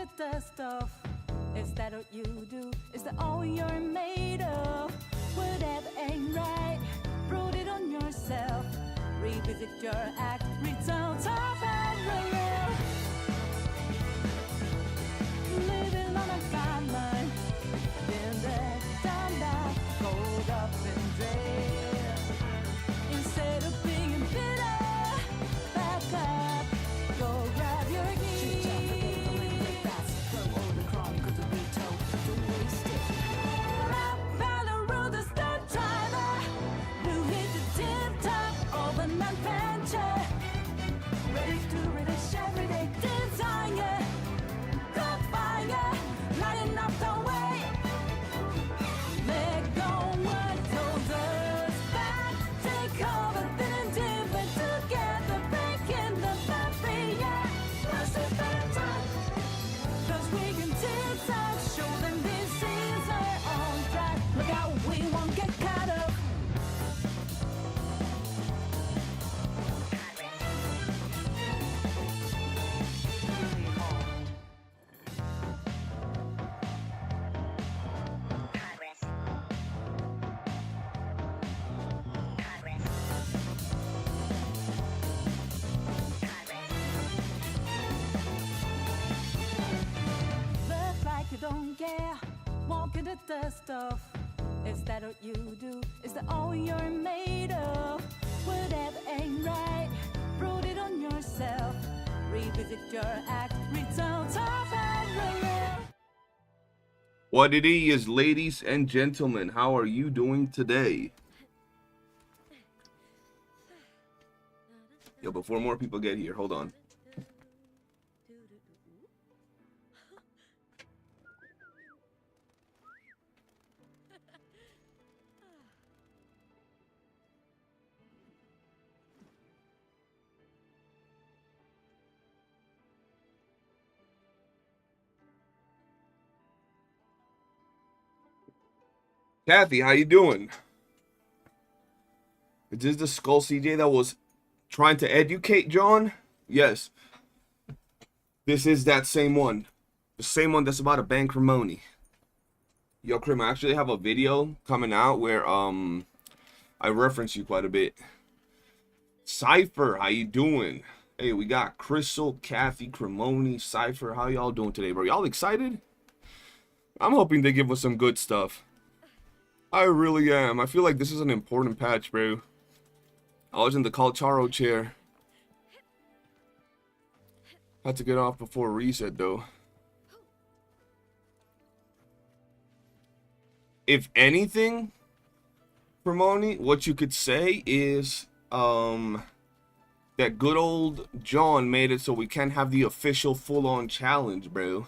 the dust off. Is that what you do? Is that all you're made of? Whatever ain't right, prove it on yourself. Revisit your act, return to parallel. Living on a timeline, been there, done that, gold up and dread. Instead of being bitter, back up, go grab your keys. Rap battle road, the stunt driver, who hit the tip top of an adventure. Ready to relish everyday desire. Got fire, lighting up the way. Let go what holds us back. Take over, then different together. Breaking the barrier. Plus it's better. 'Cause we can zigzag, show them this is our own track. Look out, we won't get caught up. Look like you don't care, walking the dust off. Is that what you do? Is that all you're made of? Whatever ain't right, prove it on yourself. Revisit your act, return to parallel. What it is, ladies and gentlemen, how are you doing today? Yo, before more people get here, hold on. Kathy, how you doing? Is this the Skull CJ that was trying to educate John? Yes. This is that same one. The same one that's about a bankrimony. Yo, Krim, I actually have a video coming out where I reference you quite a bit. Cypher, how you doing? Hey, we got Crystal, Kathy, Cremoni, Cypher. How y'all doing today, bro? Y'all excited? I'm hoping they give us some good stuff. I really am. I feel like this is an important patch, bro. I was in the Calcharo chair. Had to get off before reset, though. If anything, Cremoni, what you could say is that good old John made it so we can't have the official full-on challenge, bro.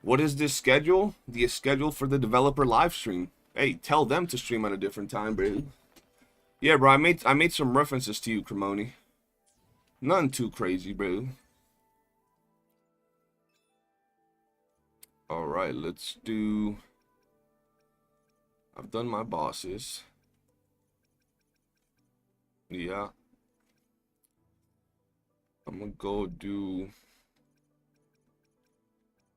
What is this schedule? The schedule for the developer live stream. Hey, tell them to stream at a different time, bro. Yeah, bro, I made some references to you, Cremoni. Nothing too crazy, bro. Alright, let's do... I've done my bosses. Yeah. I'm gonna go do...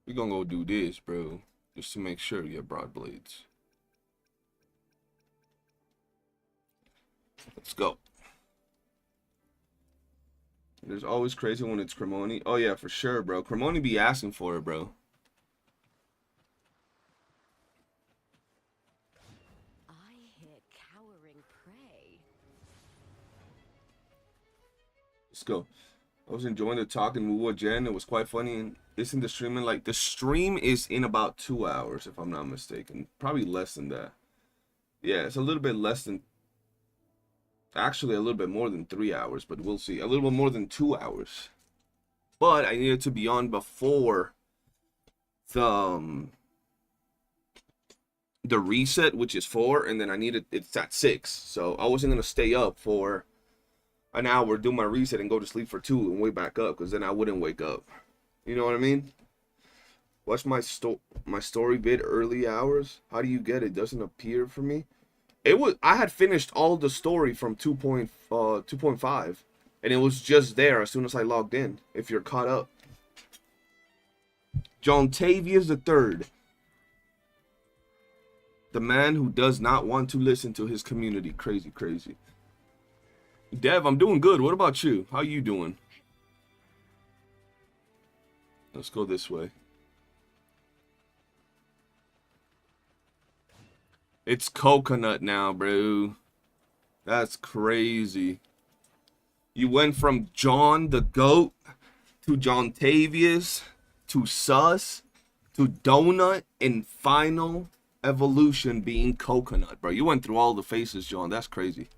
We're gonna go do this, bro. Just to make sure you get broad blades. Let's go. There's always crazy when it's Cremoni. Oh yeah, for sure, bro. Cremoni be asking for it, bro. I hit cowering prey. Let's go. I was enjoying the talk in WuWa Jen. It was quite funny, and isn't the streaming like the stream is in about 2 hours, if I'm not mistaken. Probably less than that. Yeah, it's a little bit less than. Actually, a little bit more than 3 hours, but we'll see. A little bit more than 2 hours. But I needed to be on before the reset, which is 4, and then I needed it's at 6. So I wasn't gonna stay up for an hour, do my reset, and go to sleep for 2 and wake back up, because then I wouldn't wake up. You know what I mean? Watch my story vid early hours. How do you get it? Doesn't appear for me. It was I had finished all the story from 2.5, and it was just there as soon as I logged in. If you're caught up. John Tavius III. The man who does not want to listen to his community. Crazy, crazy. Dev, I'm doing good. What about you? How you doing? Let's go this way. It's coconut now, bro. That's crazy. You went from John the Goat to John Tavius to Sus to Donut and final evolution being coconut, bro. You went through all the faces, John. That's crazy.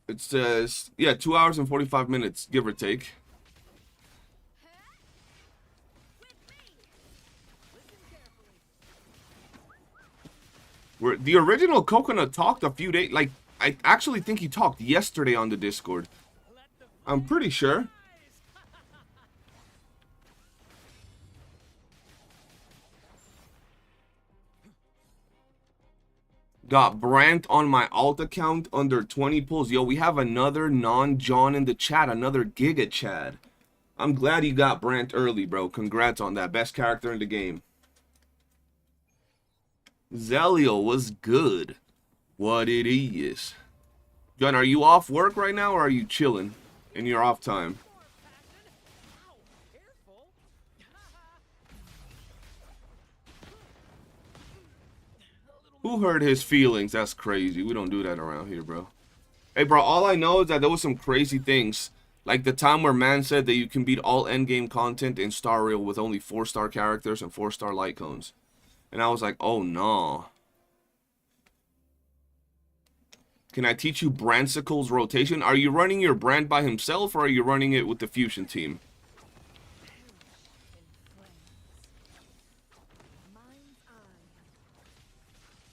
It says, yeah, 2 hours and 45 minutes, give or take. Where the original Coconut talked a few days, like, I actually think he talked yesterday on the Discord. I'm pretty sure. Got Brant on my alt account under 20 pulls. Yo, we have another non-John in the chat, another Giga Chad. I'm glad you got Brant early, bro. Congrats on that. Best character in the game. Zelio was good. What it is. John, are you off work right now or are you chilling in your off time? Who hurt his feelings? That's crazy. We don't do that around here, bro. Hey, bro, all I know is that there was some crazy things. Like the time where man said that you can beat all endgame content in Star Rail with only 4-star characters and 4-star light cones. And I was like, oh, no. Can I teach you Brantsicle's rotation? Are you running your Brant by himself or are you running it with the fusion team?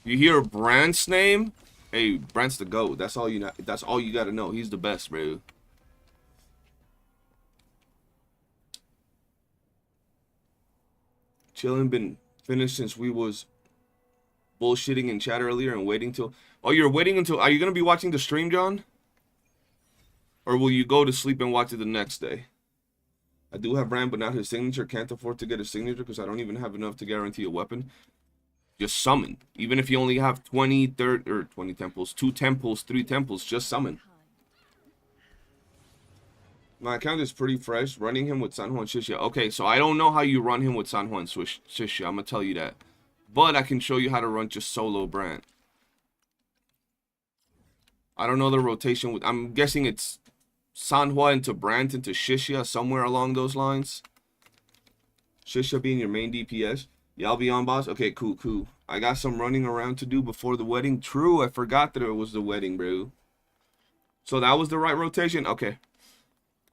You hear Brant's name? Hey, Brant's the GOAT. That's all you got to know. He's the best, bro. Chillin' been finished since we was bullshitting in chat earlier and waiting till... Oh, you're waiting until... Are you going to be watching the stream, John? Or will you go to sleep and watch it the next day? I do have Brant, but not his signature. Can't afford to get his signature because I don't even have enough to guarantee a weapon. Just summon. Even if you only have 20, 30, or 20 temples, 2 temples, 3 temples, just summon. My account is pretty fresh. Running him with San Juan Shishia. Okay, so I don't know how you run him with San Juan Shishia. I'm going to tell you that. But I can show you how to run just solo Brant. I don't know the rotation. I'm guessing it's San Juan into Brant into Shishia, somewhere along those lines. Shishia being your main DPS. Y'all be on, boss? Okay, cool, cool. I got some running around to do before the wedding. True, I forgot that it was the wedding, bro. So that was the right rotation? Okay.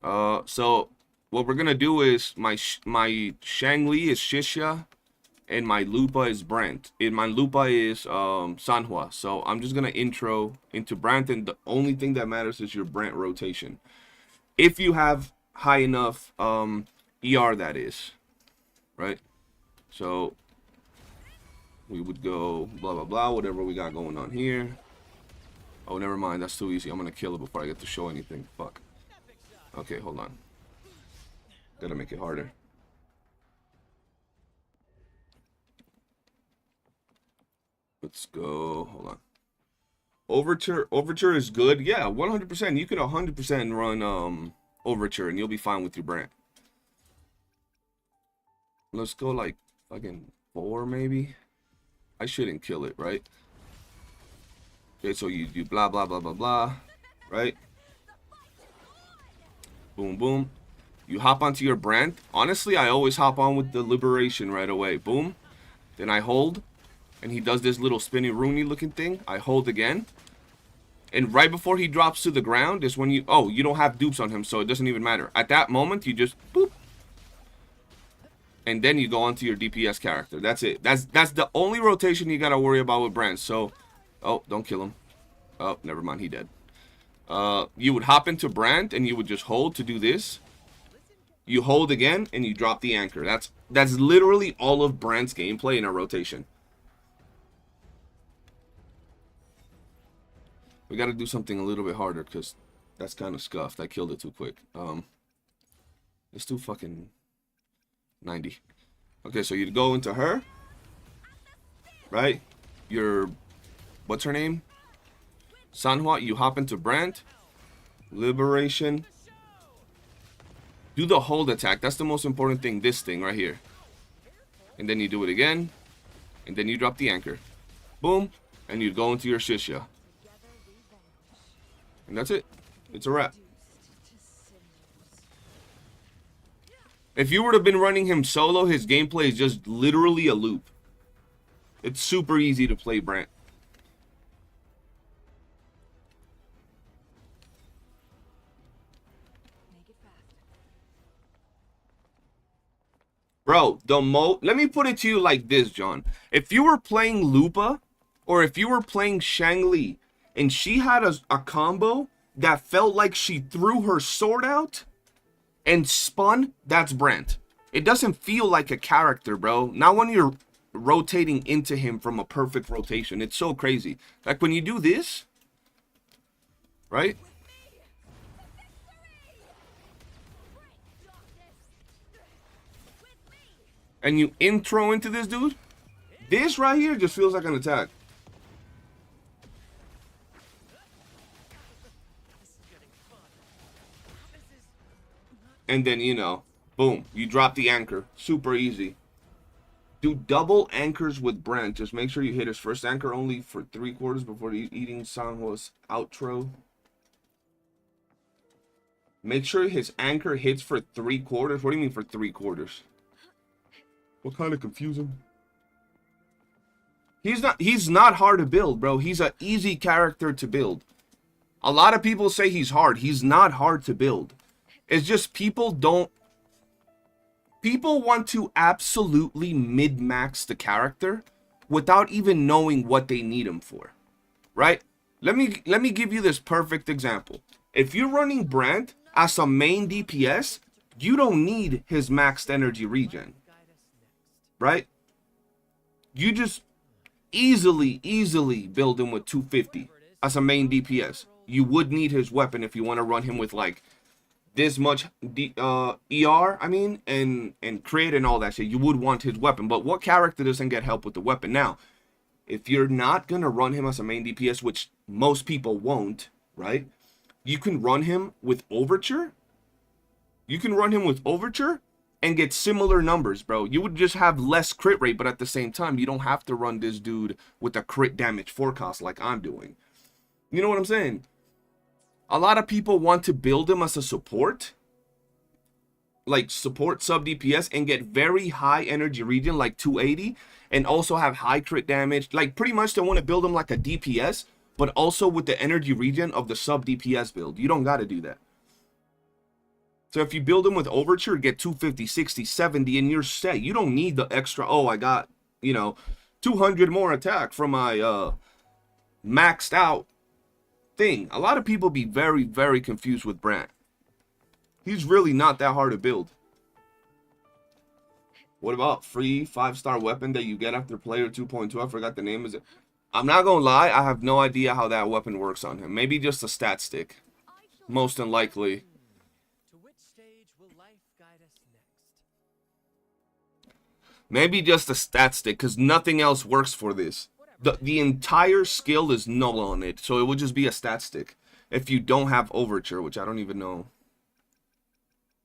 So what we're gonna do is my Shangli is Shishia and my Lupa is Brant. And my Lupa is Sanhua. So I'm just gonna intro into Brant, and the only thing that matters is your Brant rotation. If you have high enough ER, that is. Right? So we would go blah blah blah, whatever we got going on here. Oh, never mind, that's too easy. I'm gonna kill it before I get to show anything. Fuck. Okay, hold on. Gotta make it harder. Let's go. Hold on. Overture is good. Yeah, 100%. You could 100% run Overture and you'll be fine with your Brant. Let's go like fucking 4 maybe. I shouldn't kill it, right? Okay, so you do blah blah blah blah blah, right? Boom boom. You hop onto your Brant. Honestly, I always hop on with the Liberation right away. Boom. Then I hold, and he does this little spinny Rooney looking thing. I hold again, and right before he drops to the ground is when you don't have dupes on him, so it doesn't even matter. At that moment, you just boop. And then you go onto your DPS character. That's it. That's the only rotation you gotta worry about with Brant. So, oh, don't kill him. Oh, never mind, he dead. You would hop into Brant and you would just hold to do this. You hold again and you drop the anchor. That's literally all of Brant's gameplay in a rotation. We gotta do something a little bit harder because That's kind of scuffed. I killed it too quick. Let's do fucking 90. Okay, so you go into her, right? Your, what's her name? Sanhua. You hop into Brant. Liberation. Do the hold attack. That's the most important thing. This thing right here. And then you do it again. And then you drop the anchor. Boom. And you go into your Shishya. And that's it. It's a wrap. If you would have been running him solo, his gameplay is just literally a loop. It's super easy to play Brant. Bro, let me put it to you like this, John. If you were playing Lupa, or if you were playing Shangli, and she had a combo that felt like she threw her sword out and spun, that's Brant. It doesn't feel like a character, bro. Not when you're rotating into him from a perfect rotation. It's so crazy. Like when you do this, right? And you intro into this dude, this right here just feels like an attack. And then, you know, boom, you drop the anchor. Super easy. Do double anchors with Brant. Just make sure you hit his first anchor only for 3/4 before eating Sanhwa's outro. Make sure his anchor hits for 3/4. What do you mean for 3/4? What kind of confusing? He's not hard to build, bro. He's an easy character to build. A lot of people say he's hard. He's not hard to build. It's just people want to absolutely min-max the character without even knowing what they need him for. Right? Let me give you this perfect example. If you're running Brant as a main DPS, you don't need his maxed energy regen. Right? You just easily build him with 250 as a main DPS. You would need his weapon if you want to run him with like this much ER, I mean, and crit and all that shit. You would want his weapon. But what character doesn't get help with the weapon? Now, if you're not going to run him as a main DPS, which most people won't, right? You can run him with Overture. You can run him with Overture and get similar numbers, bro. You would just have less crit rate, but at the same time, you don't have to run this dude with a crit damage forecast like I'm doing. You know what I'm saying? A lot of people want to build him as a support, like support sub DPS, and get very high energy regen, like 280, and also have high crit damage. Like pretty much they want to build him like a DPS, but also with the energy regen of the sub DPS build. You don't got to do that. So if you build him with Overture, get 250, 60, 70, and you're set. You don't need the extra, oh, I got, you know, 200 more attack from my maxed out thing. A lot of people be very confused with Brant. He's really not that hard to build. What about free 5-star weapon that you get after player 2.2? I forgot the name. Is it? I'm not gonna lie, I have no idea how that weapon works on him. Maybe just a stat stick. Most unlikely. Maybe just a stat stick, because nothing else works for this. The entire skill is null on it, so it would just be a stat stick. If you don't have Overture, which I don't even know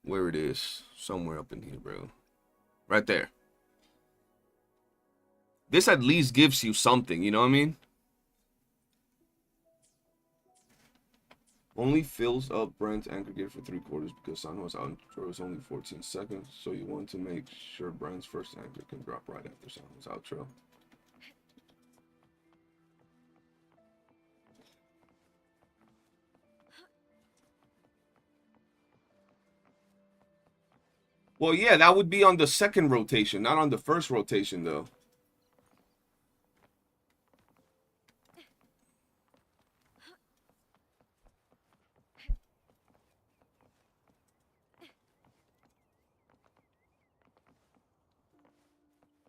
where it is. Somewhere up in here, bro. Right there. This at least gives you something, you know what I mean? Only fills up Brant's anchor gear for 3/4 because Sanhwa's outro is only 14 seconds, so you want to make sure Brant's first anchor can drop right after Sanhwa's outro. Well, yeah, that would be on the second rotation, not on the first rotation, though.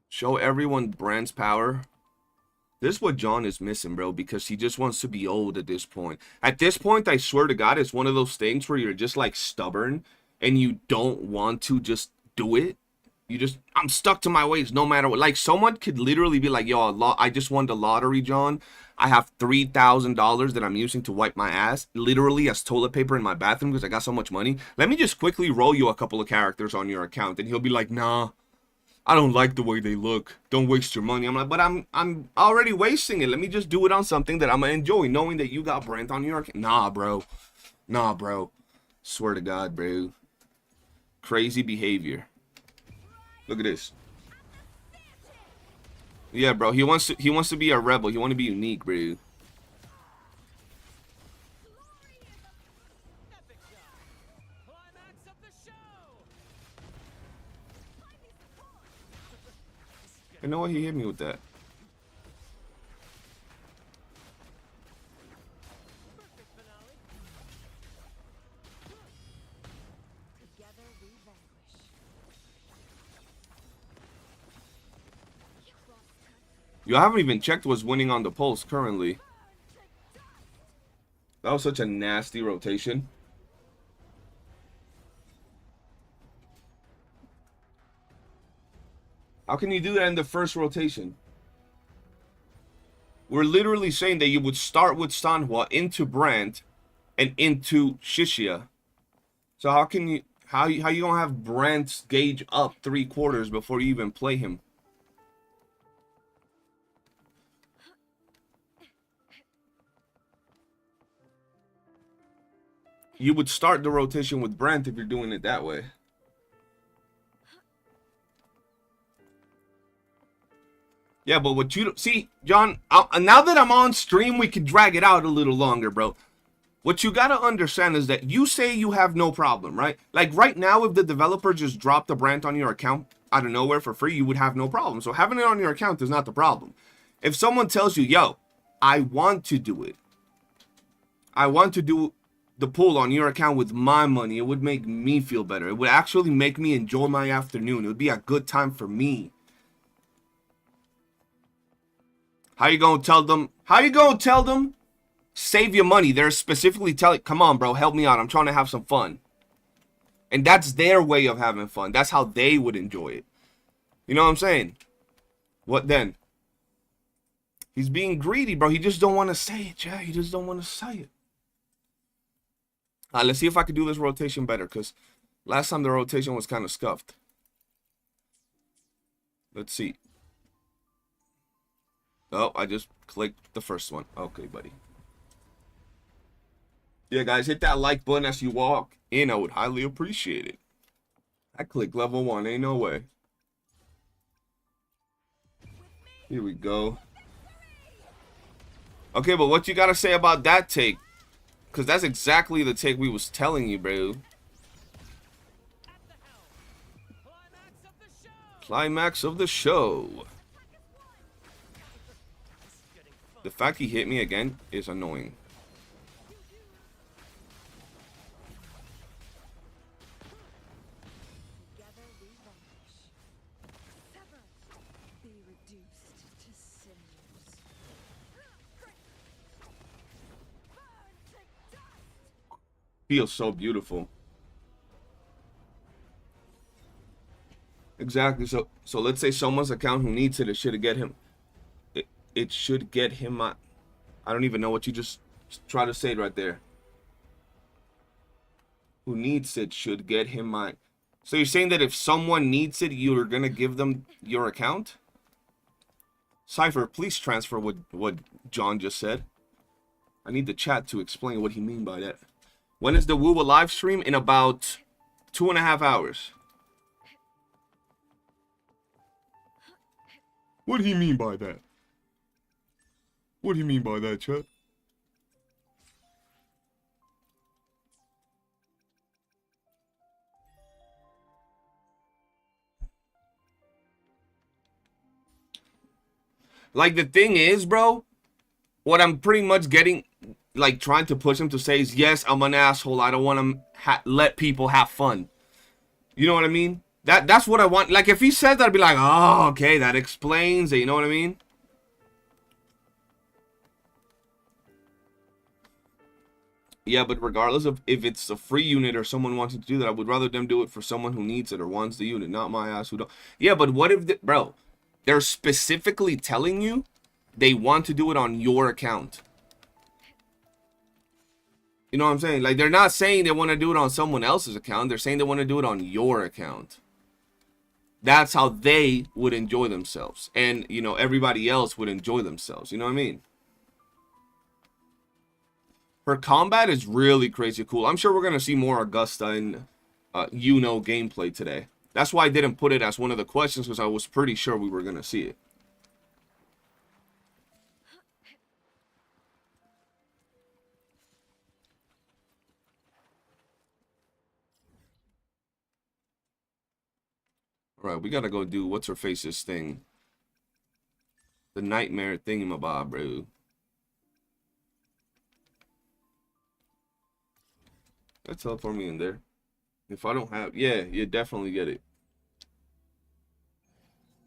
Show everyone Brant's power. This is what John is missing, bro, because he just wants to be old at this point. At this point, I swear to God, it's one of those things where you're just like stubborn and you don't want to just do it. You just, I'm stuck to my ways no matter what. Like, someone could literally be like, yo, I just won the lottery, John. I have $3,000 that I'm using to wipe my ass, literally as toilet paper in my bathroom because I got so much money. Let me just quickly roll you a couple of characters on your account. And he'll be like, nah, I don't like the way they look. Don't waste your money. I'm like, but I'm already wasting it. Let me just do it on something that I'm going to enjoy, knowing that you got Brant on your account. Nah, bro. Nah, bro. Swear to God, bro. Crazy behavior. Look at this. Yeah, bro. He wants to be a rebel. He wants to be unique, bro. You know what? He hit me with that. You haven't even checked what's winning on the pulse currently. That was such a nasty rotation. How can you do that in the first rotation? We're literally saying that you would start with Sanhua into Brant and into Shishia. So how can you how you gonna have Brant's gauge up 3/4 before you even play him? You would start the rotation with Brant if you're doing it that way. Yeah, but what you see, John, now that I'm on stream, we can drag it out a little longer, bro. What you gotta understand is that you say you have no problem, right? Like right now, if the developer just dropped the Brant on your account out of nowhere for free, you would have no problem. So having it on your account is not the problem. If someone tells you, yo, I want to do it. I want to do the pull on your account with my money. It would make me feel better. It would actually make me enjoy my afternoon. It would be a good time for me. How you gonna tell them? How you gonna tell them? Save your money. They're specifically telling, come on, bro, help me out. I'm trying to have some fun. And that's their way of having fun. That's how they would enjoy it. You know what I'm saying? What then? He's being greedy, bro. He just don't want to say it, yeah. He just don't want to say it. Let's see if I can do this rotation better, because last time the rotation was kind of scuffed. Let's see. Oh, I just clicked the first one. Okay, buddy. Yeah, guys, hit that like button as you walk in. I would highly appreciate it. I clicked level 1. Ain't no way. Here we go. Okay, but what you got to say about that take? Because that's exactly the take we was telling you, bro. Climax of the show. The fact he hit me again is annoying. Feels so beautiful. Exactly. So let's say someone's account who needs it, it should get him. It should get him. I don't even know what you just try to say right there. Who needs it should get him mine. So you're saying that if someone needs it, you're gonna give them your account? Cypher, please transfer what John just said. I need the chat to explain what he mean by that. When is the WuWa live stream? In about 2.5 hours. What do he mean by that? What do you mean by that, chat? Like, the thing is, bro, what I'm pretty much getting, like, trying to push him to say is, yes, I'm an asshole. I don't want to let people have fun. You know what I mean? That's what I want. Like, if he said that, I'd be like, oh, okay, that explains it. You know what I mean? Yeah, but regardless of if it's a free unit or someone wanting to do that, I would rather them do it for someone who needs it or wants the unit, not my ass who don't. Yeah, but what if, bro, they're specifically telling you they want to do it on your account. You know what I'm saying? Like, they're not saying they want to do it on someone else's account. They're saying they want to do it on your account. That's how they would enjoy themselves. And, you know, everybody else would enjoy themselves. You know what I mean? Her combat is really crazy cool. I'm sure we're going to see more Augusta and YOOOO gameplay today. That's why I didn't put it as one of the questions, because I was pretty sure we were going to see it. Alright, we got to go do what's her face's thing. The nightmare thingamabob, bro. That teleport me in there. If I don't have... Yeah, you definitely get it.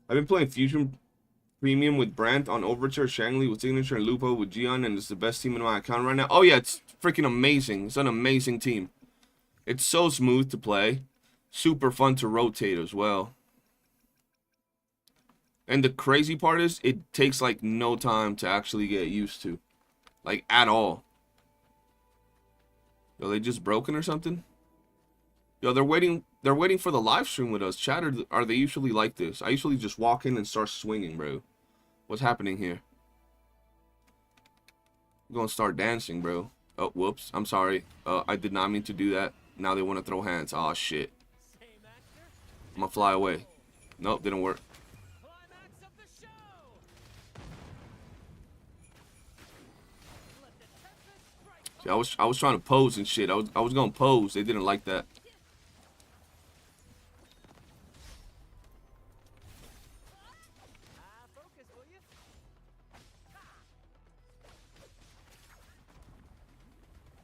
I've been playing Fusion Premium with Brant on Overture, Shangli with Signature, and Lupo with Gion, and it's the best team in my account right now. Oh yeah, it's freaking amazing. It's an amazing team. It's so smooth to play. Super fun to rotate as well. And the crazy part is, it takes like no time to actually get used to. Like, at all. Are they just broken or something? Yo, they're waiting for the live stream with us. Chat, or are they usually like this? I usually just walk in and start swinging, bro. What's happening here? I'm gonna start dancing, bro. Oh, whoops. I'm sorry. I did not mean to do that. Now they want to throw hands. Aw, shit. I'm gonna fly away. Nope, didn't work. See, I was trying to pose and shit. I was gonna pose. They didn't like that.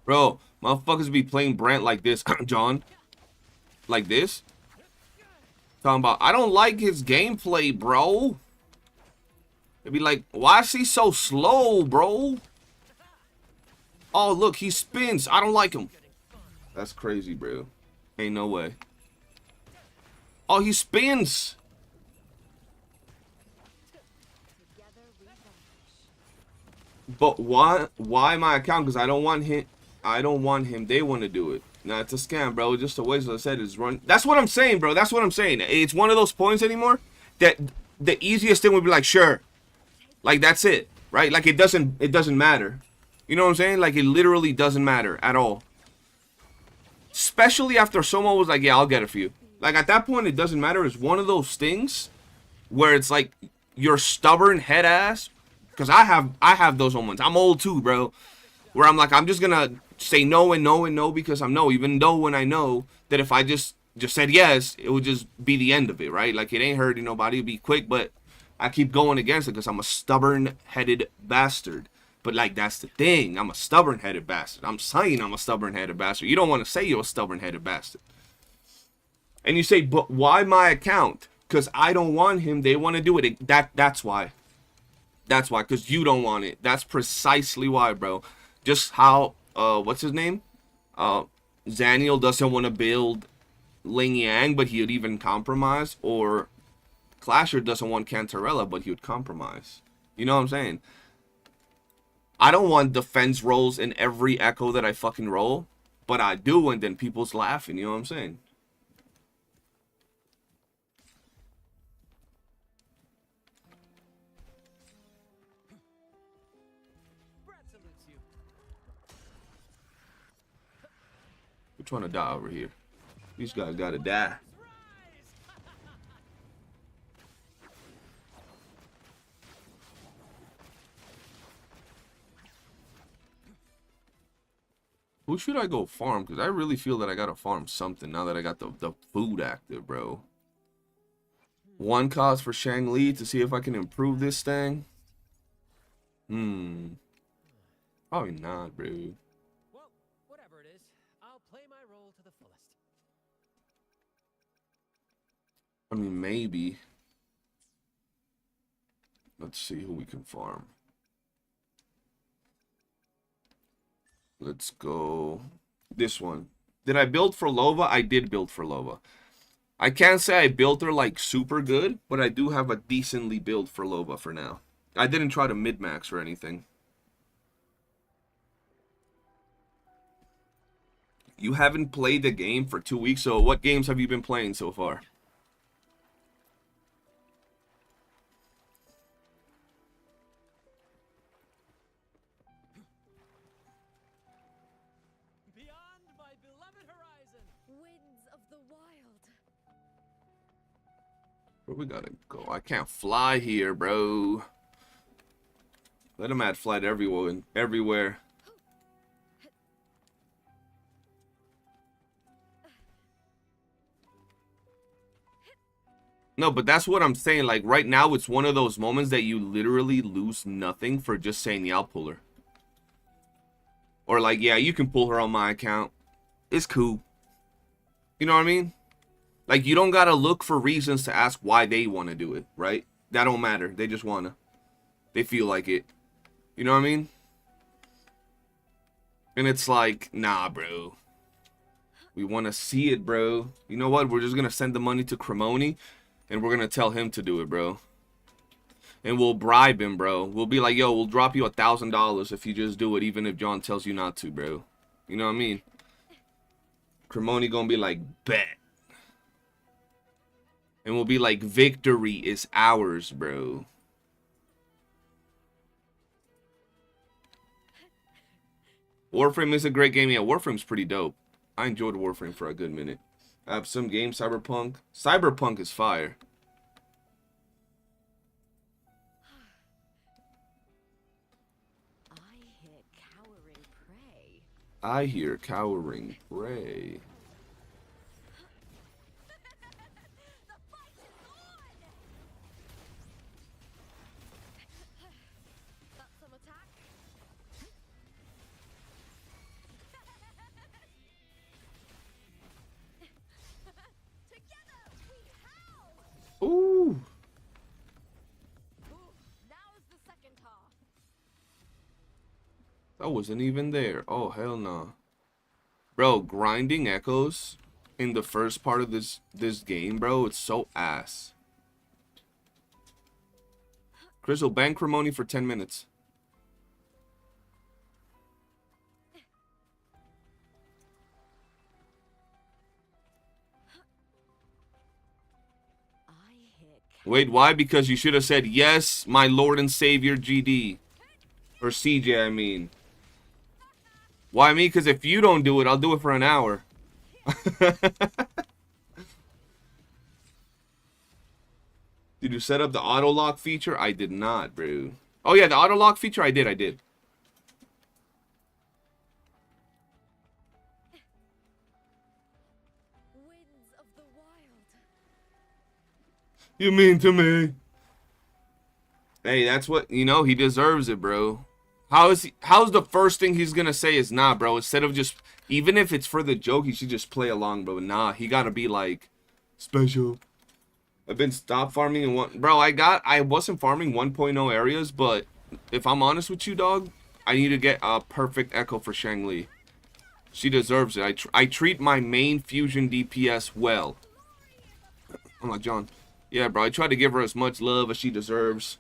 Bro, motherfuckers be playing Brant like this, John. Like this. Talking about, I don't like his gameplay, bro. They'd be like, why is he so slow, bro? Oh, look, he spins. I don't like him. That's crazy, bro. Ain't no way. Oh, he spins. But why my account? Because I don't want him. I don't want him. They want to do it. Nah, it's a scam, bro. Just a waste. As I said, is run. That's what I'm saying, bro. That's what I'm saying. It's one of those points anymore that the easiest thing would be like, sure, like that's it, right? Like it doesn't matter. You know what I'm saying? Like it literally doesn't matter at all. Especially after someone was like, yeah, I'll get it for you. Like at that point, it doesn't matter. It's one of those things where it's like your stubborn head ass. Because I have those moments. I'm old too, bro. Where I'm like, I'm just gonna say no and no and no because I'm no. Even though when I know that if I just said yes, it would just be the end of it, right? Like it ain't hurting nobody. It'd be quick, but I keep going against it because I'm a stubborn-headed bastard. But like that's the thing. I'm a stubborn-headed bastard. I'm saying I'm a stubborn-headed bastard. You don't want to say you're a stubborn-headed bastard. And you say, but why my account? Because I don't want him. They want to do it. That's why. That's why, because you don't want it. That's precisely why, bro. Just how, what's his name? Zaniel doesn't want to build Ling Yang, but he would even compromise. Or Clasher doesn't want Cantarella, but he would compromise. You know what I'm saying? I don't want defense rolls in every echo that I fucking roll. But I do, and then people's laughing. You know what I'm saying? We're trying to die over here. These guys gotta die. Who should I go farm? Because I really feel that I gotta farm something now that I got the food active, bro. One cause for Shangli to see if I can improve this thing. Probably not, bro. Well, whatever it is, I'll play my role to the fullest. I mean, maybe. Let's see who we can farm. Let's go. This one. Did I build for Lova? I did build for Lova. I can't say I built her like super good, but I do have a decently build for Lova for now. I didn't try to mid-max or anything. You haven't played the game for 2 weeks, so what games have you been playing so far? Beyond my beloved horizon. Winds of the wild. Where we gotta go? I can't fly here, bro. Let him add flight everywhere. No, but that's what I'm saying. Like, right now, it's one of those moments that you literally lose nothing for just saying, yeah, I'll pull her. Or like, yeah, you can pull her on my account. It's cool. You know what I mean? Like, you don't gotta look for reasons to ask why they want to do it, right? That don't matter. They just wanna. They feel like it. You know what I mean? And it's like, nah, bro. We want to see it, bro. You know what? We're just gonna send the money to Cremoni. And we're going to tell him to do it, bro. And we'll bribe him, bro. We'll be like, yo, we'll drop you $1,000 if you just do it, even if John tells you not to, bro. You know what I mean? Cremoni going to be like, bet. And we'll be like, victory is ours, bro. Warframe is a great game. Yeah, Warframe's pretty dope. I enjoyed Warframe for a good minute. I have some game, Cyberpunk. Cyberpunk is fire. I hear cowering prey. I hear cowering prey. The fight is on! That's some attack. Together we howl! Ooh. Ooh, now's the second half. That wasn't even there. Oh, hell no. Bro, grinding echoes in the first part of this game, bro, it's so ass. Crystal, ban Cremoni for 10 minutes. Wait, why? Because you should have said, yes, my Lord and Savior GD. Or CJ, I mean. Why me? Because if you don't do it, I'll do it for an hour. Did you set up the auto lock feature? I did not, bro. Oh, yeah, the auto lock feature? I did. Winds of the wild. You mean to me? Hey, that's what, you know, he deserves it, bro. How's the first thing he's gonna say is, nah, bro, instead of just, even if it's for the joke, he should just play along, bro. Nah, he gotta be like, special. I've been stop farming in one, bro, I wasn't farming 1.0 areas, but if I'm honest with you, dog, I need to get a perfect echo for Shangli. She deserves it. I treat my main fusion DPS well. I'm like, John. Yeah, bro, I try to give her as much love as she deserves.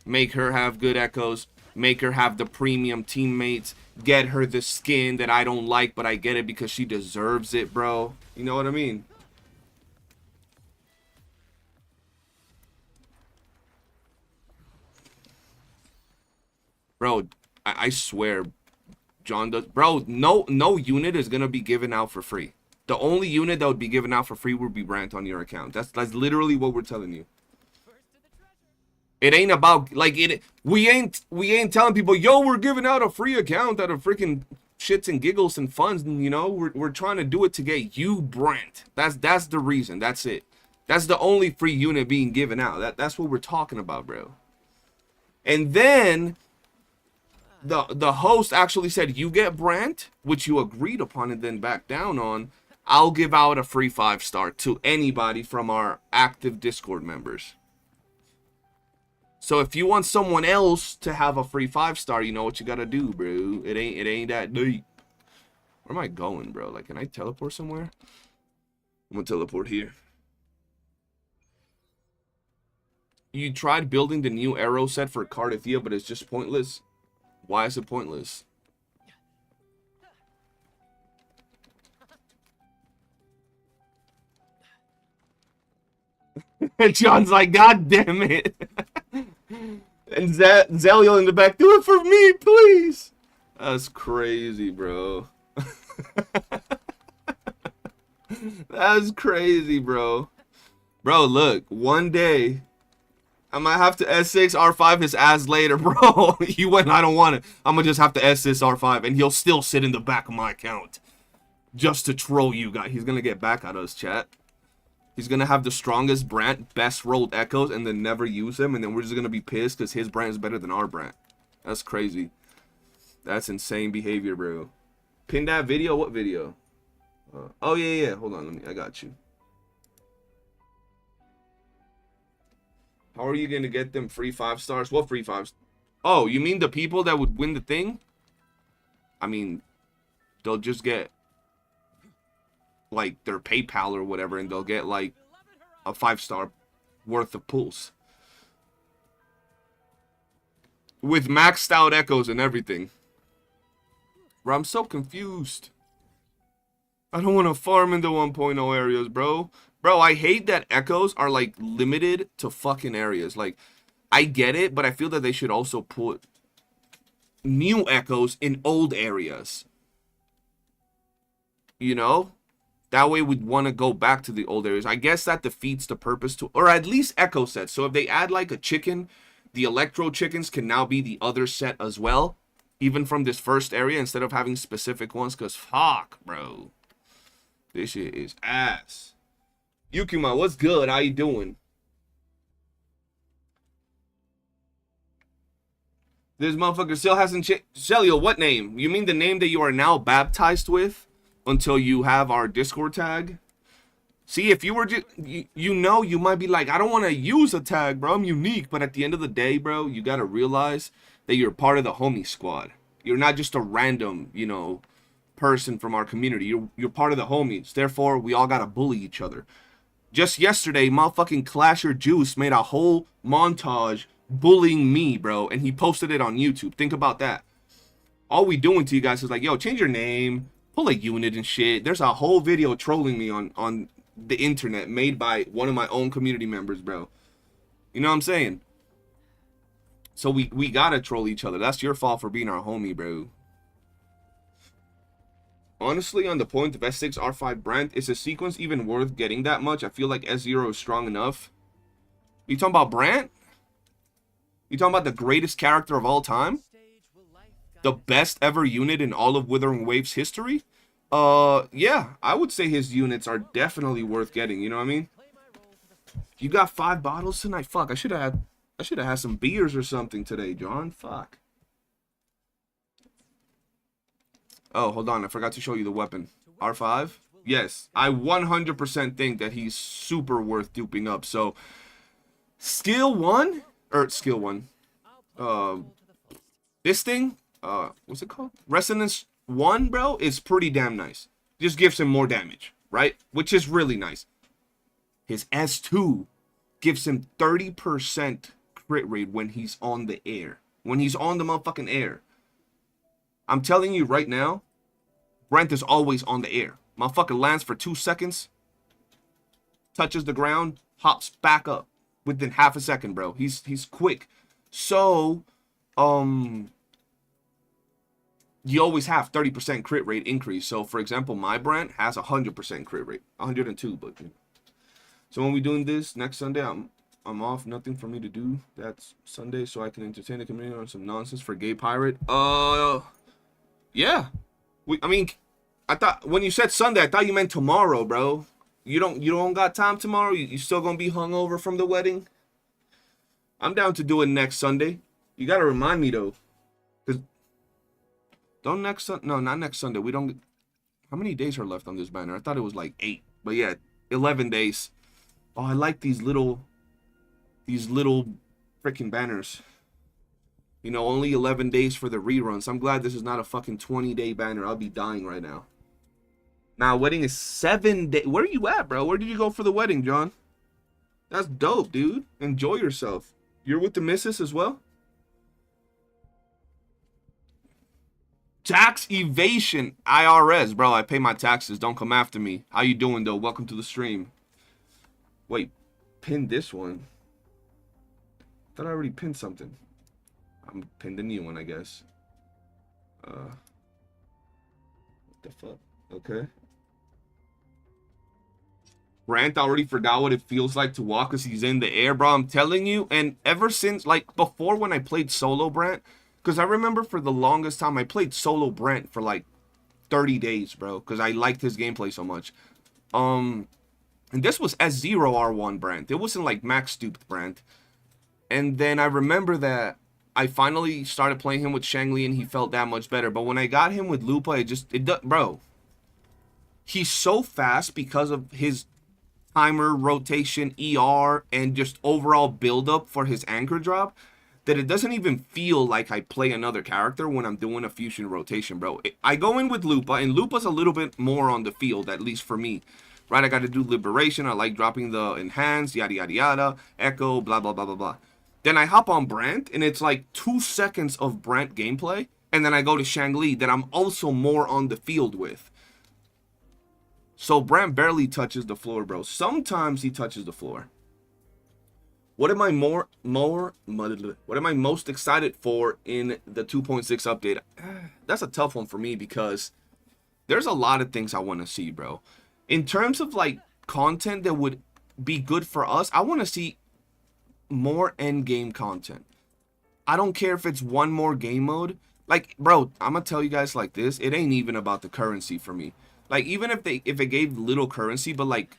Make her have good echoes. Make her have the premium teammates. Get her the skin that I don't like, but I get it because she deserves it, bro. You know what I mean? Bro, I swear, John does. Bro, no unit is gonna be given out for free. The only unit that would be given out for free would be Brant on your account. That's literally what we're telling you. It ain't about like it. We ain't telling people, yo, we're giving out a free account out of freaking shits and giggles and funs. And, you know, we're trying to do it to get you Brant. That's the reason. That's it. That's the only free unit being given out. That's what we're talking about, bro. And then the host actually said, you get Brant, which you agreed upon and then backed down on. I'll give out a free 5-star to anybody from our active Discord members. So if you want someone else to have a free 5-star, you know what you gotta do, bro. It ain't that deep. Where am I going, bro? Like, can I teleport somewhere? I'm gonna teleport here. You tried building the new arrow set for Cardathea, but it's just pointless. Why is it pointless? And John's like, God damn it. And Zeliel in the back, do it for me, please. That's crazy, bro. That's crazy, bro. Bro, look, one day I might have to S6 R5 his ass later, bro. You went, I don't want it. I'm gonna just have to S6 R5 and he'll still sit in the back of my account just to troll you guys. He's gonna get back at us, chat. He's gonna have the strongest Brant, best rolled echoes, and then never use him, and then we're just gonna be pissed because his Brant is better than our Brant. That's crazy. That's insane behavior, bro. Pin that video. What video? Oh yeah. Hold on, I got you. How are you gonna get them free 5 stars? What free 5s? Oh, you mean the people that would win the thing? I mean, they'll just get like their PayPal or whatever, and they'll get like a 5-star worth of pulls with maxed out echoes and everything. Bro, I'm so confused. I don't want to farm into 1.0 areas, bro. Bro, I hate that echoes are like limited to fucking areas. Like, I get it, but I feel that they should also put new echoes in old areas. You know? That way we'd want to go back to the old areas. I guess that defeats the purpose to, or at least echo sets. So if they add like a chicken, the electro chickens can now be the other set as well. Even from this first area instead of having specific ones. Because fuck, bro. This shit is ass. Yukima, what's good? How you doing? This motherfucker still hasn't changed. Shelio, what name? You mean the name that you are now baptized with until you have our Discord tag? See, if you were just, you know, you might be like, I don't want to use a tag, bro. I'm unique. But at the end of the day, bro, you got to realize that you're part of the homie squad. You're not just a random, you know, person from our community. You're part of the homies. Therefore, we all got to bully each other. Just yesterday, motherfucking Clasher Juice made a whole montage bullying me, bro. And he posted it on YouTube. Think about that. All we doing to you guys is like, yo, change your name. Pull a unit and shit. There's a whole video trolling me on the internet made by one of my own community members, bro. You know what I'm saying? So we gotta troll each other. That's your fault for being our homie, bro. Honestly, on the point of S6 R5 Brant, is the sequence even worth getting that much? I feel like S0 is strong enough. You talking about Brant? You talking about the greatest character of all time? The best ever unit in all of Withering Waves history? Yeah, I would say his units are definitely worth getting, you know what I mean? You got 5 bottles tonight? Fuck, I should have had some beers or something today, John. Fuck. Oh, hold on. I forgot to show you the weapon. R5? Yes. I 100% think that he's super worth duping up. So, skill 1? Or, skill 1. This thing? What's it called? Resonance 1, bro, is pretty damn nice. Just gives him more damage, right? Which is really nice. His S2 gives him 30% crit rate when he's on the air. When he's on the motherfucking air. I'm telling you right now, Brant is always on the air. Motherfucker lands for 2 seconds, touches the ground, hops back up within half a second, bro. He's quick. So, you always have 30% crit rate increase. So, for example, my Brant has 100% crit rate. 102, but... So, when we doing this next Sunday, I'm off. Nothing for me to do. That's Sunday, so I can entertain the community on some nonsense for Gay Pirate. Yeah. I mean, I thought when you said Sunday, I thought you meant tomorrow, bro. You don't got time tomorrow? You still gonna be hungover from the wedding? I'm down to do it next Sunday. You gotta remind me though, cause don't next no, not next Sunday. We don't. How many days are left on this banner? I thought it was like 8, but yeah, 11 days. Oh, I like these little freaking banners. You know, only 11 days for the reruns. I'm glad this is not a fucking 20-day banner. I'll be dying right now. Now, wedding is 7 days. Where are you at, bro? Where did you go for the wedding, John? That's dope, dude. Enjoy yourself. You're with the missus as well? Tax evasion. IRS, bro. I pay my taxes. Don't come after me. How you doing, though? Welcome to the stream. Wait. Pin this one. Thought I already pinned something. I'm pinned a new one, I guess. What the fuck? Okay. Brant already forgot what it feels like to walk as he's in the air, bro. I'm telling you. And ever since, like, before when I played solo Brant, because I remember for the longest time, I played solo Brant for, like, 30 days, bro. Because I liked his gameplay so much. And this was S0R1 Brant. It wasn't, like, max duped Brant. And then I remember that I finally started playing him with Shangli and he felt that much better. But when I got him with Lupa, bro, he's so fast because of his timer, rotation, ER, and just overall build-up for his anchor drop that it doesn't even feel like I play another character when I'm doing a fusion rotation, bro. I go in with Lupa, and Lupa's a little bit more on the field, at least for me. Right, I got to do Liberation. I like dropping the Enhance, yada, yada, yada, Echo, blah, blah, blah, blah, blah. Then I hop on Brant, and it's like 2 seconds of Brant gameplay, and then I go to Shangli that I'm also more on the field with. So Brant barely touches the floor, bro. Sometimes he touches the floor. What am I what am I most excited for in the 2.6 update? That's a tough one for me because there's a lot of things I want to see, bro. In terms of like content that would be good for us, I want to see more end game content. I don't care if it's one more game mode. Like, bro, I'm gonna tell you guys like this. It ain't even about the currency for me. Like, even if it gave little currency, but like,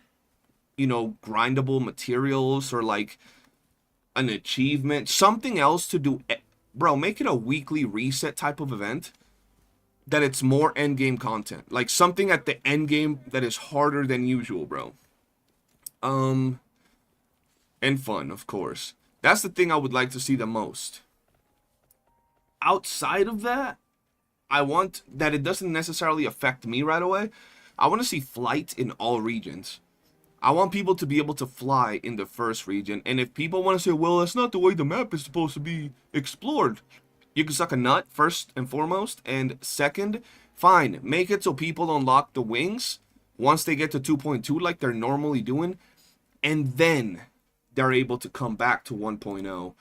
you know, grindable materials or like an achievement, something else to do, bro, make it a weekly reset type of event that it's more end game content. Like something at the end game that is harder than usual, bro. And fun, of course. That's the thing I would like to see the most. Outside of that, I want that it doesn't necessarily affect me right away. I want to see flight in all regions. I want people to be able to fly in the first region. And if people want to say, well, that's not the way the map is supposed to be explored, you can suck a nut, first and foremost. And second, fine, make it so people unlock the wings once they get to 2.2 like they're normally doing. And then they're able to come back to 1.0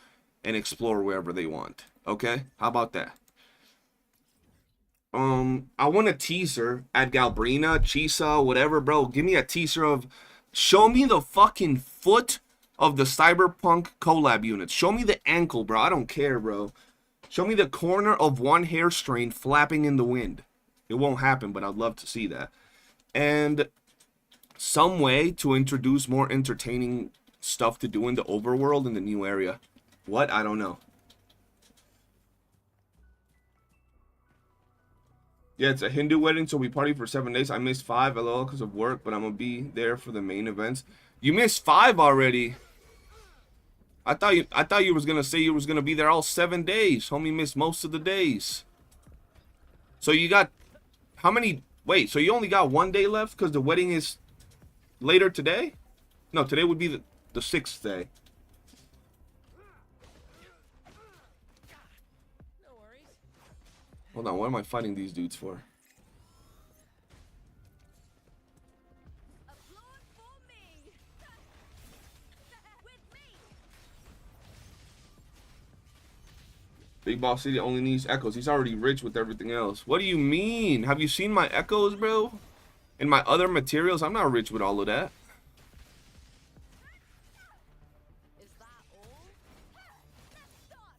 and explore wherever they want. Okay? How about that? I want a teaser at Galbrina, Chisa, whatever, bro. Give me a teaser of, show me the fucking foot of the Cyberpunk collab units. Show me the ankle, bro. I don't care, bro. Show me the corner of one hair strain flapping in the wind. It won't happen, but I'd love to see that. And some way to introduce more entertaining stuff to do in the overworld in the new area. What? I don't know. Yeah, it's a Hindu wedding, so we party for 7 days. I missed 5, lol, because of work, but I'm going to be there for the main events. You missed 5 already. I thought you was going to say you was going to be there all 7 days. Homie missed most of the days. So you got, how many, wait, so you only got 1 day left because the wedding is later today? No, today would be the 6th day. Hold on, what am I fighting these dudes for? Applaud for me. With me. Big Boss City only needs echoes. He's already rich with everything else. What do you mean? Have you seen my echoes, bro? And my other materials? I'm not rich with all of that. Is that all? Let's start.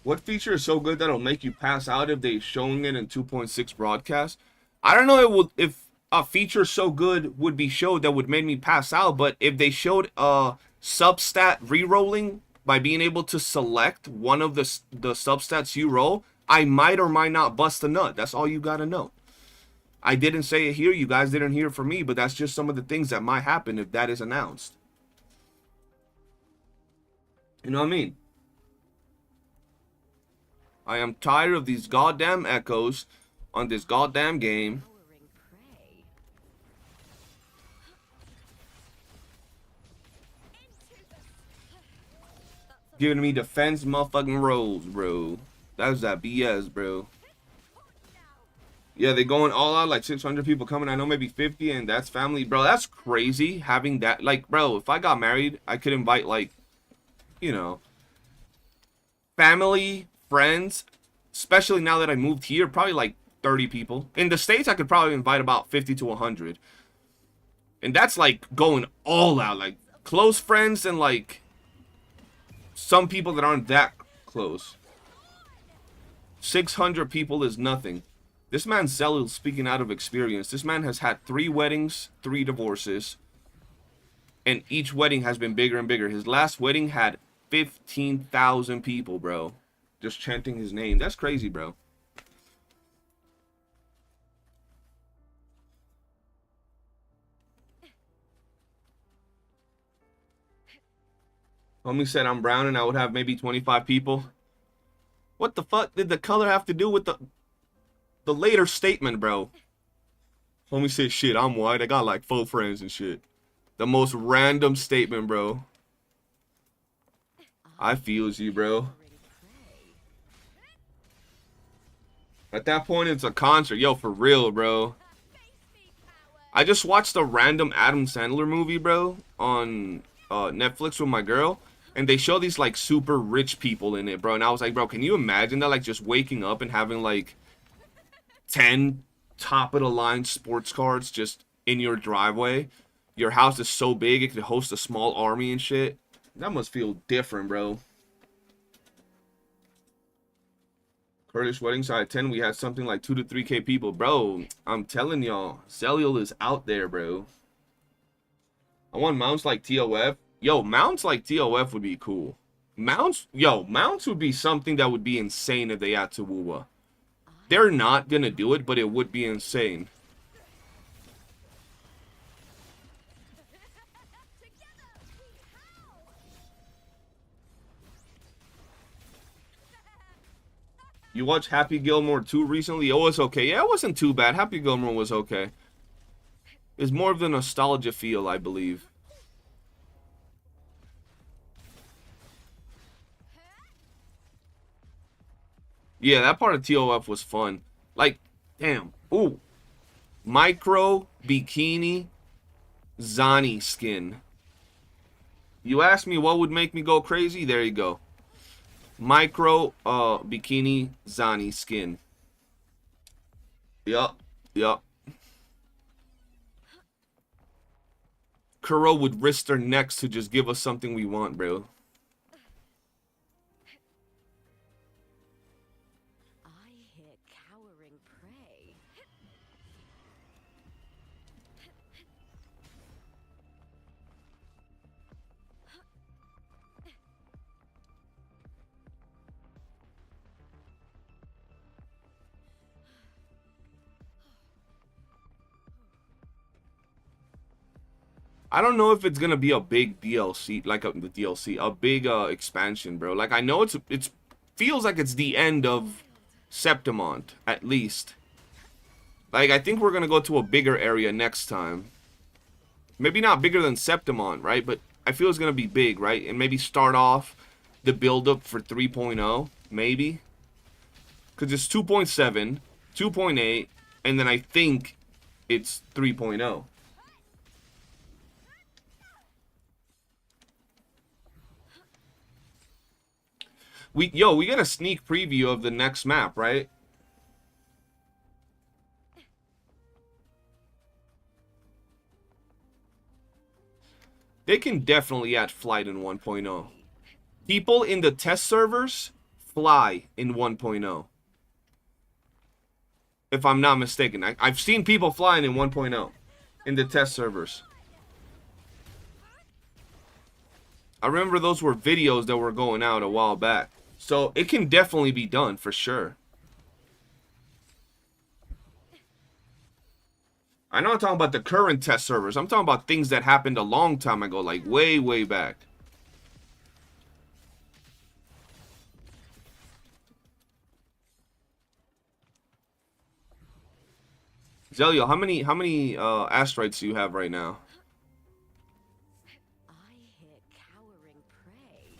What feature is so good that'll make you pass out if they're showing it in 2.6 broadcast? I don't know if a feature so good would be showed that would make me pass out, but if they showed substat rerolling by being able to select one of the substats you roll, I might or might not bust a nut. That's all you gotta know. I didn't say it here, you guys didn't hear it from me, but that's just some of the things that might happen if that is announced. You know what I mean? I am tired of these goddamn echoes on this goddamn game. Cowering prey. Giving me defense motherfucking rolls, bro. That's that BS, bro. Yeah, they going all out, like 600 people coming. I know maybe 50, and that's family. Bro, that's crazy having that. Like, bro, if I got married, I could invite, like, you know, family, friends, especially now that I moved here, probably like 30 people. In the States, I could probably invite about 50 to 100. And that's like going all out, like close friends and like some people that aren't that close. 600 people is nothing. This man's speaking out of experience. This man has had 3 weddings, 3 divorces, and each wedding has been bigger and bigger. His last wedding had 15,000 people, bro, just chanting his name. That's crazy, bro. Homie said I'm brown and I would have maybe 25 people. What the fuck did the color have to do with the later statement, bro? Homie said, shit, I'm white. I got like 4 friends and shit. The most random statement, bro. I feels you, bro. At that point, it's a concert. Yo, for real, bro. I just watched a random Adam Sandler movie, bro, on Netflix with my girl. And they show these, like, super rich people in it, bro. And I was like, bro, can you imagine that? Like, just waking up and having, like, 10 top-of-the-line sports cars just in your driveway. Your house is so big, it could host a small army and shit. That must feel different, bro. Kurdish wedding side 10, we had something like 2 to 3K people. Bro, I'm telling y'all, Cellular is out there, bro. I want mounts like TOF. Yo, mounts like TOF would be cool. Mounts would be something that would be insane if they add to WuWa. They're not gonna do it, but it would be insane. You watched Happy Gilmore 2 recently? Oh, it's okay. Yeah, it wasn't too bad. Happy Gilmore was okay. It's more of the nostalgia feel, I believe. Yeah, that part of TOF was fun. Like, damn. Ooh. Micro Bikini Zani skin. You asked me what would make me go crazy? There you go. Micro Bikini Zani skin. Yup. Yup. Kuro would risk their necks to just give us something we want, bro. I hear cowering prey. I don't know if it's gonna be a big DLC, like a big expansion, bro. Like I know it's feels like it's the end of Septimont, at least. Like I think we're gonna go to a bigger area next time. Maybe not bigger than Septimont, right? But I feel it's gonna be big, right? And maybe start off the build up for 3.0, maybe. Cause it's 2.7, 2.8, and then I think it's 3.0. We get a sneak preview of the next map, right? They can definitely add flight in 1.0. People in the test servers fly in 1.0. If I'm not mistaken. I've seen people flying in 1.0 in the test servers. I remember those were videos that were going out a while back. So it can definitely be done for sure. I know I'm talking about the current test servers. I'm talking about things that happened a long time ago, like way, way back. Zelio, how many asteroids do you have right now? I hit cowering prey.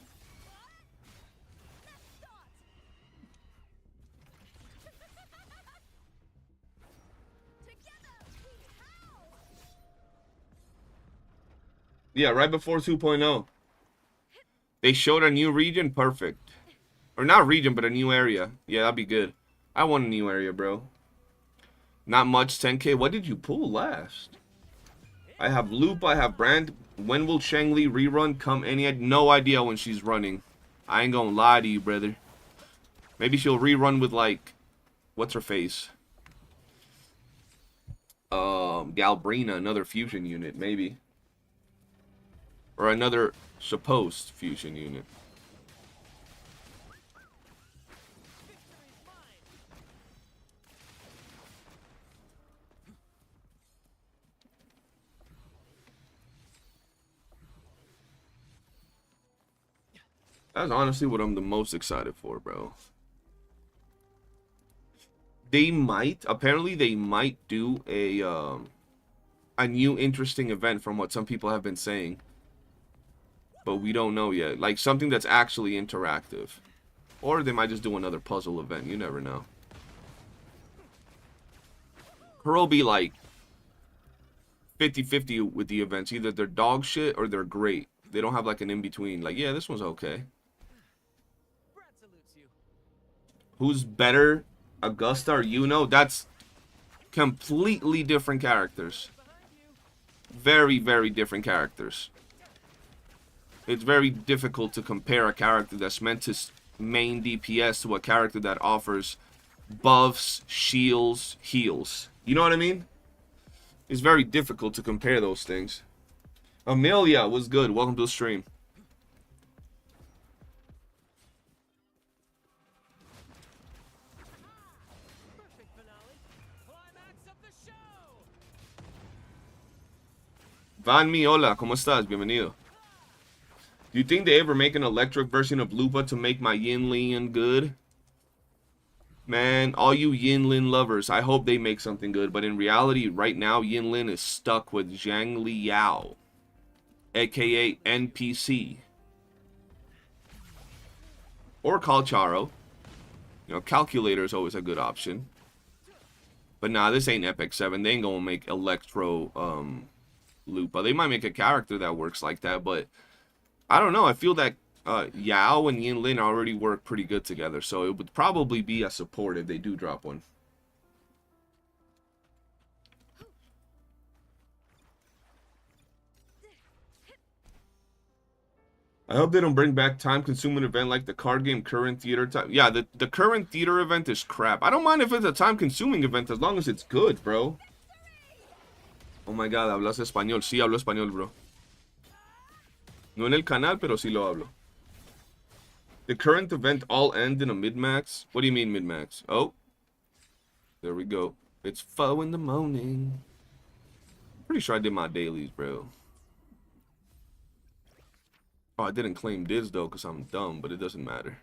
Yeah, right before 2.0. They showed a new region, perfect. Or not region, but a new area. Yeah, that'd be good. I want a new area, bro. Not much, 10k. What did you pull last? I have Loop, I have Brant. When will Shangli rerun come? Any? No idea when she's running. I ain't gonna lie to you, brother. Maybe she'll rerun with, like, what's her face? Galbrina, another fusion unit, maybe. Or another supposed fusion unit. That's honestly what I'm the most excited for, bro. They might, apparently they might do a new interesting event from what some people have been saying. But we don't know yet. Like something that's actually interactive. Or they might just do another puzzle event. You never know. Her'll be like 50-50 with the events. Either they're dog shit or they're great. They don't have like an in-between. Like, yeah, this one's okay. Brant salutes you. Who's better, Augusta or YOOOO? That's completely different characters. Very, very different characters. It's very difficult to compare a character that's meant to main DPS to a character that offers buffs, shields, heals. You know what I mean? It's very difficult to compare those things. Amelia was good. Welcome to the stream. Perfect finale. Climax of the show. Vanmi, hola, ¿cómo estás? Bienvenido. Do you think they ever make an electric version of Lupa to make my Yinlin good? Man, all you Yinlin lovers, I hope they make something good. But in reality, right now, Yinlin is stuck with Zhang Liao, aka NPC. Or Calcharo. You know, Calculator is always a good option. But nah, this ain't Epic 7. They ain't gonna make Electro Lupa. They might make a character that works like that, but I don't know. I feel that Yao and Yinlin already work pretty good together, so it would probably be a support if they do drop one. I hope they don't bring back time-consuming event like the card game current theater time. Yeah, the current theater event is crap. I don't mind if it's a time-consuming event as long as it's good, bro. Oh my god, hablas español. Sí, hablo español, bro. No en el canal, pero sí lo hablo. The current event all end in a mid-max? What do you mean mid-max? Oh. There we go. It's 4 in the morning. Pretty sure I did my dailies, bro. Oh, I didn't claim Diz, though, because I'm dumb, but it doesn't matter.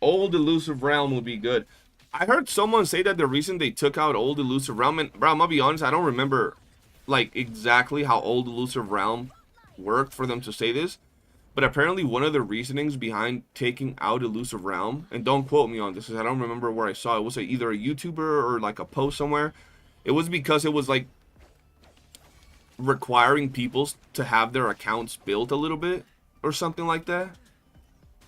Old Elusive Realm would be good. I heard someone say that the reason they took out Old Elusive Realm, and bro, I'm gonna be honest, I don't remember like exactly how Old Elusive Realm worked for them to say this, but apparently one of the reasonings behind taking out Elusive Realm, and don't quote me on this, because I don't remember where I saw it, was either a YouTuber or like a post somewhere. It was because it was like requiring people to have their accounts built a little bit or something like that.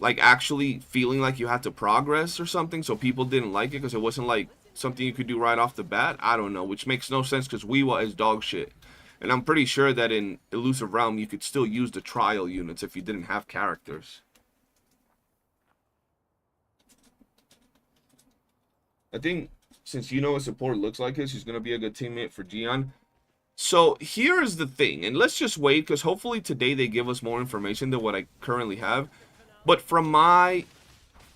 Like actually feeling like you had to progress or something, so people didn't like it because it wasn't like something you could do right off the bat. I don't know, which makes no sense because WuWa is dog shit. And I'm pretty sure that in Elusive Realm you could still use the trial units if you didn't have characters. I think since you know what support looks like it, she's going to be a good teammate for Gian. So here is the thing, and let's just wait because hopefully today they give us more information than what I currently have. But from my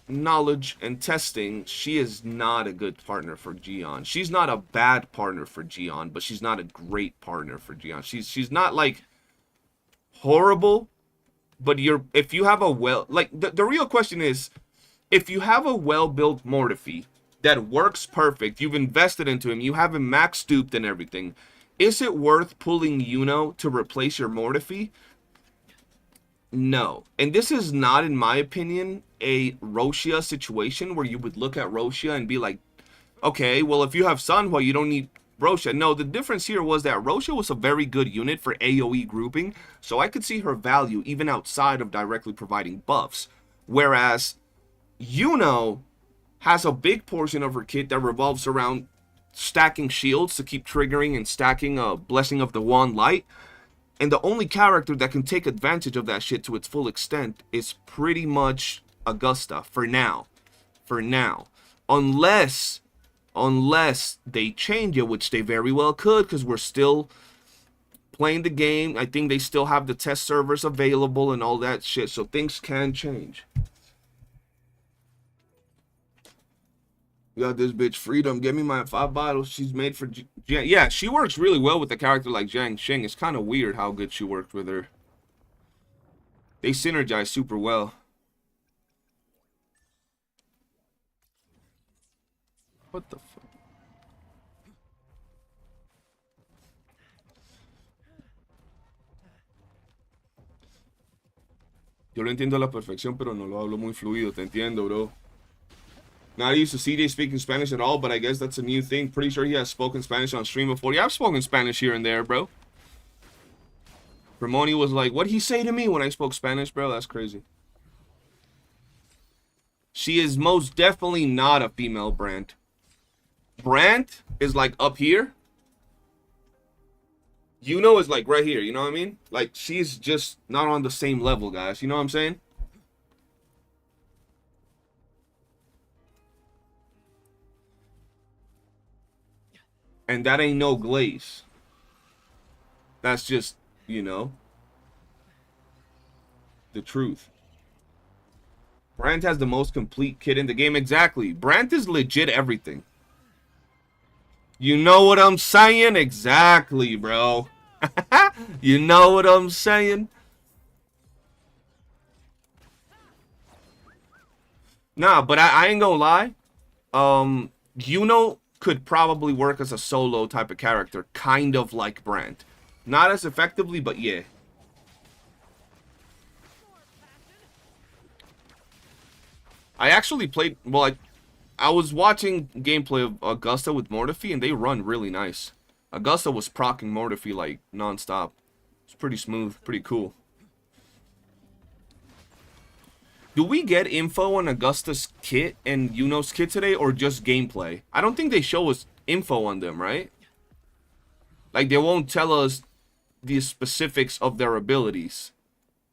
knowledge and testing, she is not a good partner for Gian. She's not a bad partner for Gian, but she's not a great partner for Gian. She's not like horrible, but if you have a the real question is, if you have a well-built Mortefi that works perfect, you've invested into him, you have him max duped and everything, is it worth pulling YOOOO to replace your Mortefi? No. And this is not, in my opinion, a Roshia situation where you would look at Roshia and be like, okay, well, if you have Sanhua, you don't need Roshia. No, the difference here was that Roshia was a very good unit for AoE grouping, so I could see her value even outside of directly providing buffs. Whereas YOOOO has a big portion of her kit that revolves around stacking shields to keep triggering and stacking a Blessing of the Wand Light. And the only character that can take advantage of that shit to its full extent is pretty much Augusta, for now. For now. Unless they change it, which they very well could, because we're still playing the game. I think they still have the test servers available and all that shit, so things can change. Got this bitch Freedom. Give me my 5 bottles. She's made for yeah, she works really well with a character like Jiang Sheng. It's kind of weird how good she worked with her. They synergize super well. What the fuck? Yo lo entiendo a la perfección, pero no lo hablo muy fluido. Te entiendo, bro. Not used to CJ speaking Spanish at all, but I guess that's a new thing. Pretty sure he has spoken Spanish on stream before. Yeah, I've spoken Spanish here and there, bro. Ramoni was like, what'd he say to me when I spoke Spanish, bro? That's crazy. She is most definitely not a female Brant. Brant is like up here. YOOOO is like right here, you know what I mean? Like, she's just not on the same level, guys. You know what I'm saying? And that ain't no glaze. That's just, you know, the truth. Brant has the most complete kit in the game. Exactly. Brant is legit everything. You know what I'm saying? Exactly, bro. You know what I'm saying? Nah, but I ain't gonna lie. YOOOO could probably work as a solo type of character, kind of like Brant. Not as effectively, but yeah. I actually played, well, I was watching gameplay of Augusta with Mortefi, and they run really nice. Augusta was proccing Mortefi like non-stop. It's pretty smooth, pretty cool. Do we get info on Augusta's kit and YOOOO's kit today, or just gameplay? I don't think they show us info on them, right? Like, they won't tell us the specifics of their abilities.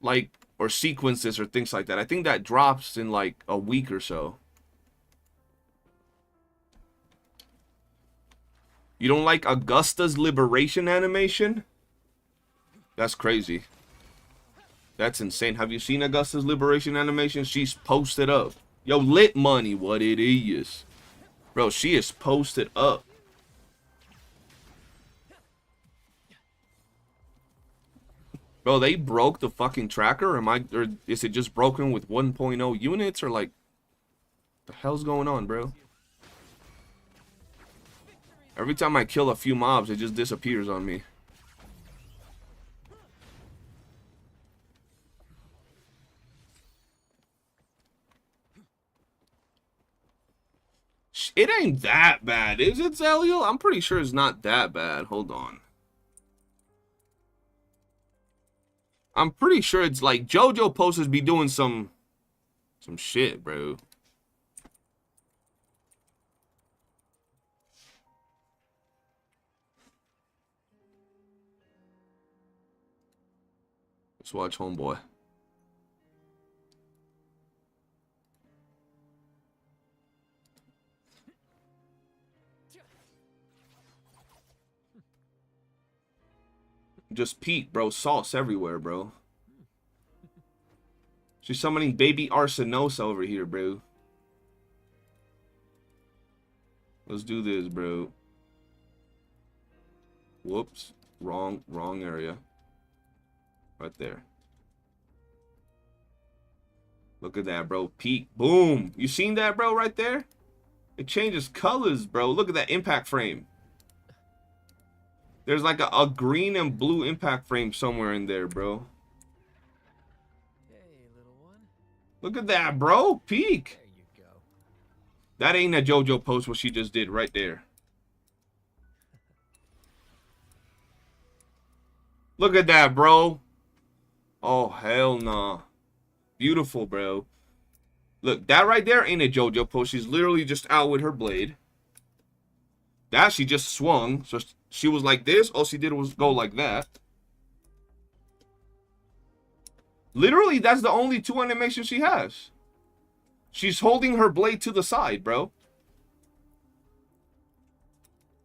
Like, or sequences or things like that. I think that drops in like a week or so. You don't like Augusta's liberation animation? That's crazy. That's insane. Have you seen Augusta's liberation animation? She's posted up. Yo, lit money, what it is. Bro, she is posted up. Bro, they broke the fucking tracker? Or is it just broken with 1.0 units? Or like, the hell's going on, bro? Every time I kill a few mobs, it just disappears on me. It ain't that bad, is it, Zeliel? I'm pretty sure it's not that bad. Hold on. I'm pretty sure it's like JoJo posters be doing some shit, bro. Let's watch Homeboy. Just Pete, bro. Sauce everywhere, bro. She's summoning baby Arsenosa over here, bro. Let's do this, bro. Whoops. Wrong area. Right there. Look at that, bro. Peak. Boom. You seen that, bro, right there? It changes colors, bro. Look at that impact frame. There's like a green and blue impact frame somewhere in there, bro. Hey, little one. Look at that, bro. Peak. There you go. That ain't a JoJo post what she just did right there. Look at that, bro. Oh, hell nah. Beautiful, bro. Look, that right there ain't a JoJo pose. She's literally just out with her blade. That she just swung. So she was like this. All she did was go like that. Literally, that's the only two animations she has. She's holding her blade to the side, bro.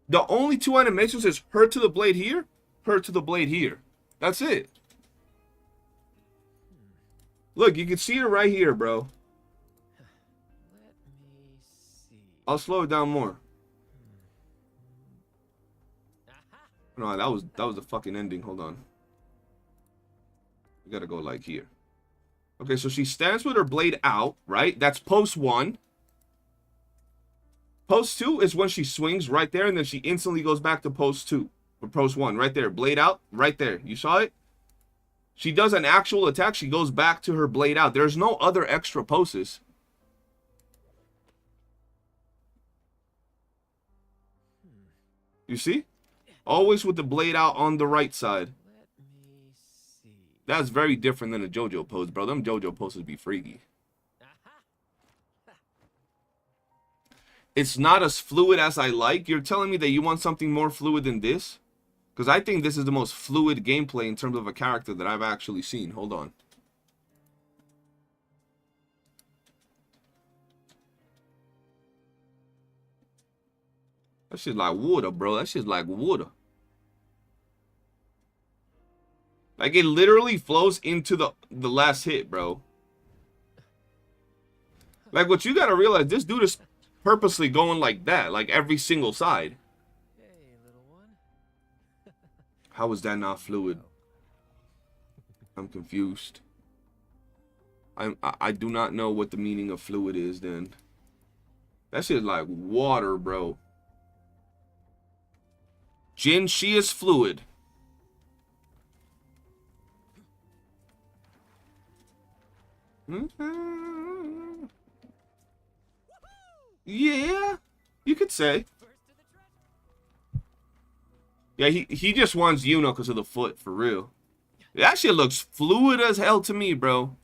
The only two animations is her to the blade here, her to the blade here. That's it. Look, you can see her right here, bro. Let me see. I'll slow it down more. No, that was the fucking ending. Hold on. We gotta go like here. Okay, so she stands with her blade out, right? That's post 1. Post 2 is when she swings right there, and then she instantly goes back to post 2. Or post 1, right there. Blade out, right there. You saw it? She does an actual attack. She goes back to her blade out. There's no other extra poses. You see? Always with the blade out on the right side. Let me see. That's very different than a JoJo pose, bro. Them JoJo poses be freaky. It's not as fluid as I like. You're telling me that you want something more fluid than this? Because I think this is the most fluid gameplay in terms of a character that I've actually seen. Hold on. That shit's like water, bro. That shit's like water. Like, it literally flows into the last hit, bro. Like, what you gotta realize, this dude is purposely going like that. Like, every single side. Hey, little one. How is that not fluid? I'm confused. I do not know what the meaning of fluid is then. That shit is like water, bro. Jin, she is fluid. Yeah, you could say. Yeah, he just wants Yuno because of the foot, for real. That shit looks fluid as hell to me, bro.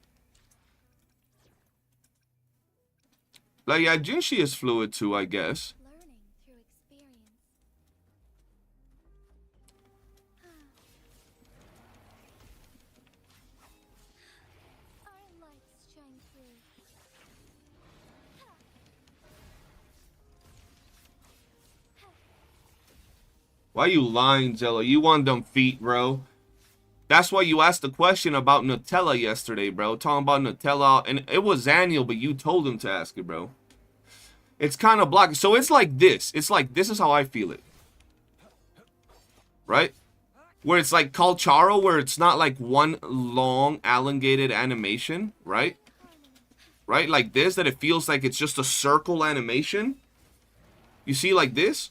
Like, yeah, Jinshi is fluid too, I guess. Learning through experience. Our lights shine through. Why you lying, Zella? You want them feet, bro. That's why you asked the question about Nutella yesterday, bro. Talking about Nutella. And it was Zaniel, but you told him to ask it, bro. It's kind of blocky. So it's like this. It's like, this is how I feel it. Right? Where it's like Calcharo, where it's not like one long elongated animation. Right? Right? Like this, that it feels like it's just a circle animation. You see like this?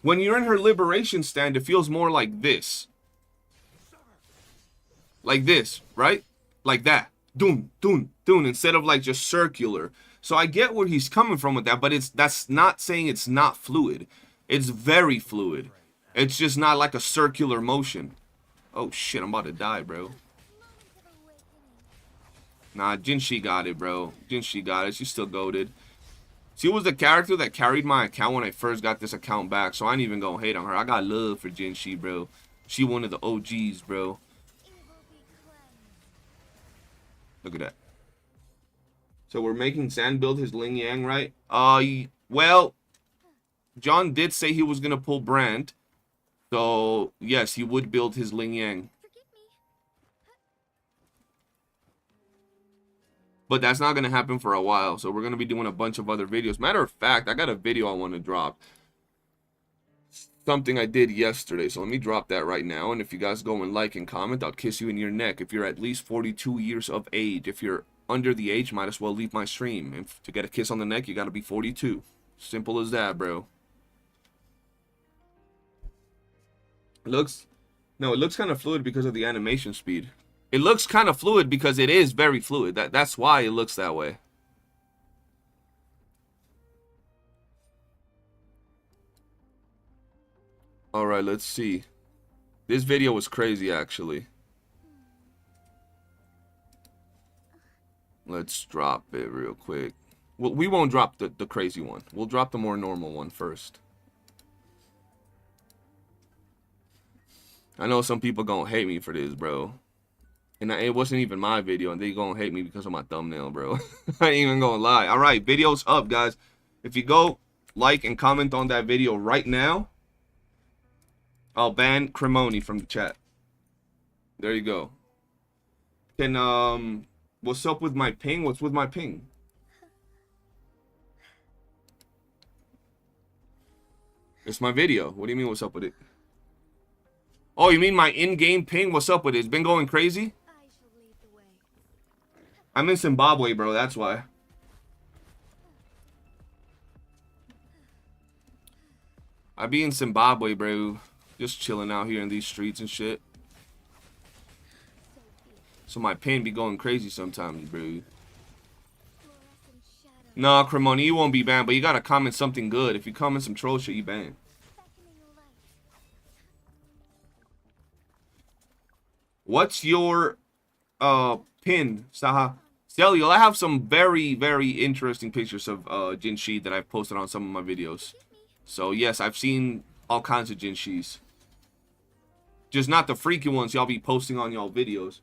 When you're in her liberation stand, it feels more like this. Like this, right? Like that. Doon, doon, doon. Instead of like just circular. So I get where he's coming from with that, but that's not saying it's not fluid. It's very fluid. It's just not like a circular motion. Oh shit, I'm about to die, bro. Nah, Jinshi got it, bro. Jinshi got it. She's still goated. She was the character that carried my account when I first got this account back, so I ain't even gonna hate on her. I got love for Jinshi, bro. She one of the OGs, bro. Look at that. So we're making Sand build his Ling Yang, right? Well, John did say he was gonna pull Brant. So, yes, he would build his Ling Yang. But that's not going to happen for a while. So we're going to be doing a bunch of other videos. Matter of fact, I got a video I want to drop. something I did yesterday. So let me drop that right now. And if you guys go and like and comment, I'll kiss you in your neck. If you're at least 42 years of age. If you're under the age, might as well leave my stream. If to get a kiss on the neck, you gotta be 42. Simple as that, bro. It looks kind of fluid because of the animation speed. It looks kind of fluid because it is very fluid. That's why it looks that way. All right, let's see. This video was crazy, actually. Let's drop it real quick. Well, we won't drop the crazy one. We'll drop the more normal one first. I know some people gonna hate me for this, bro. And it wasn't even my video, and they gonna hate me because of my thumbnail, bro. I ain't even gonna lie. All right, video's up, guys. If you go like and comment on that video right now, I'll ban Cremoni from the chat. There you go. Can what's up with my ping? What's with my ping? It's my video. What do you mean what's up with it? Oh, you mean my in-game ping? What's up with it? It's been going crazy? I shall lead the way. I'm in Zimbabwe, bro. That's why. I be in Zimbabwe, bro. Just chilling out here in these streets and shit. So my ping be going crazy sometimes, bro. Fluorescent shadow. Nah, Cremoni, you won't be banned, but you gotta comment something good. If you comment some troll shit, you banned. Beckoning light. What's your pin, Saha? Celio, I have some very, very interesting pictures of Jinshi that I've posted on some of my videos. So yes, I've seen all kinds of Jinshis. Just not the freaky ones y'all be posting on y'all videos.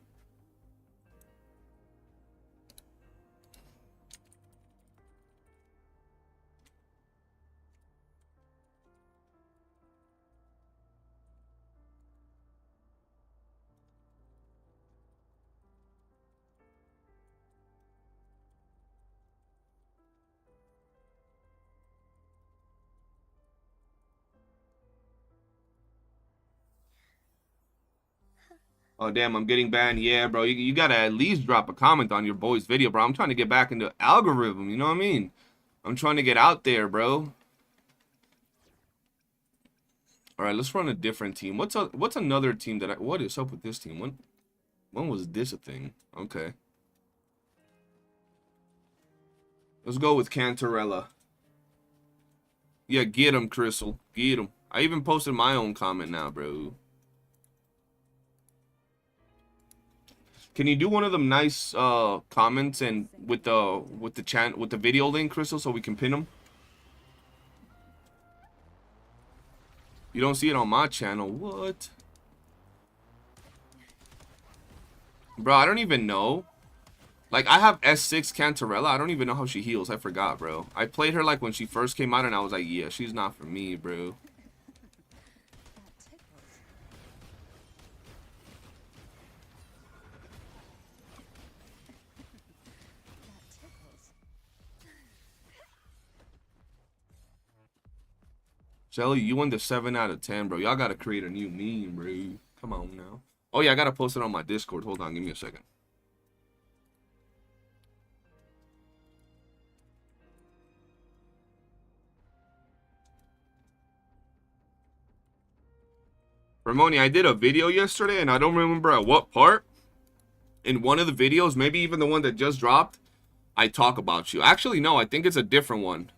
Oh, damn, I'm getting banned. Yeah, bro, you gotta at least drop a comment on your boy's video, bro. I'm trying to get back into algorithm, you know what I mean? I'm trying to get out there, bro. All right, let's run a different team. What's another team that what is up with this team? When was this a thing? Okay. Let's go with Cantarella. Yeah, get him, Crystal. Get him. I even posted my own comment now, bro. Can you do one of them nice comments and with the video link, Crystal, so we can pin them? You don't see it on my channel. What? Bro, I don't even know. Like, I have S6 Cantarella. I don't even know how she heals. I forgot, bro. I played her like when she first came out and I was like, yeah, she's not for me, bro. Shelly, you won the 7 out of 10, bro. Y'all gotta create a new meme, bro. Come on now. Oh, yeah, I gotta post it on my Discord. Hold on, give me a second. Ramoni, I did a video yesterday, and I don't remember at what part. In one of the videos, maybe even the one that just dropped, I talk about you. Actually, no, I think it's a different one.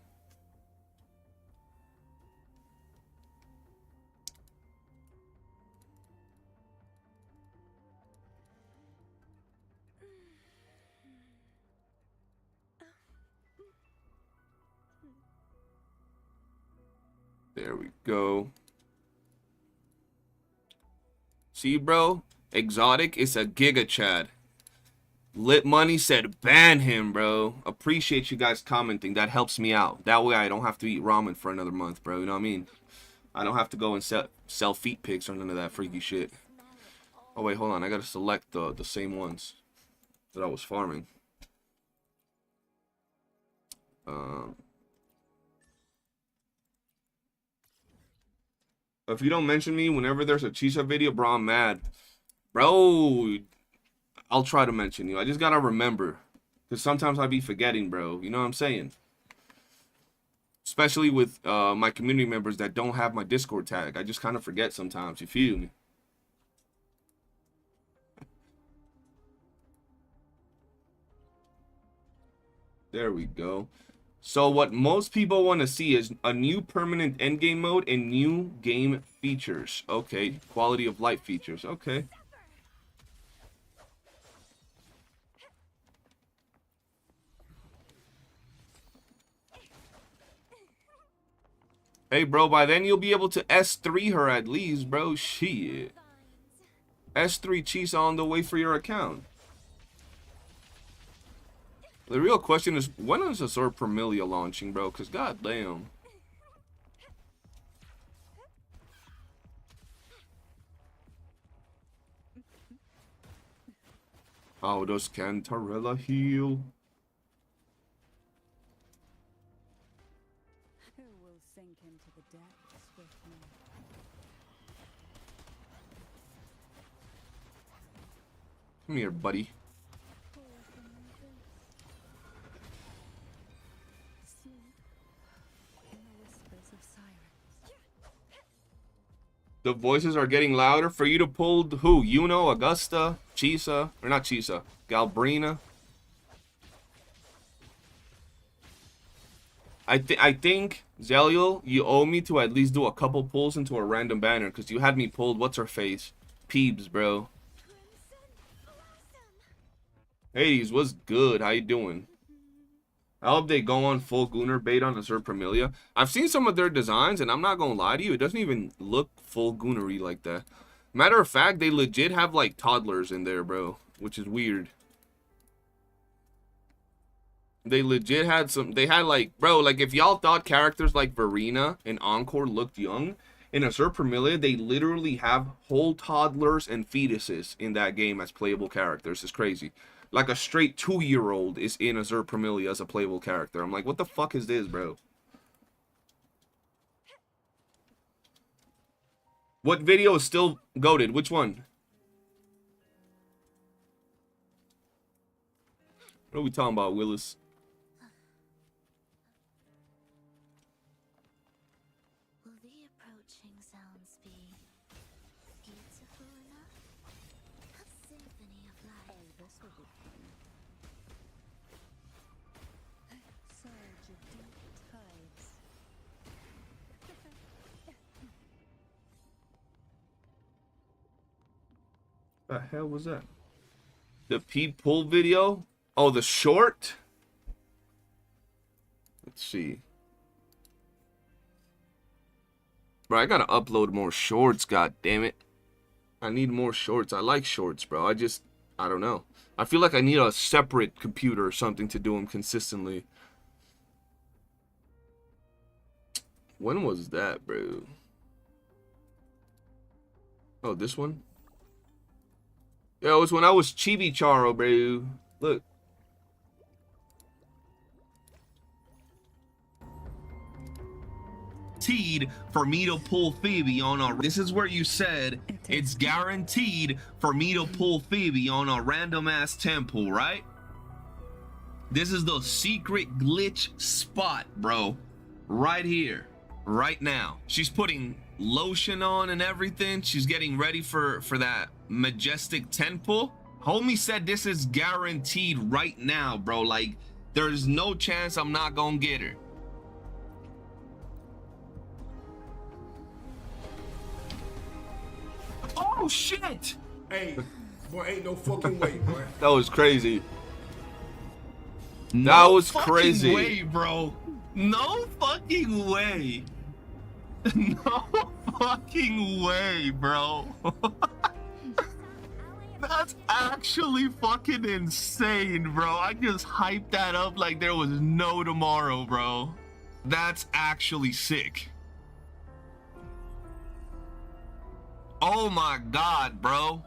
There we go. See, bro? Exotic is a giga chad. Lit Money said ban him, bro. Appreciate you guys commenting. That helps me out. That way I don't have to eat ramen for another month, bro. You know what I mean? I don't have to go and sell feet pics or none of that freaky shit. Oh, wait, hold on. I gotta select the same ones that I was farming. If you don't mention me whenever there's a Chisa video, bro, I'm mad. Bro, I'll try to mention you. I just gotta remember. Because sometimes I be forgetting, bro. You know what I'm saying? Especially with my community members that don't have my Discord tag. I just kind of forget sometimes. You feel me? There we go. So what most people want to see is a new permanent endgame mode and new game features. Okay. Quality of life features. Okay. Hey, bro, by then you'll be able to S3 her at least, bro. Shit. S3 Chisa on the way for your account. The real question is, when is the Sword Permilia launching, bro? Because goddamn. How does Cantarella heal? Who will sink into the depths with me? Come here, buddy. Sleep in the whispers of sirens. The voices are getting louder. For you to pull who? YOOOO, Augusta, Chisa, or not Chisa, Galbrina. I think Zeliel, you owe me to at least do a couple pulls into a random banner because you had me pulled. What's her face? Peebs, bro. Hades, what's good? How you doing? I hope they go on full Gunnar bait on the Sword Permilia. I've seen some of their designs, and I'm not gonna lie to you, it doesn't even look full Gunnar-y like that. Matter of fact, they legit have like toddlers in there, bro, which is weird. They legit had some. They had like, bro, like if y'all thought characters like Verena and Encore looked young, in a Sword Permilia, they literally have whole toddlers and fetuses in that game as playable characters. It's crazy. Like a straight 2-year-old is in a Sword Permilia as a playable character. I'm like, what the fuck is this, bro? What video is still goated? Which one? What are we talking about, Willis? Will the approaching sounds be beautiful enough? A symphony of life. Oh, this will be fun. Surge of deep tides. The hell was that? The peep pull video? Oh, the short? Let's see. Bro, I gotta upload more shorts, god damn it. I need more shorts. I like shorts, bro. I don't know. I feel like I need a separate computer or something to do them consistently. When was that, bro? Oh, this one? Yeah, it was when I was Chibi Charo, bro. Look. Guaranteed for me to pull Phoebe on a. This is where you said it's guaranteed for me to pull Phoebe on a random ass temple, right? This is the secret glitch spot, bro. Right here, right now. She's putting lotion on and everything. She's getting ready for that majestic temple. Homie said this is guaranteed right now, bro. Like, there's no chance I'm not gonna get her. Oh shit! Hey, boy, ain't no fucking way, boy. That was crazy. No That was fucking crazy. way, bro. No fucking way. No fucking way, bro. That's actually fucking insane, bro. I just hyped that up like there was no tomorrow, bro. That's actually sick. Oh my god, bro.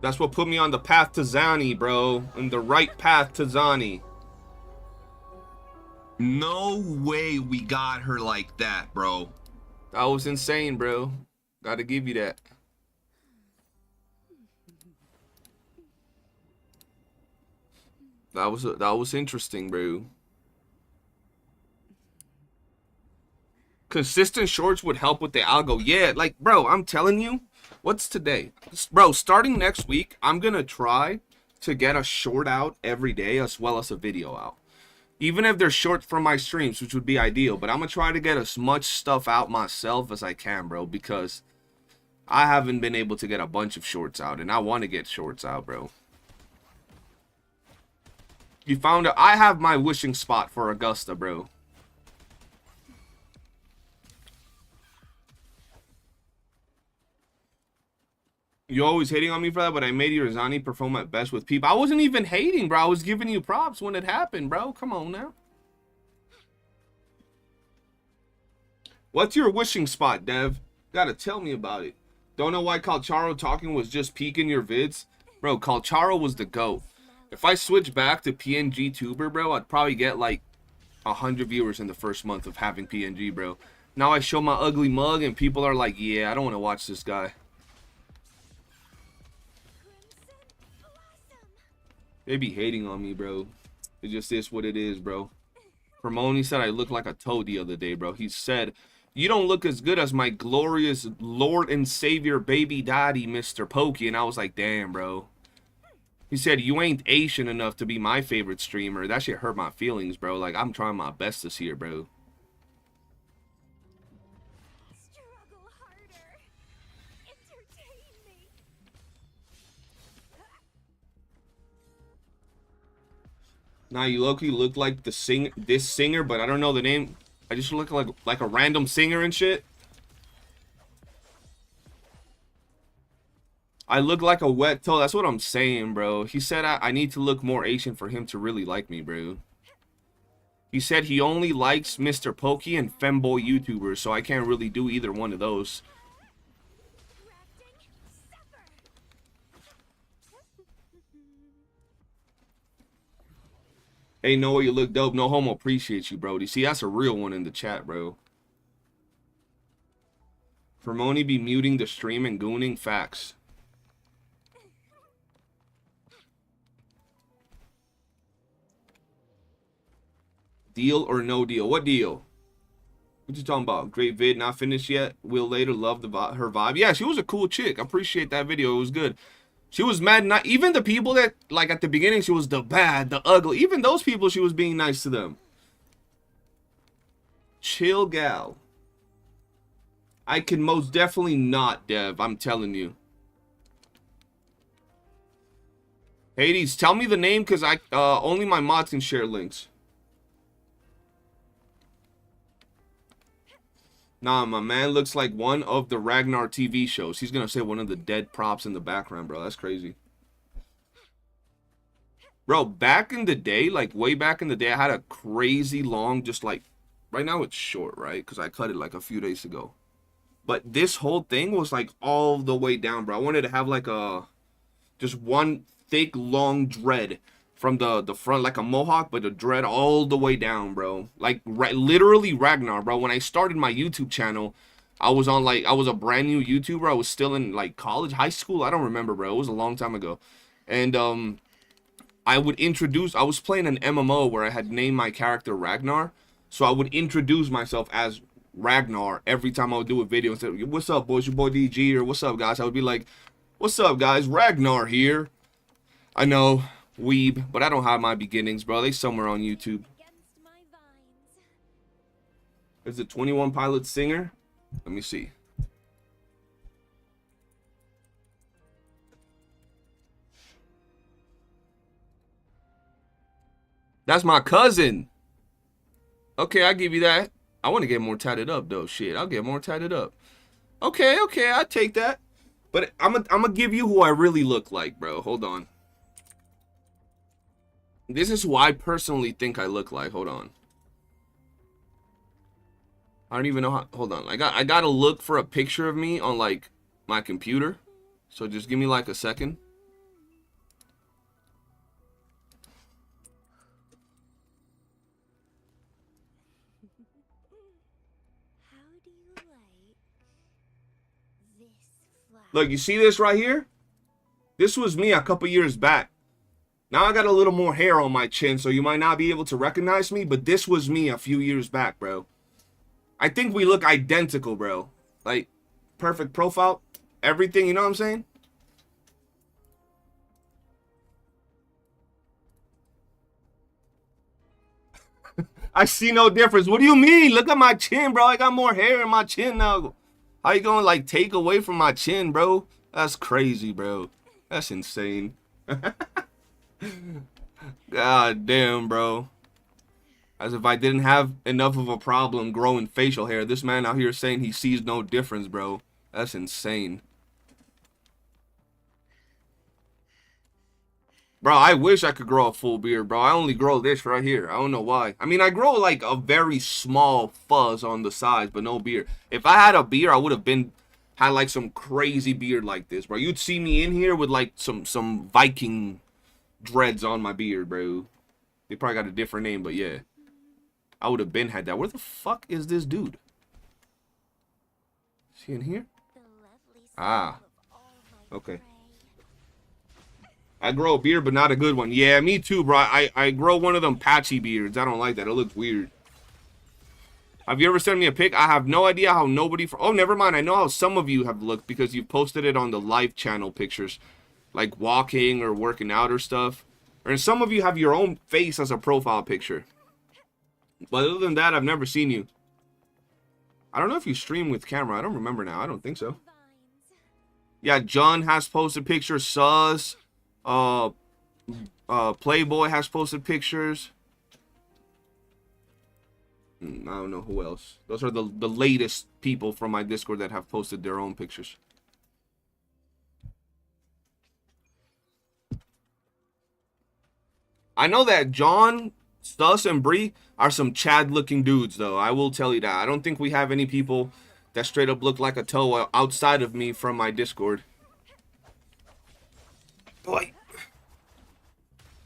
That's what put me on the path to Zani, bro. On the right path to Zani. No way we got her like that, bro. That was insane, bro. Gotta give you that. That was interesting, bro. Consistent shorts would help with the algo. Yeah, like, bro, I'm telling you, what's today? Bro, starting next week, I'm gonna try to get a short out every day as well as a video out. Even if they're short from my streams, which would be ideal. But I'm gonna try to get as much stuff out myself as I can, bro, because I haven't been able to get a bunch of shorts out, and I want to get shorts out, bro. You found out. I have my wishing spot for Augusta, bro. You're always hating on me for that, but I made your Rizani perform at best with people. I wasn't even hating, bro. I was giving you props when it happened, bro. Come on now. What's your wishing spot, Dev? Gotta tell me about it. Don't know why Calcharo talking was just peeking your vids. Bro, Calcharo was the GOAT. If I switch back to PNG tuber, bro, I'd probably get like 100 viewers in the first month of having PNG, bro. Now I show my ugly mug and people are like, yeah, I don't want to watch this guy. They be hating on me, bro. It just is what it is, bro. Hermione said I look like a toad the other day, bro. He said, you don't look as good as my glorious Lord and Savior baby daddy, Mr. Pokey. And I was like, damn, bro. He said, you ain't Asian enough to be my favorite streamer. That shit hurt my feelings, bro. Like, I'm trying my best this year, bro. Struggle harder. Entertain me. Now you low-key look like the this singer, but I don't know the name. I just look like a random singer and shit. I look like a wet toe. That's what I'm saying, bro. He said I need to look more Asian for him to really like me, bro. He said he only likes Mr. Pokey and femboy YouTubers, so I can't really do either one of those. Hey, Noah, you look dope. No homo appreciates you, Brody. See, that's a real one in the chat, bro. Hermione be muting the stream and gooning facts. Deal or no deal? What deal? What you talking about? Great vid, not finished yet. Will later love her vibe. Yeah, she was a cool chick. I appreciate that video. It was good. She was mad. Not even the people that, like, at the beginning, she was the bad, the ugly. Even those people, she was being nice to them. Chill gal. I can most definitely not, Dev. I'm telling you. Hades, tell me the name, because I only my mods can share links. Nah, my man looks like one of the Ragnar TV shows. He's gonna say one of the dead props in the background, bro. That's crazy. Bro, back in the day, like way back in the day, I had a crazy long, just like, right now it's short, right? Because I cut it like a few days ago. But this whole thing was like all the way down, bro. I wanted to have like just one thick, long dread from the front, like a mohawk, but the dread all the way down, bro. Like literally Ragnar, bro. When I started my YouTube channel, I was a brand new YouTuber. I was still in like college, high school. I don't remember, bro. It was a long time ago. And I was playing an MMO where I had named my character Ragnar. So I would introduce myself as Ragnar every time I would do a video and say, what's up, boys? Your boy DG, or what's up, guys? I would be like, what's up, guys? Ragnar here. I know. Weeb, but I don't have my beginnings, bro. They somewhere on YouTube. Is it 21 Pilots singer? Let me see. That's my cousin. Okay, I'll give you that. I want to get more tatted up, though. Shit, I'll get more tatted up. Okay, I take that. But I'm gonna give you who I really look like, bro. Hold on. This is who I personally think I look like. Hold on. I don't even know how. Hold on. I gotta look for a picture of me on like my computer. So just give me like a second. How do you like Look, you see this right here? This was me a couple years back. Now I got a little more hair on my chin, so you might not be able to recognize me, but this was me a few years back, bro. I think we look identical, bro. Like, perfect profile, everything, you know what I'm saying? I see no difference. What do you mean? Look at my chin, bro. I got more hair in my chin now. How you gonna, like, take away from my chin, bro? That's crazy, bro. That's insane. God damn, bro. As if I didn't have enough of a problem growing facial hair. This man out here saying he sees no difference, bro. That's insane. Bro, I wish I could grow a full beard, bro. I only grow this right here. I don't know why. I mean, I grow like a very small fuzz on the sides, but no beard. If I had a beard, I would have had like some crazy beard like this, bro. You'd see me in here with like some Viking dreads on my beard, bro. They probably got a different name, but yeah. I would have had that. Where the fuck is this dude? Is he in here? Ah. Okay. I grow a beard, but not a good one. Yeah, me too, bro. I grow one of them patchy beards. I don't like that. It looks weird. Have you ever sent me a pic? I have no idea how nobody... Oh, never mind. I know how some of you have looked because you've posted it on the live channel pictures. Like walking or working out or stuff. Or some of you have your own face as a profile picture. But other than that, I've never seen you. I don't know if you stream with camera. I don't remember now. I don't think so. Yeah, John has posted pictures. Sus. Playboy has posted pictures. I don't know who else. Those are the latest people from my Discord that have posted their own pictures. I know that John, Stus, and Bree are some Chad-looking dudes, though. I will tell you that. I don't think we have any people that straight up look like a toe outside of me from my Discord. Boy.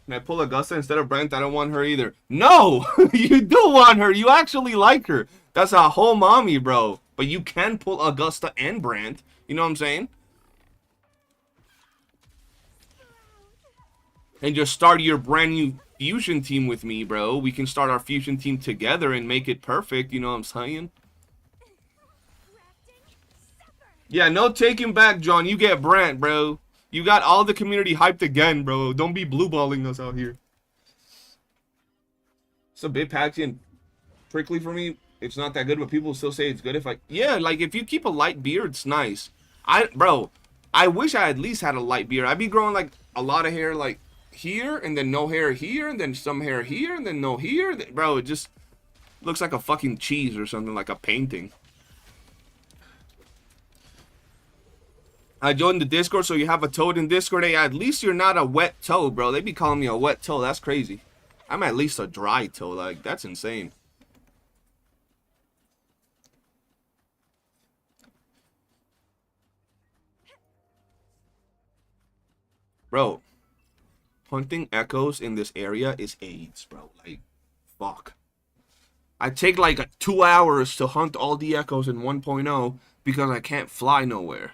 Can I pull Augusta instead of Brant? I don't want her either. No! You do want her. You actually like her. That's a whole mommy, bro. But you can pull Augusta and Brant. You know what I'm saying? And just start your brand new fusion team with me, bro. We can start our fusion team together and make it perfect. You know what I'm saying? Yeah, no taking back, John. You get Brant, bro. You got all the community hyped again, bro. Don't be blue balling us out here. It's a bit patchy and prickly for me. It's not that good, but people still say it's good if I... Yeah, like if you keep a light beard, it's nice. Bro, I wish I at least had a light beard. I'd be growing like a lot of hair like here, and then no hair here, and then some hair here, and then no here. Bro, it just looks like a fucking cheese or something, like a painting. I joined the Discord, so you have a toad in Discord. Hey, at least you're not a wet toe, bro. They be calling me a wet toe. That's crazy. I'm at least a dry toe. Like, that's insane. Bro, hunting echoes in this area is AIDS, bro. Like, fuck. I take like 2 hours to hunt all the echoes in 1.0 because I can't fly nowhere.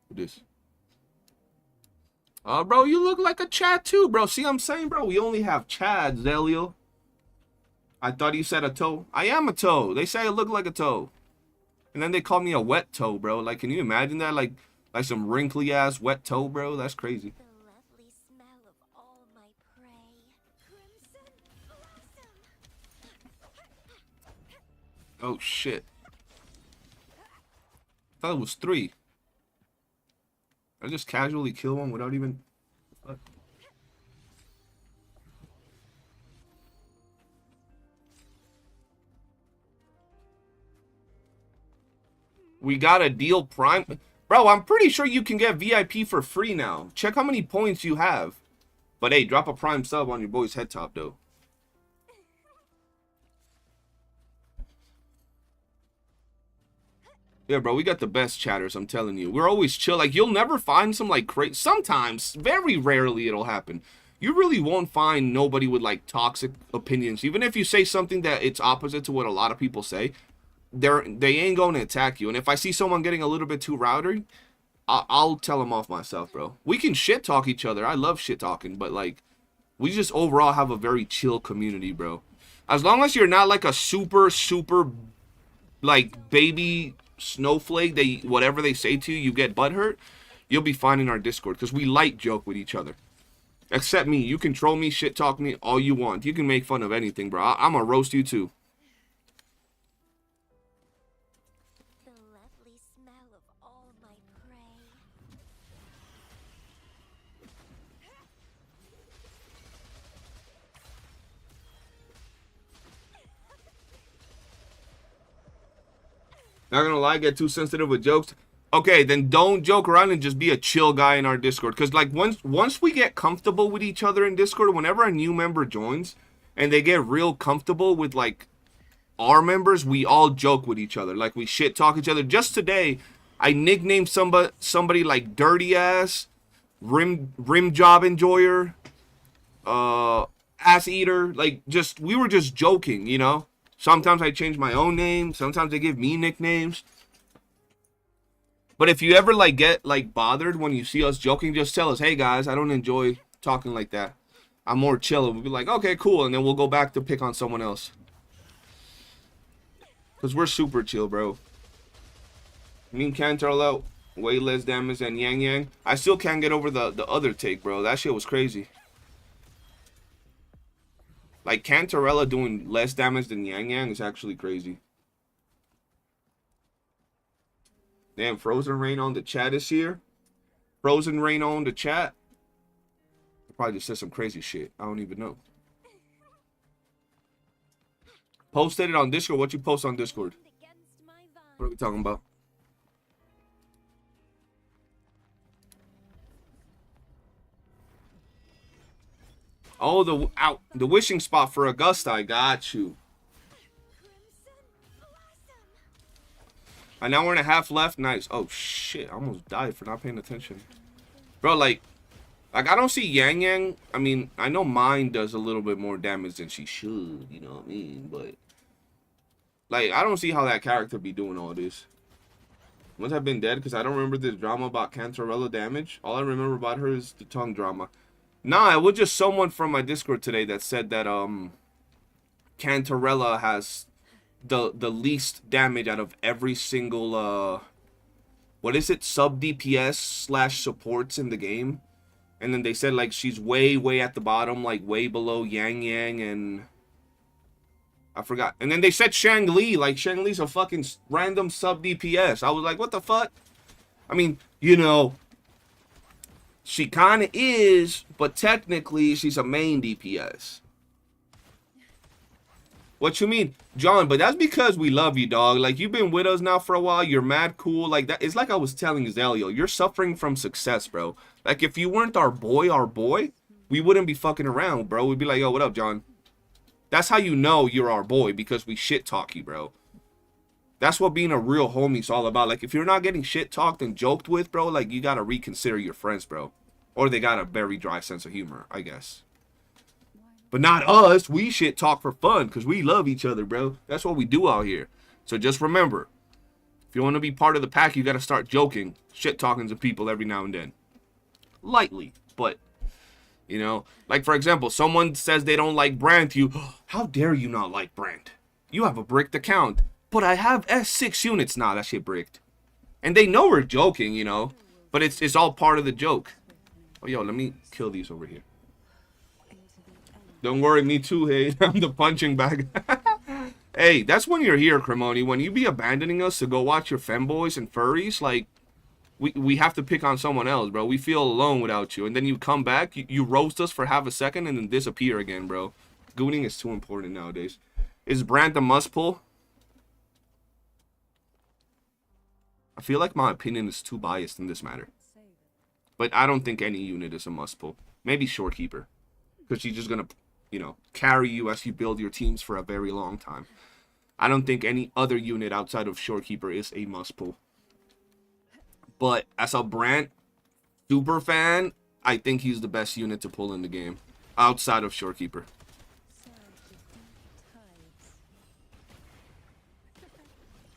This. Bro, you look like a Chad too, bro. See what I'm saying, bro? We only have Chad, Zelio. I thought you said a toe. I am a toe. They say I look like a toe. And then they call me a wet toe, bro. Like, can you imagine that? Like some wrinkly ass wet toe, bro. That's crazy. The lovely smell of all my prey. Crimson blossom. Oh shit. I thought it was 3. I just casually kill one without even... What? We got a deal prime... Bro, I'm pretty sure you can get VIP for free now. Check how many points you have. But hey, drop a prime sub on your boy's head top, though. Yeah, bro, we got the best chatters, I'm telling you. We're always chill. Like, you'll never find some, like, crazy... Sometimes, very rarely it'll happen. You really won't find nobody with, like, toxic opinions. Even if you say something that it's opposite to what a lot of people say, they ain't going to attack you. And if I see someone getting a little bit too rowdy, I'll tell them off myself, bro. We can shit talk each other. I love shit talking, but like, we just overall have a very chill community, bro. As long as you're not like a super like baby snowflake, whatever they say to you, you get butthurt, you'll be fine in our Discord, because we light joke with each other. Except me. You can troll me, shit talk me, all you want. You can make fun of anything, bro. I'm gonna roast you too. The lovely smell of all my prey. Not gonna lie, get too sensitive with jokes. Okay, then don't joke around and just be a chill guy in our Discord. Because, like, once we get comfortable with each other in Discord, whenever a new member joins and they get real comfortable with, like, our members, we all joke with each other. Like, we shit talk each other. Just today, I nicknamed somebody like Dirty Ass, Rim Job Enjoyer, Ass Eater. Like, we were just joking, you know? Sometimes I change my own name. Sometimes they give me nicknames. But if you ever, like, get, like, bothered when you see us joking, just tell us, hey, guys, I don't enjoy talking like that. I'm more chill. We'll be like, okay, cool. And then we'll go back to pick on someone else. Because we're super chill, bro. Me and Cant are out way less damage than Yang Yang. I still can't get over the other take, bro. That shit was crazy. Like, Cantarella doing less damage than Yang Yang is actually crazy. Damn, Frozen Rain on the chat is here. Frozen Rain on the chat. Probably just said some crazy shit. I don't even know. Posted it on Discord. What you post on Discord? What are we talking about? Oh, the wishing spot for Augusta. I got you. An hour and a half left. Nice. Oh shit! I almost died for not paying attention, bro. Like I don't see Yang Yang. I mean, I know mine does a little bit more damage than she should. You know what I mean? But like, I don't see how that character be doing all this. Must have been dead because I don't remember the drama about Cantarella damage. All I remember about her is the tongue drama. Nah, it was just someone from my Discord today that said that Cantarella has the least damage out of every single what is it, sub DPS / supports in the game. And then they said like she's way at the bottom, like way below Yang Yang, and I forgot. And then they said Shang Li, like Shang Li's a fucking random sub DPS. I was like, what the fuck? I mean, you know, she kind of is, but technically she's a main DPS. What you mean, John? But that's because we love you, dog. Like, you've been with us now for a while. You're mad cool. Like, that. It's like I was telling Zelio. You're suffering from success, bro. Like, if you weren't our boy, we wouldn't be fucking around, bro. We'd be like, yo, what up, John? That's how you know you're our boy, because we shit talk you, bro. That's what being a real homie's all about. Like, if you're not getting shit talked and joked with, bro, like, you gotta reconsider your friends, bro. Or they got a very dry sense of humor, I guess. But not us. We shit talk for fun because we love each other, bro. That's what we do out here. So just remember, if you want to be part of the pack, you got to start joking, shit talking to people every now and then. Lightly, but, you know, like, for example, someone says they don't like Brant. You, how dare you not like Brant? You have a bricked account. But I have S6 units. Nah, that shit bricked. And they know we're joking, you know, but it's all part of the joke. Oh, yo, let me kill these over here. Don't worry, me too, hey. I'm the punching bag. Hey, that's when you're here, Cremoni. When you be abandoning us to go watch your femboys and furries, like, we have to pick on someone else, bro. We feel alone without you. And then you come back, you roast us for half a second, and then disappear again, bro. Gooning is too important nowadays. Is Brant a must pull? I feel like my opinion is too biased in this matter. But I don't think any unit is a must pull. Maybe Shorekeeper. Because she's just going to, you know, carry you as you build your teams for a very long time. I don't think any other unit outside of Shorekeeper is a must pull. But as a Brant super fan, I think he's the best unit to pull in the game. Outside of Shorekeeper.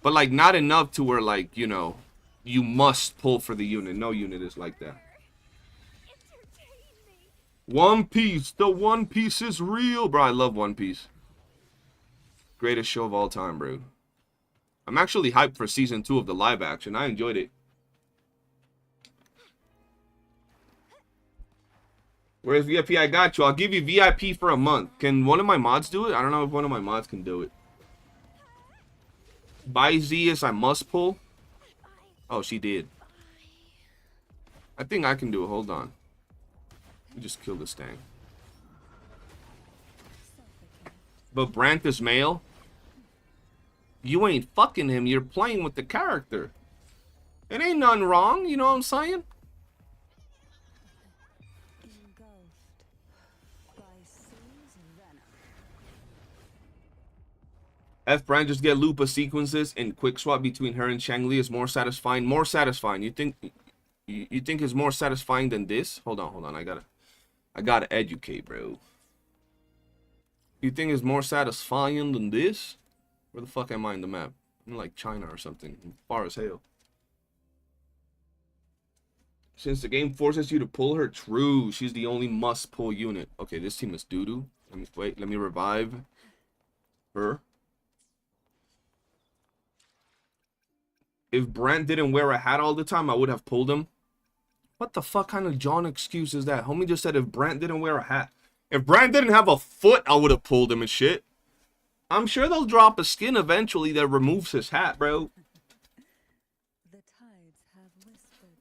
But like not enough to where like, you know, you must pull for the unit. No unit is like that. One Piece. The One Piece is real. Bro, I love One Piece. Greatest show of all time, bro. I'm actually hyped for season 2 of the live action. I enjoyed it. Where's VIP? I got you. I'll give you VIP for a month. Can one of my mods do it? I don't know if one of my mods can do it. By Zeus, I must pull. Oh, she did. I think I can do it. Hold on. Let me just kill this thing. But Brant is male. You ain't fucking him. You're playing with the character. It ain't nothing wrong. You know what I'm saying? F Brand just get Lupa sequences and quick swap between her and Shangli is more satisfying. More satisfying. You think is more satisfying than this? Hold on. I gotta educate, bro. You think is more satisfying than this? Where the fuck am I in the map? I'm like China or something. I'm far as hell. Since the game forces you to pull her, true. She's the only must pull unit. Okay, this team is doo-doo. Let me revive her. If Brant didn't wear a hat all the time, I would have pulled him. What the fuck kind of John excuse is that? Homie just said if Brant didn't wear a hat. If Brant didn't have a foot, I would have pulled him and shit. I'm sure they'll drop a skin eventually that removes his hat, bro.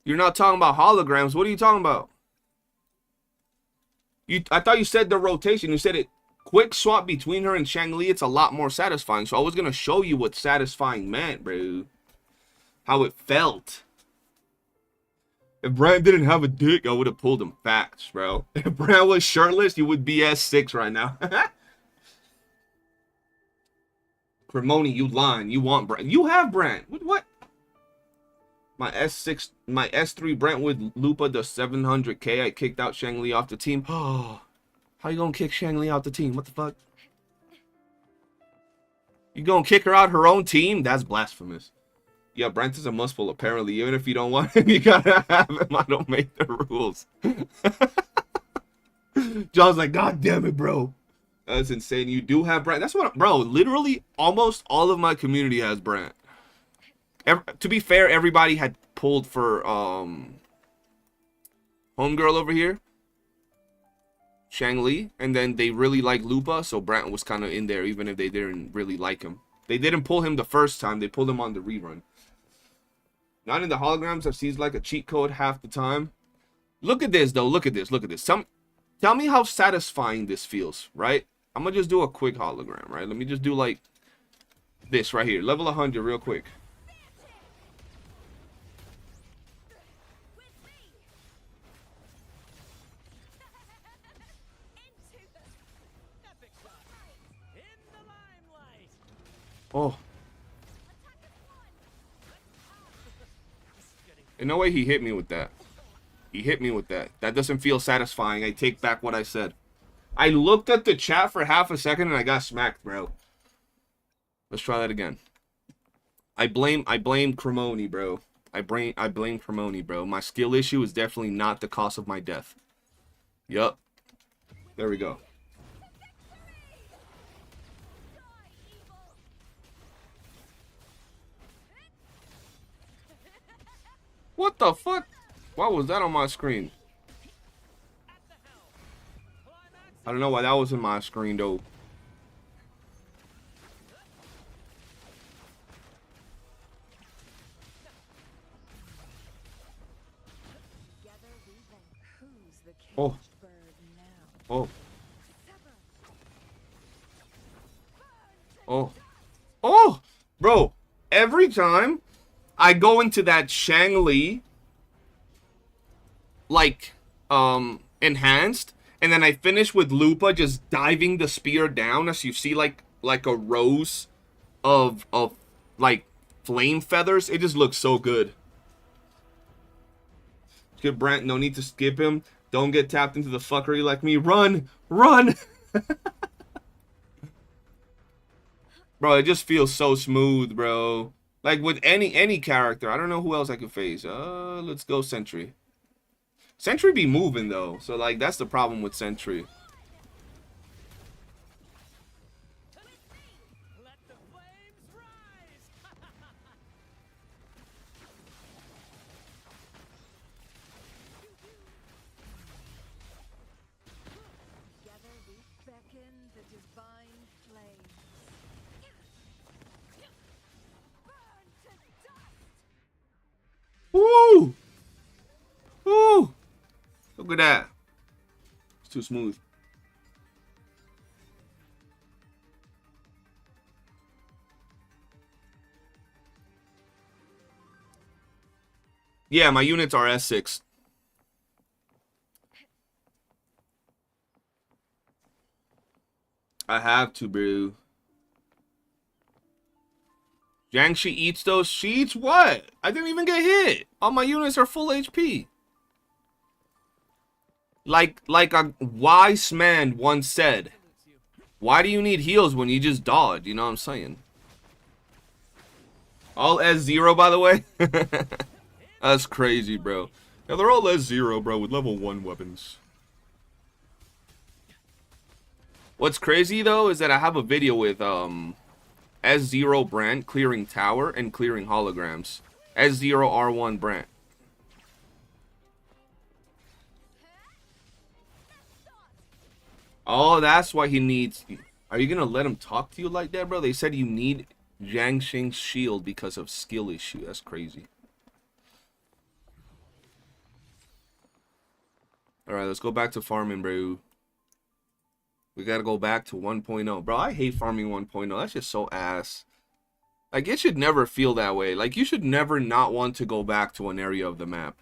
You're not talking about holograms. What are you talking about? I thought you said the rotation. You said it. Quick swap between her and Shangli. It's a lot more satisfying. So I was going to show you what satisfying meant, bro. How it felt. If Brant didn't have a dick, I would have pulled him. Facts, bro. If Brant was shirtless, you would be S6 right now. Cremoni, you lying. You want Brant. You have Brant. What? My S6, my S3 Brant with Lupa the 700k. I kicked out Shangli off the team. Oh, how you gonna kick Shangli out the team? What the fuck? You gonna kick her out her own team? That's blasphemous. Yeah, Brant is a must pull, apparently. Even if you don't want him, you gotta have him. I don't make the rules. John's like, God damn it, bro. That's insane. You do have Brant. That's what, bro, literally almost all of my community has Brant. To be fair, everybody had pulled for homegirl over here, Shangli, and then they really like Lupa, so Brant was kind of in there, even if they didn't really like him. They didn't pull him the first time. They pulled him on the rerun. Not in the holograms. I've seen like a cheat code half the time. Look at this, though. Look at this. Look at this. Tell me how satisfying this feels, right? I'm going to just do a quick hologram, right? Let me just do like this right here. Level 100 real quick. Oh. In no way he hit me with that. He hit me with that. That doesn't feel satisfying. I take back what I said. I looked at the chat for half a second and I got smacked, bro. Let's try that again. I blame Cremoni, bro. I blame Cremoni, bro. My skill issue is definitely not the cause of my death. Yup. There we go. What the fuck? Why was that on my screen? I don't know why that was in my screen, though. Oh. Oh. Oh. Oh! Bro, every time I go into that Shangli, like, enhanced, and then I finish with Lupa just diving the spear down, as you see, like a rows of like, flame feathers. It just looks so good. Skip Brant, no need to skip him. Don't get tapped into the fuckery like me. Run! Run! Bro, it just feels so smooth, bro. Like with any character. I don't know who else I could face. Let's go Sentry. Sentry be moving though, so like that's the problem with Sentry. Let the flames rise! Together we beckon the divine flames. Burn to dust! Woo! Woo! Look at that. It's too smooth. Yeah, my units are S6. I have to, bro. Jiangxi eats those. She eats what? I didn't even get hit. All my units are full HP. Like a wise man once said, why do you need heals when you just dodge? You know what I'm saying? All S0, by the way. That's crazy, bro. Yeah, they're all S0, bro, with level 1 weapons. What's crazy, though, is that I have a video with S0 Brant clearing tower and clearing holograms. S0 R1 Brant. Oh, that's why he needs... Are you going to let him talk to you like that, bro? They said you need Jiang Xing's shield because of skill issue. That's crazy. Alright, let's go back to farming, bro. We gotta go back to 1.0. Bro, I hate farming 1.0. That's just so ass. Like, it should never feel that way. Like, you should never not want to go back to an area of the map.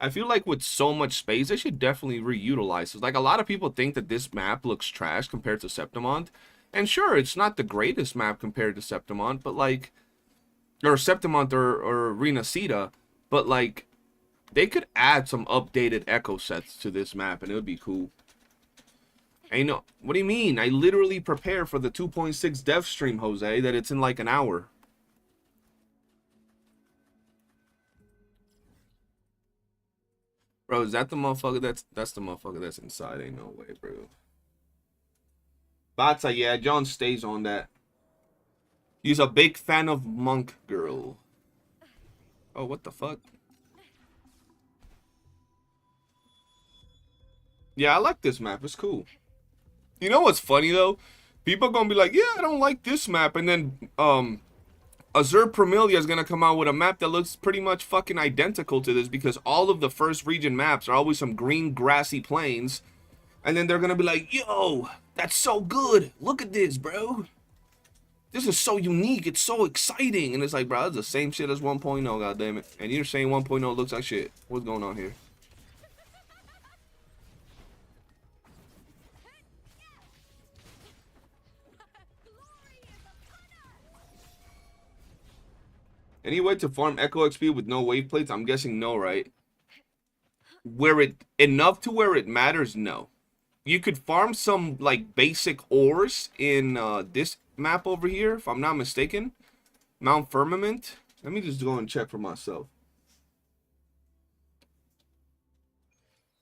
I feel like with so much space, they should definitely reutilize it. Like, a lot of people think that this map looks trash compared to Septimont. And sure, it's not the greatest map compared to Septimont, but like... Or Septimont or Renacida. But like... They could add some updated echo sets to this map, and it would be cool. And you know, what do you mean? I literally prepare for the 2.6 dev stream, Jose, that it's in like an hour. Bro, is that the motherfucker that's the motherfucker that's inside? Ain't no way, bro. Bata, yeah, John stays on that. He's a big fan of Monk Girl. Oh, what the fuck? Yeah, I like this map. It's cool. You know what's funny, though? People are going to be like, yeah, I don't like this map. And then, Azure Promilia is going to come out with a map that looks pretty much fucking identical to this because all of the first region maps are always some green, grassy plains. And then they're going to be like, yo, that's so good. Look at this, bro. This is so unique. It's so exciting. And it's like, bro, it's the same shit as 1.0, goddammit. And you're saying 1.0 looks like shit. What's going on here? Any way to farm Echo XP with no wave plates? I'm guessing no, right? Enough to where it matters, no. You could farm some like basic ores in this map over here, if I'm not mistaken. Mount Firmament. Let me just go and check for myself.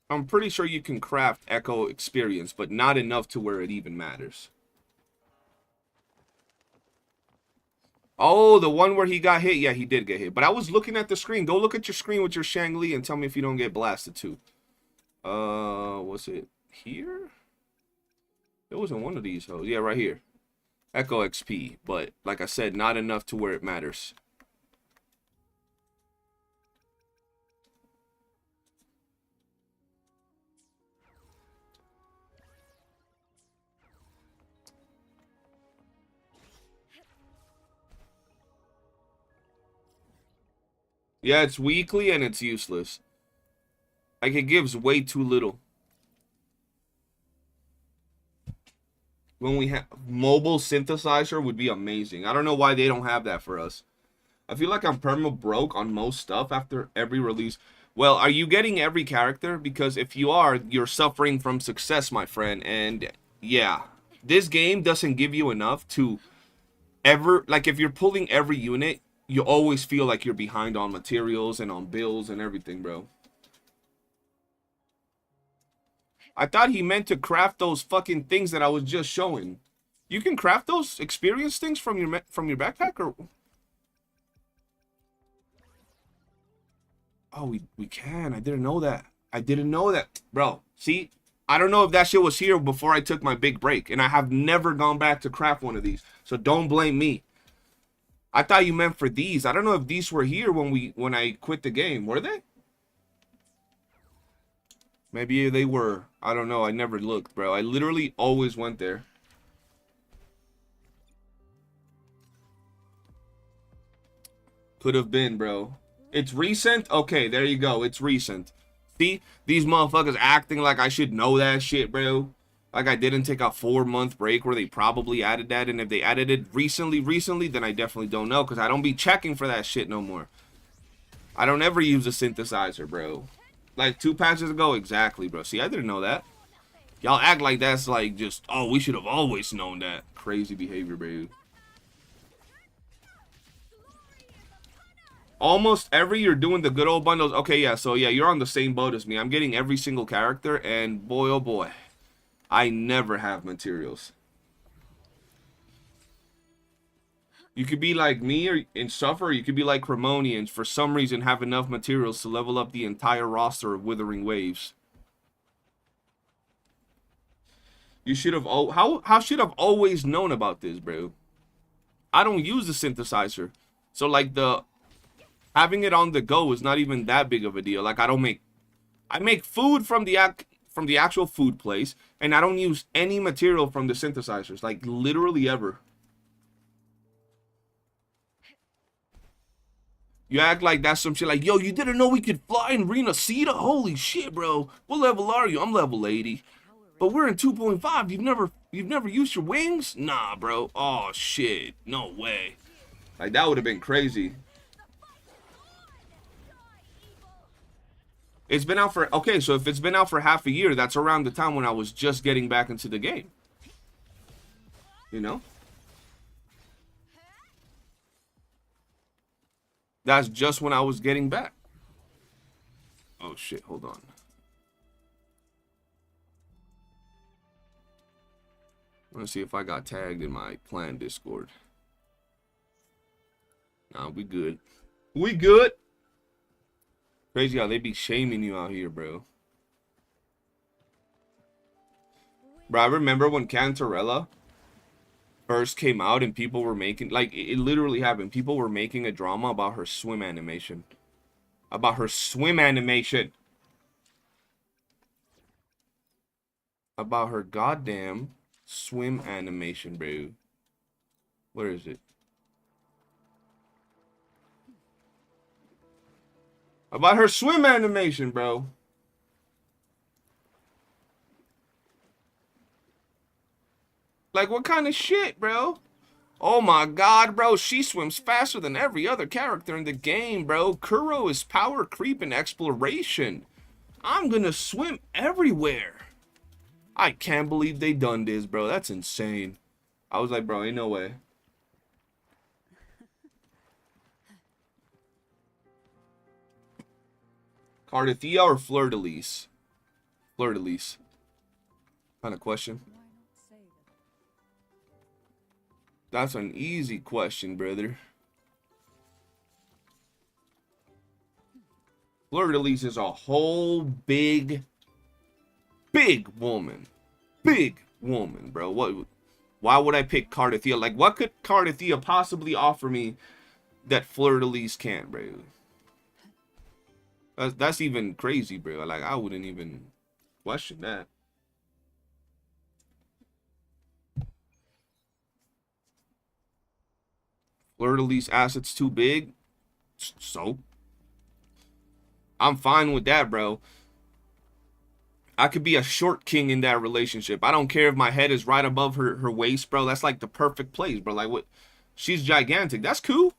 I'm pretty sure you can craft Echo Experience, but not enough to where it even matters. Oh, the one where he got hit. Yeah, he did get hit. But I was looking at the screen. Go look at your screen with your Shangli and tell me if you don't get blasted too. Was it here? It wasn't one of these hoes. Yeah, right here. Echo XP. But like I said, not enough to where it matters. Yeah, it's weekly and it's useless. Like, it gives way too little. When we have mobile synthesizer would be amazing. I don't know why they don't have that for us. I feel like I'm perma broke on most stuff after every release. Well, are you getting every character? Because if you are, you're suffering from success, my friend. And yeah, this game doesn't give you enough to ever, like if you're pulling every unit, you always feel like you're behind on materials and on bills and everything, bro. I thought he meant to craft those fucking things that I was just showing. You can craft those experience things from your backpack, or? Oh, we can. I didn't know that. I didn't know that, bro. See, I don't know if that shit was here before I took my big break, and I have never gone back to craft one of these. So don't blame me. I thought you meant for these. I don't know if these were here when I quit the game. Were they? Maybe they were. I don't know. I never looked, bro. I literally always went there. Could have been, bro. It's recent? Okay, there you go. It's recent. See? These motherfuckers acting like I should know that shit, bro. Like I didn't take a 4-month break where they probably added that. And if they added it recently, then I definitely don't know. Because I don't be checking for that shit no more. I don't ever use a synthesizer, bro. Like 2 patches ago? Exactly, bro. See, I didn't know that. Y'all act like that's like just, oh, we should have always known that. Crazy behavior, bro. Almost every you're doing the good old bundles. Okay, yeah, so yeah, you're on the same boat as me. I'm getting every single character, and boy, oh boy, I never have materials. You could be like me or in Suffer, you could be like Cremoni and for some reason have enough materials to level up the entire roster of Withering Waves. You should have, how should I've always known about this, bro? I don't use the synthesizer. So like having it on the go is not even that big of a deal. Like I make food from the actual food place, and I don't use any material from the synthesizers, like literally ever. You act like that's some shit like, yo, you didn't know we could fly in Rena Ceta? Holy shit, bro. What level are you? I'm level 80. But we're in 2.5. You've never used your wings? Nah, bro. Oh shit. No way. Like that would have been crazy. It's been out for, okay, so if it's been out for half a year, that's around the time when I was just getting back into the game. You know? That's just when I was getting back. Oh shit, hold on. I want to see if I got tagged in my clan Discord. Nah, we good. We good. Crazy how they be shaming you out here, bro. Bro, I remember when Cantarella first came out and people were making, like, it literally happened. People were making a drama about her swim animation. About her swim animation. About her goddamn swim animation, bro. Where is it? About her swim animation, bro. Like, what kind of shit, bro? Oh my god, bro. She swims faster than every other character in the game, bro. Kuro is power creep and exploration. I'm gonna swim everywhere. I can't believe they done this, bro. That's insane. I was like, bro, ain't no way. Cardathia or Fleur-de-Lis? Fleur-de-Lis. Kind of question. That's an easy question, brother. Fleur-de-Lis is a whole big woman. Big woman, bro. Why would I pick Cardathia? Like, what could Cardathia possibly offer me that Fleur-de-Lis can't, bro? That's even crazy, bro. Like, I wouldn't even question that. Fleur-de-Lis assets too big? So? I'm fine with that, bro. I could be a short king in that relationship. I don't care if my head is right above her waist, bro. That's like the perfect place, bro. Like, what? She's gigantic. That's cool.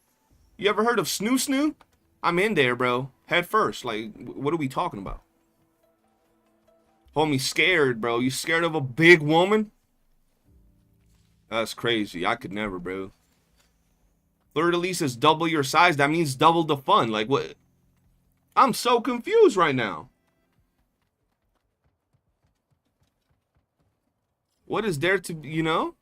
You ever heard of Snoo Snoo? I'm in there, bro. Head first. Like, what are we talking about? Homie, scared, bro. You scared of a big woman? That's crazy. I could never, bro. Fleur-de-lis is double your size. That means double the fun. Like, what? I'm so confused right now. What is there to, you know?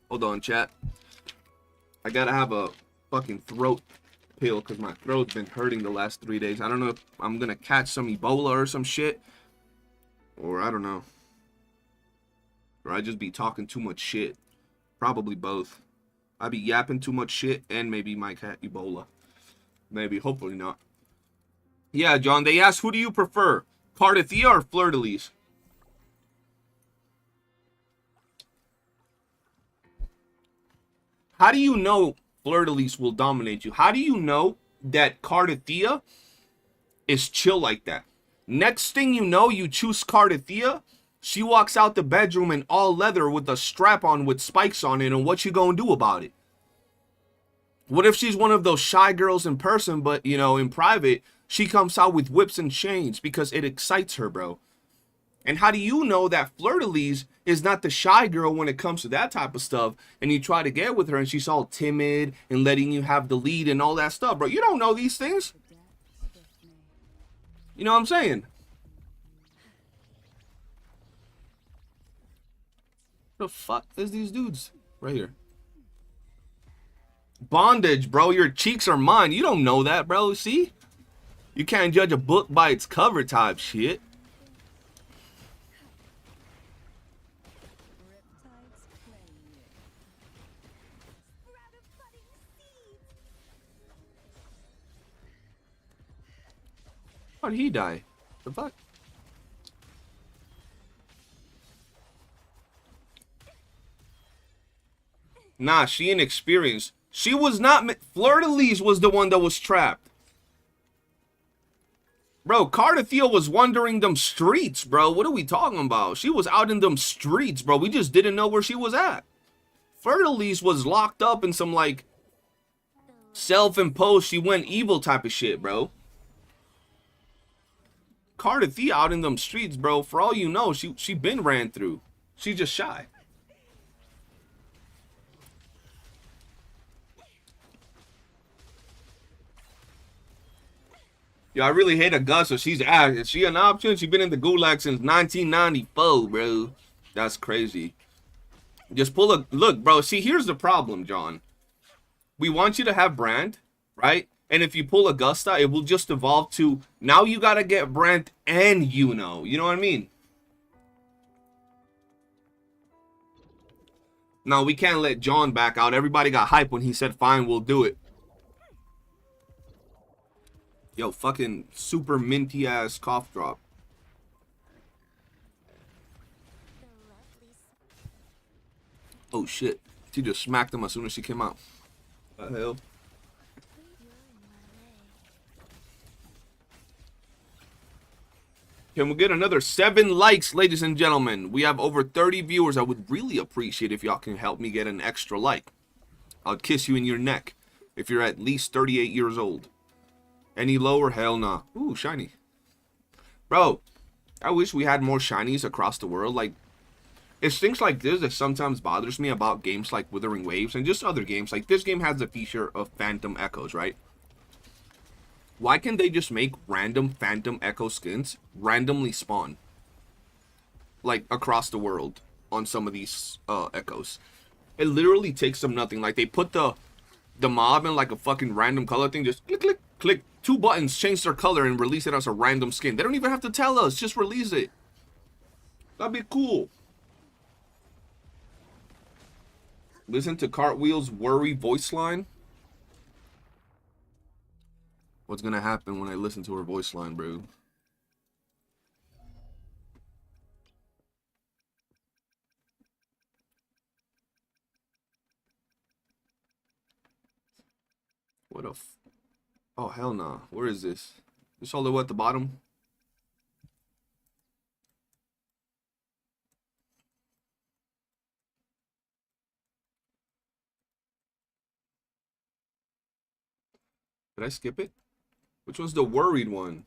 Hold on, chat. I gotta have a fucking throat pill because my throat's been hurting the last 3 days. I don't know if I'm gonna catch some Ebola or some shit. Or I don't know. Or I just be talking too much shit. Probably both. I be yapping too much shit and maybe might catch Ebola. Maybe, hopefully not. Yeah, John, they asked, who do you prefer? Cardathia or Fleur-de-lis? How do you know Fleur-de-lis will dominate you? How do you know that Cardathia is chill like that? Next thing you know, you choose Cardathia. She walks out the bedroom in all leather with a strap on with spikes on it, and what you gonna do about it? What if she's one of those shy girls in person, but, you know, in private, she comes out with whips and chains because it excites her, bro? And how do you know that Fleur-de-lis is not the shy girl when it comes to that type of stuff, and you try to get with her and she's all timid and letting you have the lead and all that stuff, bro? You don't know these things. You know what I'm saying? The fuck is these dudes right here? Bondage, bro. Your cheeks are mine. You don't know that, bro. See? You can't judge a book by its cover type shit. How did he die? The fuck? Nah, she inexperienced. She was not. Fleur-de-lis was the one that was trapped. Bro, Cardathia was wandering them streets, bro. What are we talking about? She was out in them streets, bro. We just didn't know where she was at. Fleur-de-lis was locked up in some, like, self-imposed, she went evil type of shit, bro. Cardathia out in them streets, bro. For all you know, she been ran through. She just shy. Yo, I really hate Augusta. She's ass. Is she an option? She been in the gulag since 1994, bro. That's crazy. Just pull a look, bro. See, here's the problem, John. We want you to have Brant, right? And if you pull Augusta, it will just evolve to now you gotta get Brant and YOOOO. You know what I mean? No, we can't let John back out. Everybody got hype when he said, fine, we'll do it. Yo, fucking super minty ass cough drop. Oh shit. She just smacked him as soon as she came out. What the hell? Can we get another 7 likes, ladies and gentlemen? We have over 30 viewers. I would really appreciate if y'all can help me get an extra like. I'll kiss you in your neck if you're at least 38 years old. Any lower? Hell nah. Ooh, shiny. Bro, I wish we had more shinies across the world. Like, it's things like this that sometimes bothers me about games like Wuthering Waves and just other games. Like, this game has the feature of Phantom Echoes, right? Why can't they just make random Phantom Echo skins randomly spawn? Like, across the world on some of these echoes. It literally takes them nothing. Like, they put the mob in like a fucking random color thing. Just click, click, click. 2 buttons, change their color, and release it as a random skin. They don't even have to tell us. Just release it. That'd be cool. Listen to Cartwheel's worry voice line. What's gonna happen when I listen to her voice line, bro? What a oh, hell no. Where is this? This all the way at the bottom? Did I skip it? Which one's the worried one?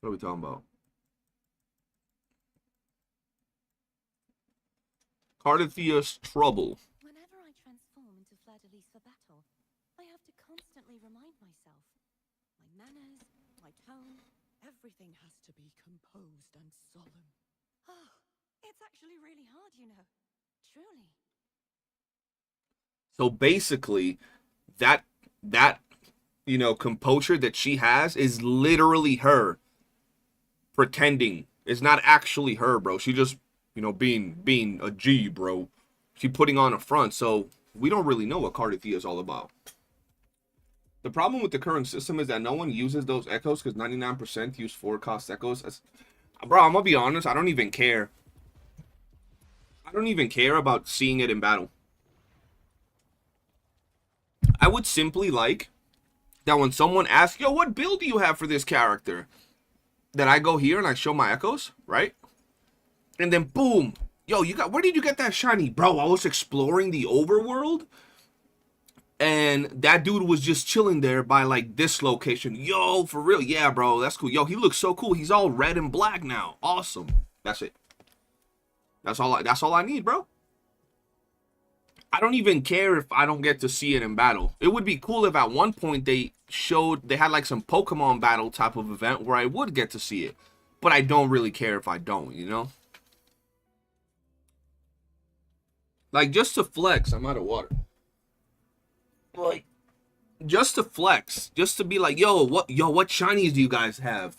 What are we talking about? Cardithea's trouble. Whenever I transform into fleur-de-lis for battle, I have to constantly remind myself. My manners, my tone, Everything has to be composed and solemn. oh, it's actually really hard, you know. Truly. So basically, that composure that she has is literally her pretending. It's not actually her, bro. She just, being a G, bro. She putting on a front. So we don't really know what Cardithea is all about. The problem with the current system is that no one uses those echoes because 99% use 4-cost echoes. Bro, I'm gonna be honest. I don't even care. I don't even care about seeing it in battle. I would simply like that when someone asks, yo, what build do you have for this character? That I go here and I show my echoes, right? And then boom, yo, where did you get that shiny? Bro, I was exploring the overworld. And that dude was just chilling there by like this location. Yo, for real. Yeah, bro, that's cool. Yo, he looks so cool. He's all red and black now. Awesome. That's it. That's all I need, bro. I don't even care if I don't get to see it in battle. It would be cool if at one point they had like some Pokemon battle type of event where I would get to see it. But I don't really care if I don't, Like, just to flex, I'm out of water. Like, just to flex, just to be like, yo, what shinies do you guys have?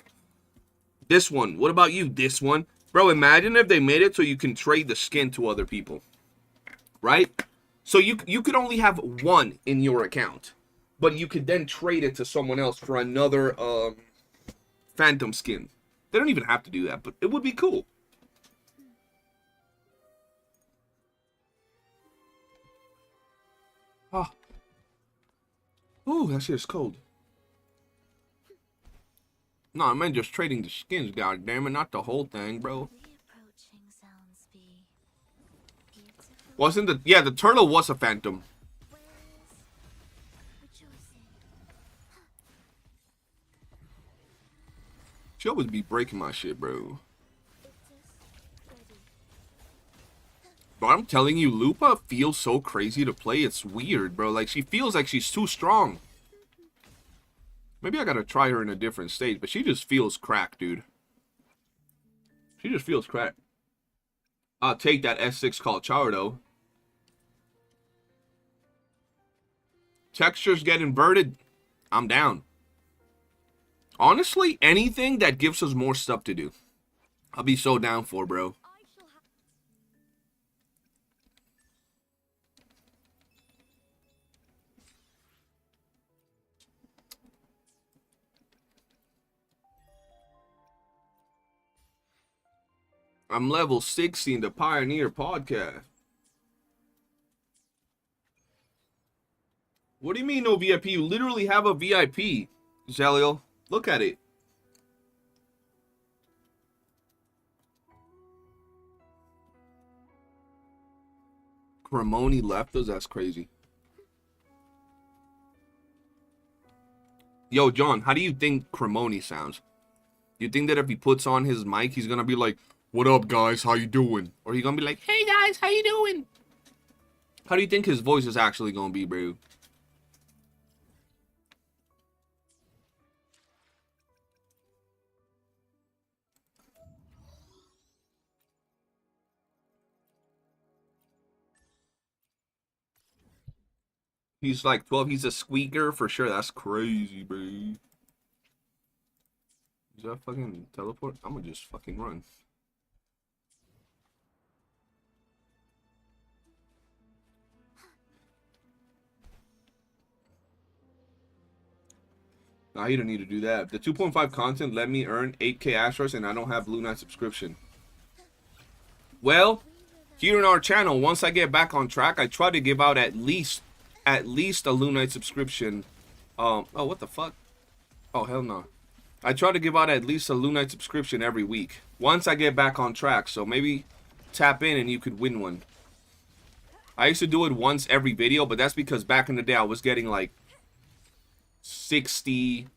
This one. What about you? This one. Bro, imagine if they made it so you can trade the skin to other people. Right? So you could only have one in your account. But you could then trade it to someone else for another phantom skin. They don't even have to do that, but it would be cool. Ah. Ooh, that shit's cold. No, I meant just trading the skins, goddammit, not the whole thing, bro. Reapproaching sounds be beautiful. Wasn't the turtle was a phantom. Rejoicing. She always be breaking my shit, bro. It is ready. But I'm telling you, Lupa feels so crazy to play. It's weird, bro. Like, she feels like she's too strong. Maybe I gotta try her in a different stage, but she just feels cracked, dude. She just feels cracked. I'll take that S6 called Chardo. Textures get inverted. I'm down. Honestly, anything that gives us more stuff to do, I'll be so down for, bro. I shall have. I'm level 60 in the Pioneer podcast. What do you mean no VIP? You literally have a VIP, Zeliel. Look at it. Cremoni left us? That's crazy. Yo, John, how do you think Cremoni sounds? You think that if he puts on his mic, he's gonna be like, what up, guys? How you doing? Or he gonna be like, hey, guys, how you doing? How do you think his voice is actually gonna be, bro? He's like 12. He's a squeaker for sure. That's crazy, bro. Is that fucking teleport? I'm gonna just fucking run. Nah, you don't need to do that. The 2.5 content let me earn 8k asteroids and I don't have Blue Knight subscription. Well, here on our channel, once I get back on track, I try to give out at least a Blue Knight subscription. Oh, what the fuck? Oh, hell no. I try to give out at least a Blue Knight subscription every week. Once I get back on track, so maybe tap in and you could win one. I used to do it once every video, but that's because back in the day I was getting like 60,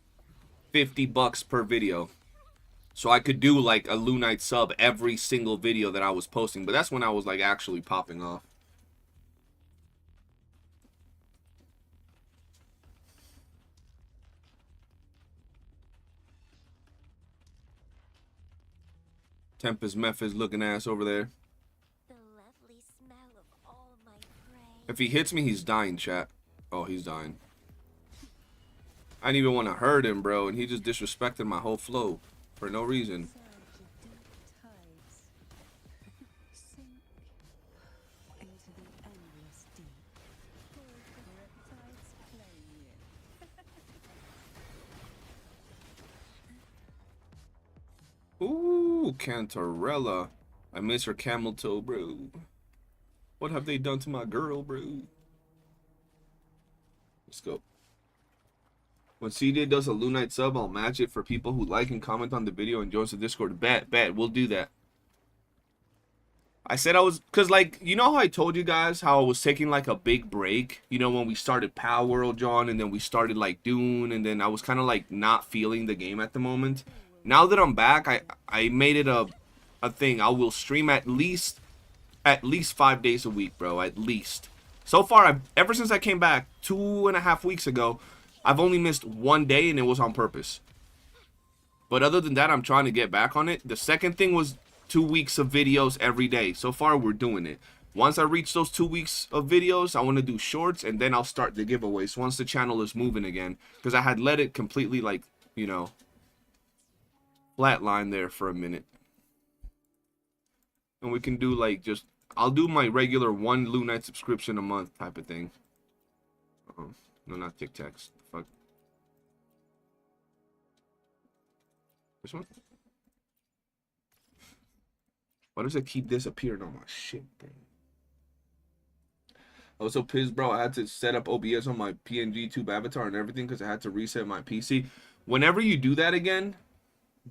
50 bucks per video. So I could do like a Lunite sub every single video that I was posting. But that's when I was like actually popping off. Tempest Memphis looking ass over there. The lovely smell of all my prey. If he hits me, he's dying, chat. Oh, he's dying. I didn't even want to hurt him, bro. And he just disrespected my whole flow for no reason. Surge of deep tides. Sink into the endless deep. Riptides play Ooh, Cantarella. I miss her camel toe, bro. What have they done to my girl, bro? Let's go. When CJ does a Lunite sub, I'll match it for people who like and comment on the video and joins the Discord. Bet, we'll do that. I said I was, because like, you know how I told you guys how I was taking like a big break? You know, when we started Power World, John, and then we started like Dune, and then I was kind of like not feeling the game at the moment. Now that I'm back, I made it a thing. I will stream at least 5 days a week, bro, at least. So far, ever since I came back 2.5 weeks ago, I've only missed 1 day, and it was on purpose. But other than that, I'm trying to get back on it. The second thing was 2 weeks of videos every day. So far, we're doing it. Once I reach those 2 weeks of videos, I want to do shorts, and then I'll start the giveaways once the channel is moving again. Because I had let it completely, like, you know, flatline there for a minute. And we can do, like, just... I'll do my regular 1 Lunite subscription a month type of thing. No, not Tic Tacs. Fuck. This one? Why does it keep disappearing on my shit, bro? I was so pissed, bro. I had to set up OBS on my PNG tube avatar and everything because I had to reset my PC. Whenever you do that again,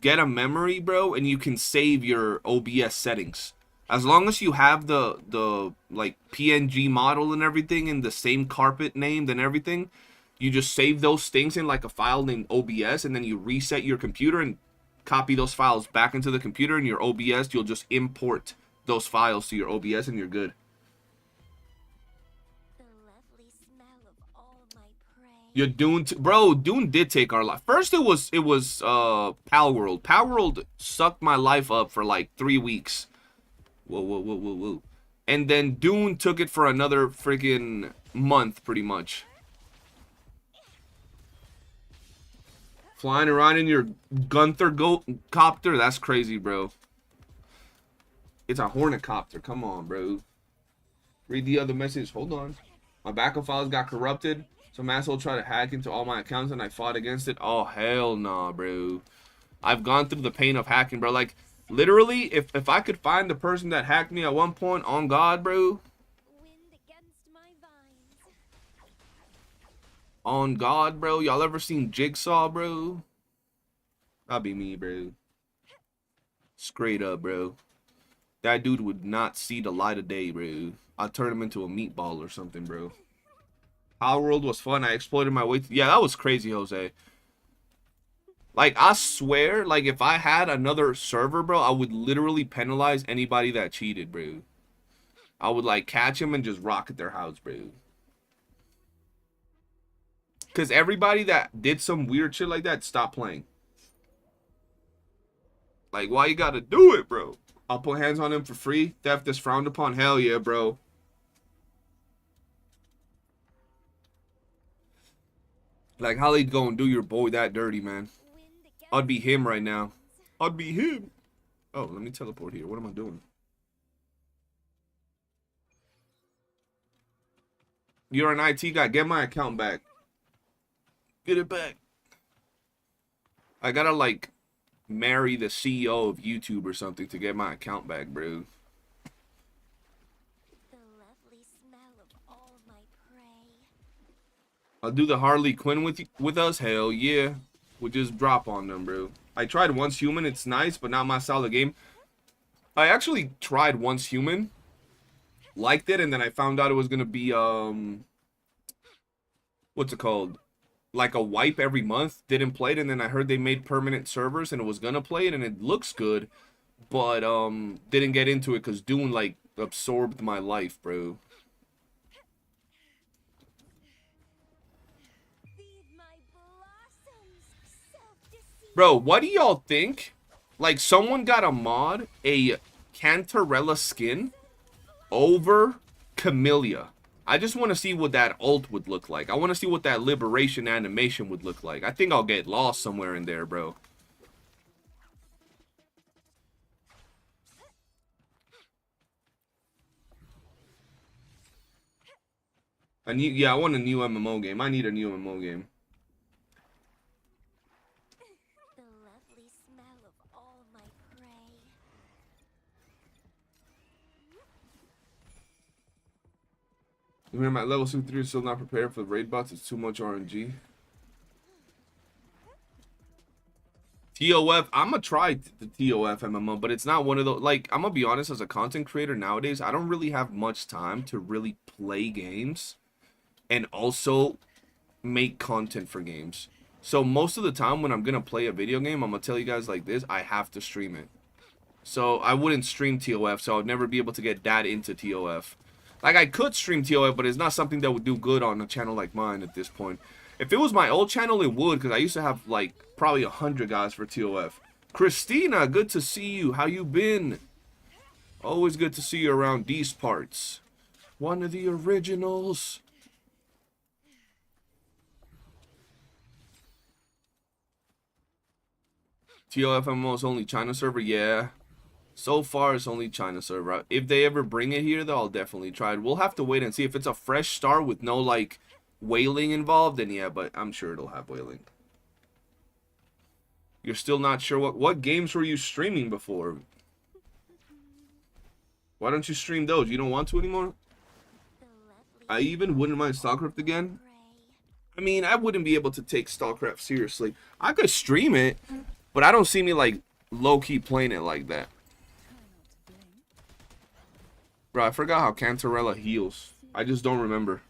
get a memory, bro, and you can save your OBS settings. As long as you have the like PNG model and everything in the same carpet named and everything, you just save those things in like a file named OBS, and then you reset your computer and copy those files back into the computer, and your OBS, you'll just import those files to your OBS and you're good. The lovely smell of all my prey. Your Dune, bro, Dune did take our life. First it was Pal World. Pal World sucked my life up for like 3 weeks. Whoa. And then Dune took it for another freaking month, pretty much. Flying around in your Gunther copter, that's crazy, bro. It's a Hornet copter, come on, bro. Read the other message, hold on. My backup files got corrupted. Some asshole tried to hack into all my accounts and I fought against it. Oh, hell nah, bro. I've gone through the pain of hacking, bro. Like, literally, if I could find the person that hacked me at one point, on God, bro. Wind against my vines. On God, bro. Y'all ever seen Jigsaw, bro? That'd be me, bro. Straight up, bro. That dude would not see the light of day, bro. I'd turn him into a meatball or something, bro. Our World was fun. I exploited my way. Yeah, that was crazy, Jose. Like, I swear, like, if I had another server, bro, I would literally penalize anybody that cheated, bro. I would, like, catch them and just rocket their house, bro. Because everybody that did some weird shit like that stopped playing. Like, why you gotta do it, bro? I'll put hands on him for free. Theft is frowned upon. Hell yeah, bro. Like, how they gonna do your boy that dirty, man? I'd be him right now. I'd be him. Oh, let me teleport here. What am I doing? You're an IT guy. Get my account back. Get it back. I gotta, like, marry the CEO of YouTube or something to get my account back, bro. The lovely smell of all my prey. I'll do the Harley Quinn with us. Hell yeah. We'll just drop on them, bro. I tried Once Human. It's nice, but not my style of game. I actually tried Once Human. Liked it, and then I found out it was going to be, what's it called? like a wipe every month, didn't play it, and then I heard they made permanent servers and it was gonna play it and it looks good, but didn't get into it because Dune like absorbed my life, bro. Feed my blossoms, self-deceit. Bro, what do y'all think? Like, someone got a mod, a Cantarella skin over Camellia. I just want to see what that ult would look like. I want to see what that liberation animation would look like. I think I'll get lost somewhere in there, bro. Yeah, I want a new MMO game. I need a new MMO game. The lovely smell of all my prey. You remember my level 3 is still not prepared for the raid bots. It's too much RNG. TOF, I'm gonna try the TOF MMO, but it's not one of those, like, I'm gonna be honest, as a content creator nowadays, I don't really have much time to really play games and also make content for games. So most of the time when I'm gonna play a video game, I'm gonna tell you guys like this, I have to stream it. So I wouldn't stream TOF, so I'd never be able to get that into TOF. Like, I could stream TOF, but it's not something that would do good on a channel like mine at this point. If it was my old channel, it would, because I used to have, like, probably 100 guys for TOF. Christina, good to see you. How you been? Always good to see you around these parts. One of the originals. TOF MMO is only China server? Yeah. So far, it's only China server. If they ever bring it here, though, I'll definitely try it. We'll have to wait and see. If it's a fresh start with no, like, whaling involved, then yeah, but I'm sure it'll have whaling. You're still not sure what games were you streaming before? Why don't you stream those? You don't want to anymore? I even wouldn't mind StarCraft again. I mean, I wouldn't be able to take StarCraft seriously. I could stream it, but I don't see me, like, low-key playing it like that. Bro, I forgot how Cantarella heals. I just don't remember.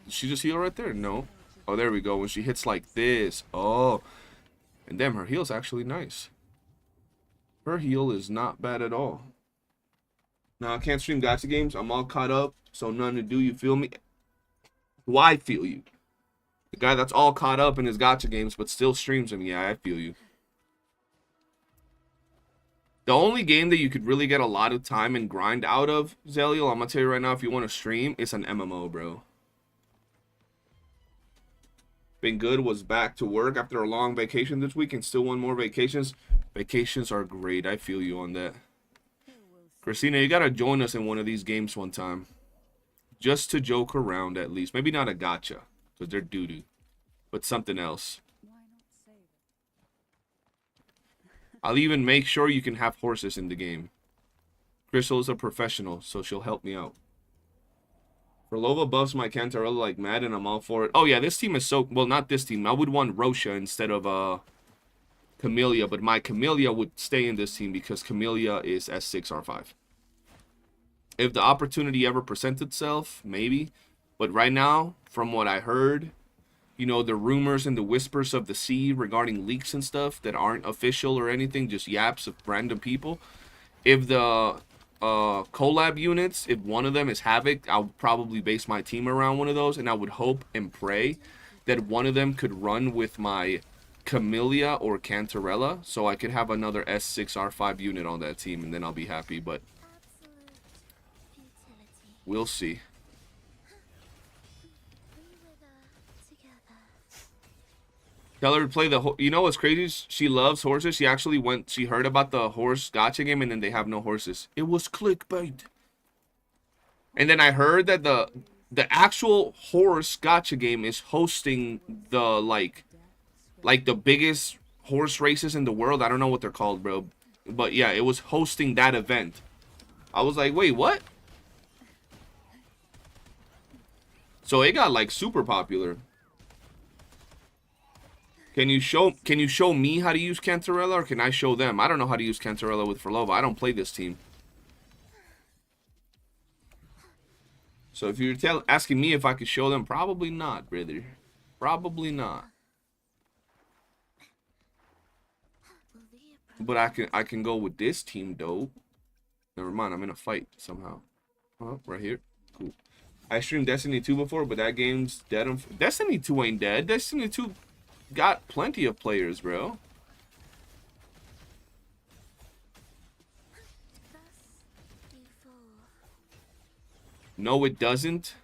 Did she just heal right there? No. Oh, there we go. When she hits like this. Oh. And damn, her heal's actually nice. Her heal is not bad at all. Now, I can't stream gacha games. I'm all caught up, so nothing to do. You feel me? Do I feel you? The guy that's all caught up in his gacha games, but still streams them. Yeah, I feel you. The only game that you could really get a lot of time and grind out of, Zeliel, I'm going to tell you right now, if you want to stream, it's an MMO, bro. Been good, was back to work after a long vacation this week and still want more vacations. Vacations are great. I feel you on that. Christina, you got to join us in one of these games one time. Just to joke around, at least. Maybe not a gacha, because they're doo-doo. But something else. I'll even make sure you can have horses in the game. Crystal is a professional, so she'll help me out. Verlova buffs my Cantarella like mad, and I'm all for it. Oh, yeah, this team is so... Well, not this team. I would want Rosha instead of Camellia, but my Camellia would stay in this team because Camellia is S6R5. If the opportunity ever presents itself, maybe. But right now, from what I heard... You know, the rumors and the whispers of the sea regarding leaks and stuff that aren't official or anything, just yaps of random people. If the collab units, if one of them is Havoc, I'll probably base my team around one of those, and I would hope and pray that one of them could run with my Camellia or Cantarella, so I could have another S6R5 unit on that team, and then I'll be happy, but we'll see. Tell her to play the... You know what's crazy? She loves horses. She actually went... She heard about the horse gacha game, and then they have no horses. It was clickbait. And then I heard that the actual horse gacha game is hosting the, like the biggest horse races in the world. I don't know what they're called, bro. But, yeah, it was hosting that event. I was like, wait, what? So it got, like, super popular. Can you show me how to use Cantarella, or can I show them? I don't know how to use Cantarella with Verlova. I don't play this team. So if you're asking me if I could show them, probably not, brother. Probably not. Will the But I can go with this team though. Never mind, I'm in a fight somehow. Oh, right here. Cool. I streamed Destiny 2 before, but that game's dead. Destiny 2 ain't dead. Destiny 2 got plenty of players, bro. thus you fall? No, it doesn't.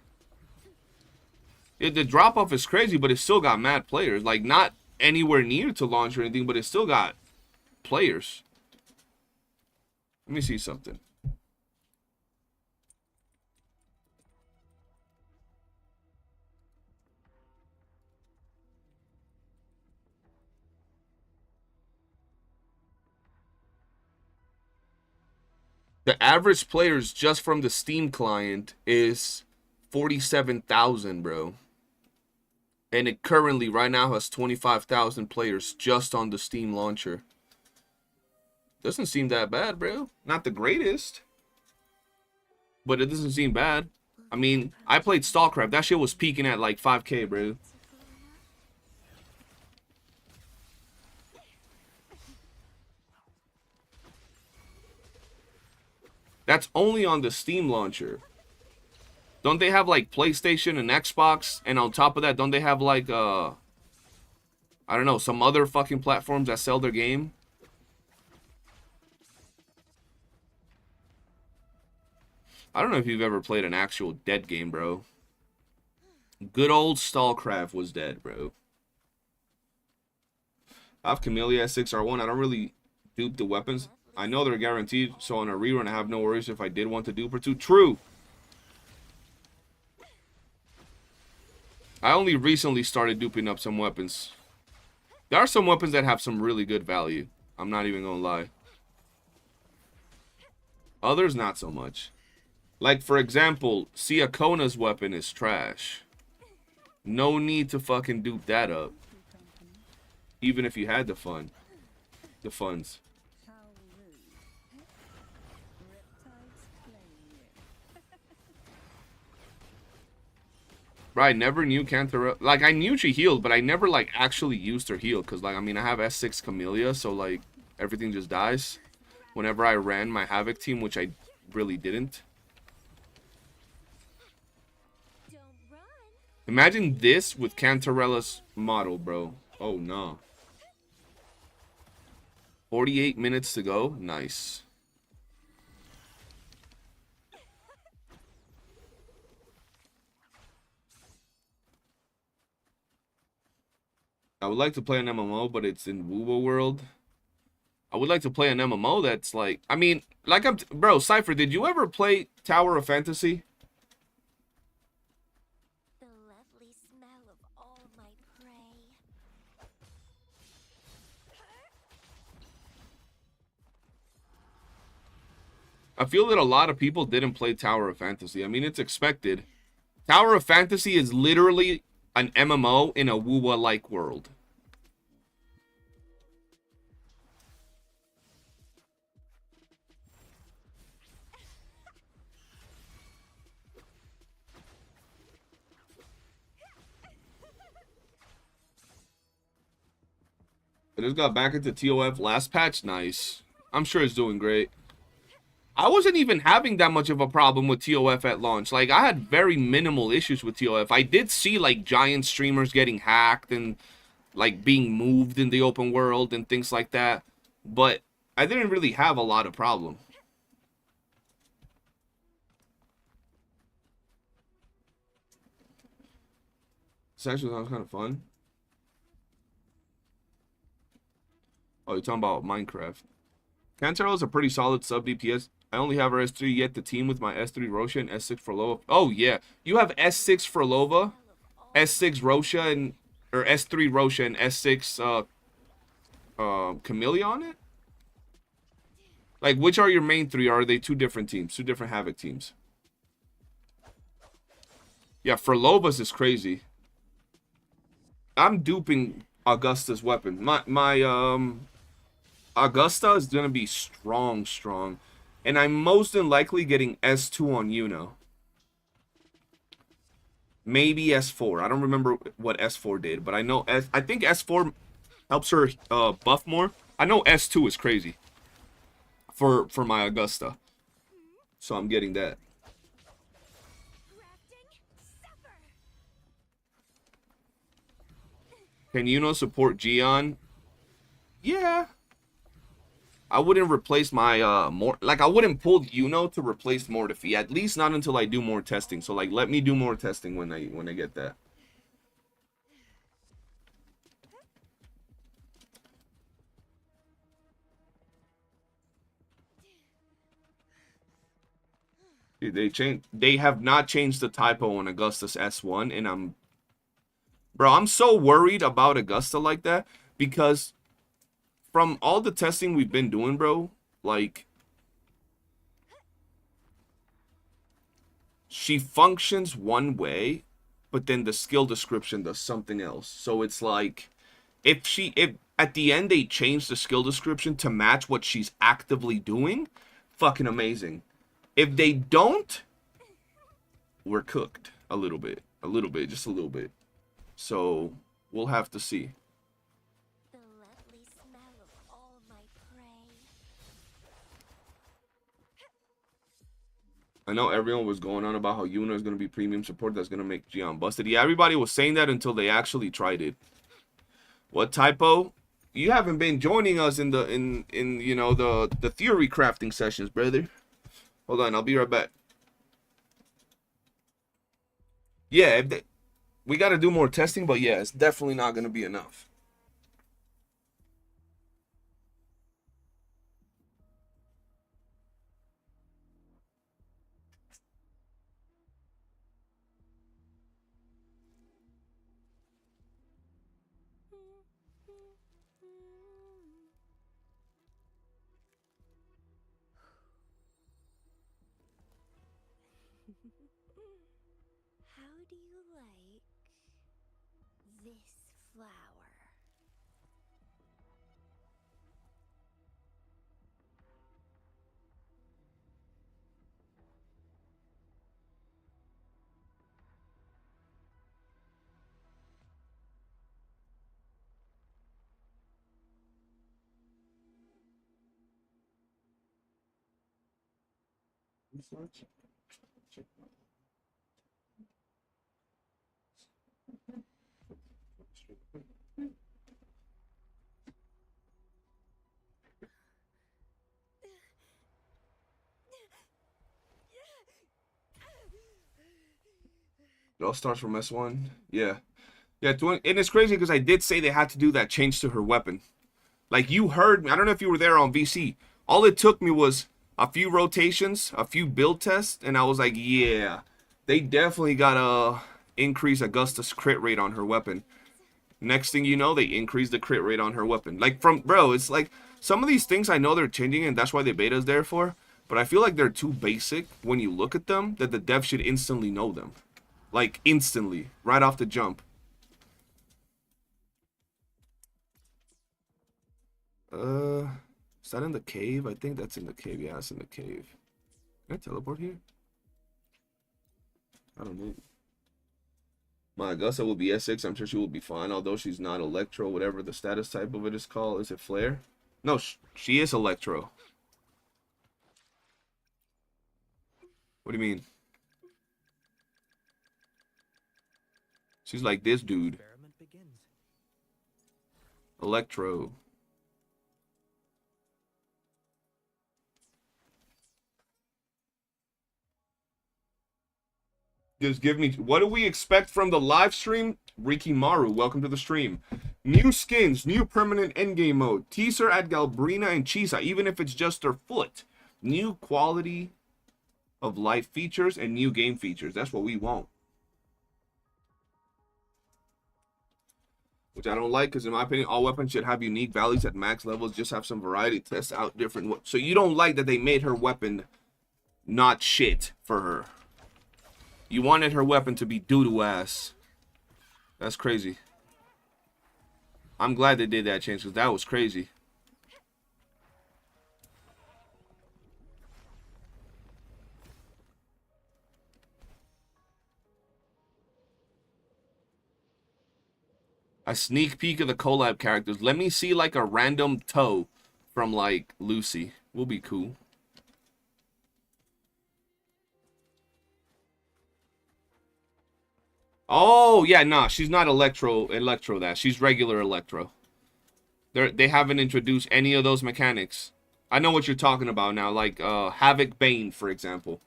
The drop off is crazy, but it still got mad players. Like, not anywhere near to launch or anything, but it still got players. Let me see something. The average players just from the Steam client is 47,000, bro. And it currently, right now, has 25,000 players just on the Steam launcher. Doesn't seem that bad, bro. Not the greatest. But it doesn't seem bad. I mean, I played StarCraft. That shit was peaking at like 5K, bro. That's only on the Steam launcher. Don't they have like PlayStation and Xbox? And on top of that, don't they have like I don't know, some other fucking platforms that sell their game? I don't know if you've ever played an actual dead game, bro. Good old StarCraft was dead, bro. I have Camellia S6R1. I don't really dupe the weapons. I know they're guaranteed, so on a rerun I have no worries if I did want to dupe or two. True. I only recently started duping up some weapons. There are some weapons that have some really good value. I'm not even gonna lie. Others, not so much. Like, for example, Siakona's weapon is trash. No need to fucking dupe that up. Even if you had the funds. Right, never knew Cantor. Like, I knew she healed, but I never, like, actually used her heal. Because, like, I mean, I have S6 Camellia, so, like, everything just dies. Whenever I ran my Havoc team, which I really didn't. Don't run. Imagine this with Cantarella's model, bro. Oh, no. 48 minutes to go. Nice. I would like to play an MMO, but it's in WuWa world. I would like to play an MMO that's like... I mean, like bro, Cypher, did you ever play Tower of Fantasy? The lovely smell of all my prey. I feel that a lot of people didn't play Tower of Fantasy. I mean, it's expected. Tower of Fantasy is literally an MMO in a WuWa-like world. I just got back into TOF last patch. Nice. I'm sure it's doing great. I wasn't even having that much of a problem with TOF at launch. Like, I had very minimal issues with TOF. I did see, like, giant streamers getting hacked and, like, being moved in the open world and things like that. But I didn't really have a lot of problem. This actually sounds kind of fun. Oh, you're talking about Minecraft. Cantero is a pretty solid sub DPS. I only have her S3 yet to team with my S3 Rosha and S6 Frolova. Oh, yeah. You have S6 Frolova, S6 Rosha, and... Or S3 Rosha and S6 Camellia on it? Like, which are your main three? Or are they two different teams? Two different Havoc teams? Yeah, Frolova's is crazy. I'm duping Augusta's weapon. My Augusta is gonna be strong. And I'm most than likely getting S2 on Yuno. maybe S4. I don't remember what S4 did, but I know I think S4 helps her buff more. I know S2 is crazy for my Augusta, so I'm getting that. Can you support Gion? Yeah. I wouldn't replace my I wouldn't pull to replace Mortifi, at least not until I do more testing. So like let me do more testing when I get that. Dude, they have not changed the typo on Augusta's S1, and I'm so worried about Augusta like that because from all the testing we've been doing, bro, like she functions one way, but then the skill description does something else. So it's like if at the end they change the skill description to match what she's actively doing, fucking amazing. If they don't, we're cooked a little bit, just a little bit. So we'll have to see. The lovely smell of all my prey. I know everyone was going on about how Yuna is going to be premium support that's going to make Gion busted. Yeah, everybody was saying that until they actually tried it. What typo? You haven't been joining us in the the theory crafting sessions, brother. Hold on, I'll be right back. Yeah, we got to do more testing, but yeah, it's definitely not going to be enough. How do you like this flower? It all starts from S1. Yeah. Yeah, and it's crazy because I did say they had to do that change to her weapon. Like, you heard me. I don't know if you were there on VC. All it took me was a few rotations, a few build tests, and I was like, yeah, they definitely got to increase Augusta's crit rate on her weapon. Next thing you know, they increase the crit rate on her weapon. Like, bro, it's like, some of these things I know they're changing, and that's why the beta's there for, but I feel like they're too basic when you look at them that the dev should instantly know them. Like, instantly, right off the jump. Is that in the cave? I think that's in the cave. Yeah, it's in the cave. Can I teleport here? I don't know. My Augusta will be S6. I'm sure she will be fine, although she's not Electro, whatever the status type of it is called. Is it Flare? No, she is Electro. What do you mean? She's like this dude. Experiment begins. Electro. Just give me, what do we expect from the live stream? Rikimaru, welcome to the stream. New skins, new permanent endgame mode, teaser at Galbrina and Chisa, even if it's just their foot. New quality of life features and new game features. That's what we want. Which I don't like, because in my opinion, all weapons should have unique values at max levels. Just have some variety, test out different. So you don't like that they made her weapon not shit for her. You wanted her weapon to be doo-doo ass. That's crazy. I'm glad they did that change, because that was crazy. A sneak peek of the collab characters. Let me see like a random toe from like Lucy. Will be cool. Oh yeah, nah, she's not Electro that. She's regular Electro. They haven't introduced any of those mechanics. I know what you're talking about now, like Havoc Bane, for example.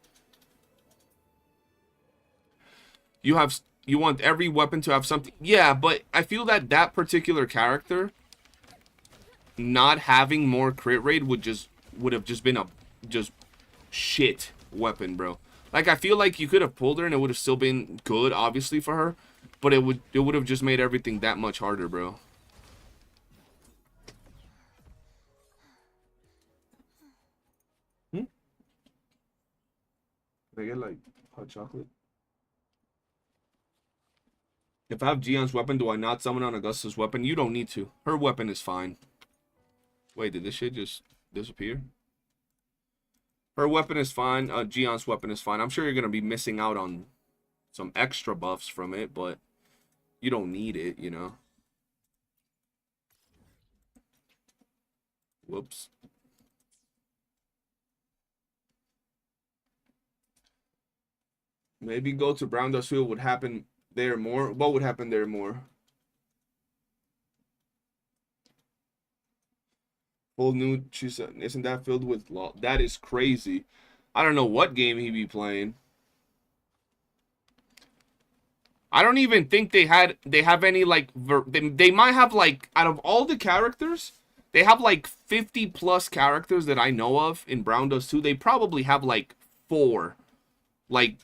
You want every weapon to have something. Yeah, but I feel that that particular character not having more crit rate would have just been a shit weapon, bro. Like I feel like you could have pulled her and it would have still been good, obviously for her, but it would have just made everything that much harder, bro. Can I get like hot chocolate? If I have Gion's weapon, do I not summon on Augusta's weapon? You don't need to. Her weapon is fine. Wait, did this shit just disappear? Her weapon is fine. Gion's weapon is fine. I'm sure you're going to be missing out on some extra buffs from it, but you don't need it, you know? Whoops. Maybe go to Brown Dust Field would happen there more. What would happen there more? Full new, she said, isn't that filled with law? That is crazy. I don't know what game he be playing. I don't even think they have any like they might have like out of all the characters, they have like 50 plus characters that I know of in Brown Dust 2. They probably have like 4 like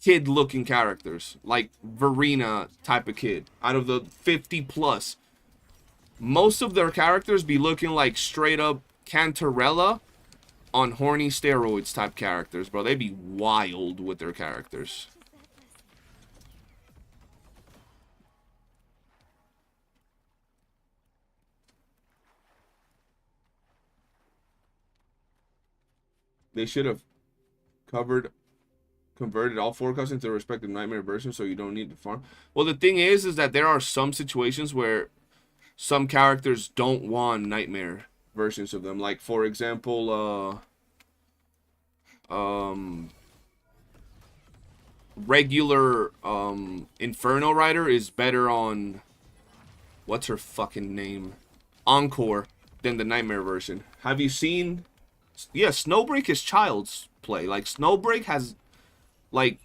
kid looking characters, like Verena type of kid out of the 50 plus. Most of their characters be looking like straight up Cantarella on horny steroids type characters, bro. They be wild with their characters. They should have converted all 4 customs into respective nightmare versions so you don't need to farm. Well, the thing is that there are some situations where some characters don't want nightmare versions of them. Like, for example, regular Inferno Rider is better on, what's her fucking name? Encore than the nightmare version. Have you seen? Yeah, Snowbreak is child's play. Like, Snowbreak has, like,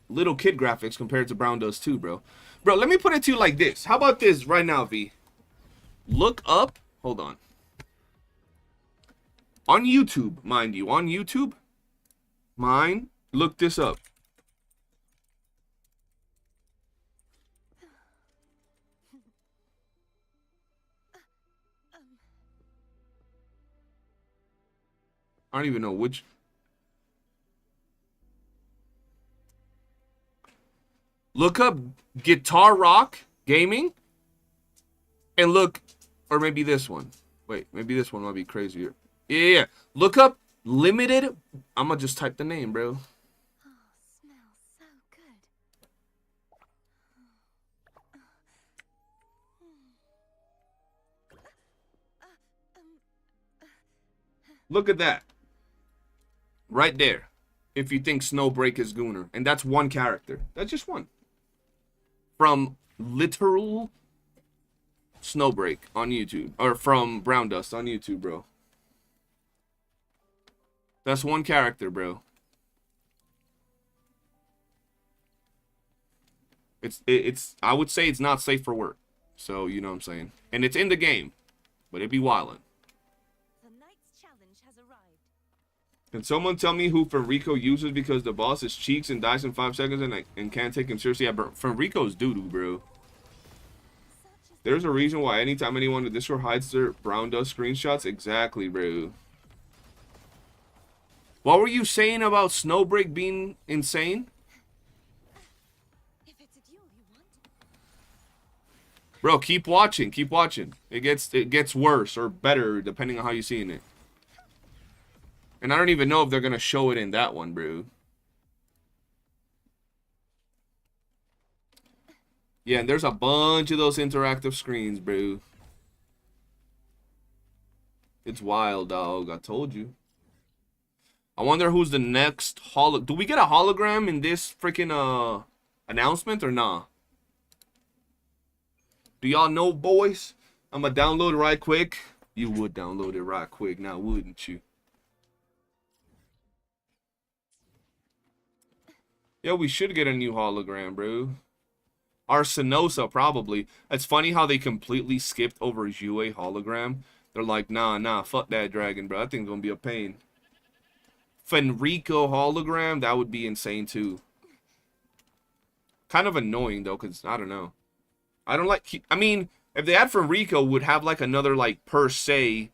little kid graphics compared to Brown Dust 2, bro. Bro, let me put it to you like this. How about this right now, V? Look up, hold on. On YouTube, mind you, on YouTube, look this up. I don't even know which. Look up Guitar Rock Gaming and look, or maybe this one. Wait, maybe this one might be crazier. Yeah. Look up Limited. I'm gonna just type the name, bro. Oh, smells so good. Look at that. Right there. If you think Snowbreak is Gooner. And that's one character. That's just one. From literal Snowbreak on YouTube. Or from Brown Dust on YouTube, bro. That's one character, bro. It's I would say it's not safe for work. So, you know what I'm saying. And it's in the game. But it'd be wildin'. The night's challenge has arrived. Can someone tell me who Fenrico uses because the boss is cheeks and dies in 5 seconds and can't take him seriously? Yeah, bro, Fenrico's doo-doo, bro. There's a reason why anytime anyone in Discord hides their Brown Dust screenshots. Exactly, bro. What were you saying about Snowbreak being insane? If it's a duel you want. Bro, keep watching. Keep watching. It gets worse or better depending on how you're seeing it. And I don't even know if they're going to show it in that one, bro. Yeah, and there's a bunch of those interactive screens, bro. It's wild, dog. I told you. I wonder who's the next do we get a hologram in this freaking announcement or nah? Do y'all know, boys? I'm gonna download it right quick. You would download it right quick now, wouldn't you? Yeah, we should get a new hologram, bro. Arsenosa, probably. It's funny how they completely skipped over YOOOO hologram. They're like, nah, fuck that dragon, bro. That thing's gonna be a pain. Fenrico hologram, that would be insane too. Kind of annoying though, because I don't know. I don't like, I mean, if they had Fenrico, would have like another like per se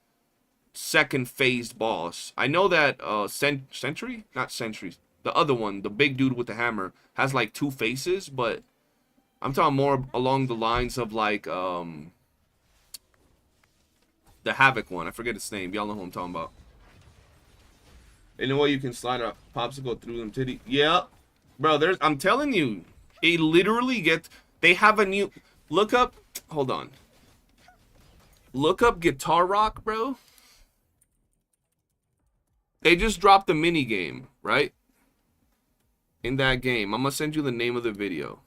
second phased boss. I know that Sentry? Not Sentry. The other one, the big dude with the hammer, has like 2 faces, but I'm talking more along the lines of like the Havoc one. I forget its name. Y'all know who I'm talking about. Any way you can slide a popsicle through them titty? Yeah, bro. I'm telling you, it literally they have a new. Look up. Hold on. Look up Guitar Rock, bro. They just dropped the mini game, right? In that game, I'm gonna send you the name of the video.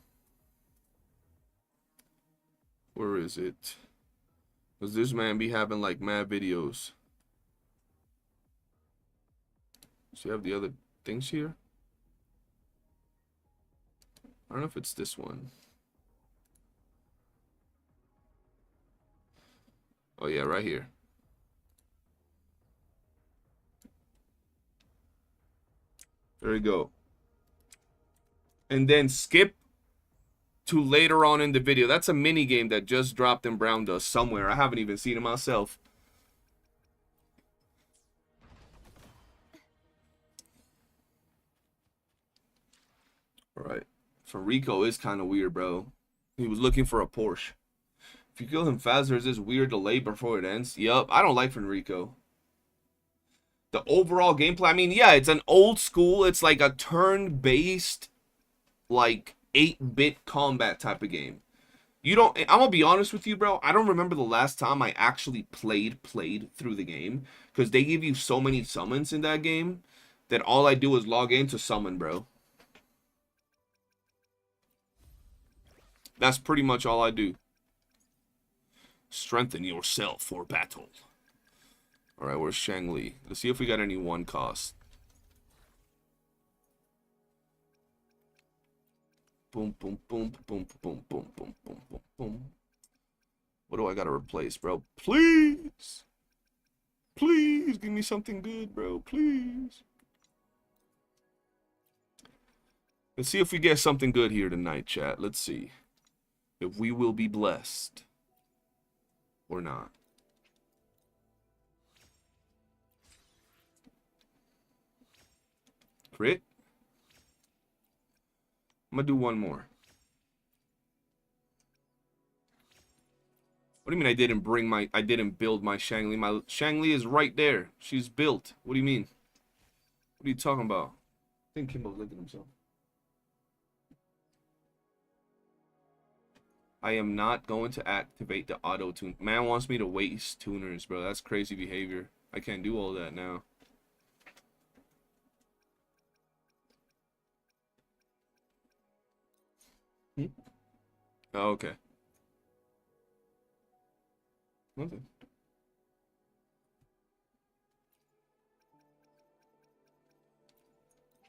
Where is it? Does this man be having like mad videos? So you have the other things here? I don't know if it's this one. Oh yeah, right here. There we go. And then skip to later on in the video. That's a mini game that just dropped in Brown Dust somewhere. I haven't even seen it myself. Alright. Fenrico is kind of weird, bro. He was looking for a Porsche. If you kill him fast, there's this weird delay before it ends. Yup, I don't like Fenrico. The overall gameplay, I mean, yeah, it's an old school. It's like a turn-based, like, 8-bit combat type of game. I'm gonna be honest with you, bro. I don't remember the last time I actually played through the game. Because they give you so many summons in that game that all I do is log in to summon, bro. That's pretty much all I do. Strengthen yourself for battle. Alright, where's Shangli? Let's see if we got any 1 cost. Boom, boom, boom, boom, boom, boom, boom, boom, boom, boom. What do I gotta replace, bro? Please! Please give me something good, bro. Please. Let's see if we get something good here tonight, chat. Let's see if we will be blessed or not. Crit. I'm gonna do one more. What do you mean I didn't build my Shangli? My Shangli is right there. She's built. What do you mean? What are you talking about? I think Kimbo's looking at himself. I am not going to activate the auto tune. Man wants me to waste tuners, bro. That's crazy behavior. I can't do all that now. Oh, okay. Nothing.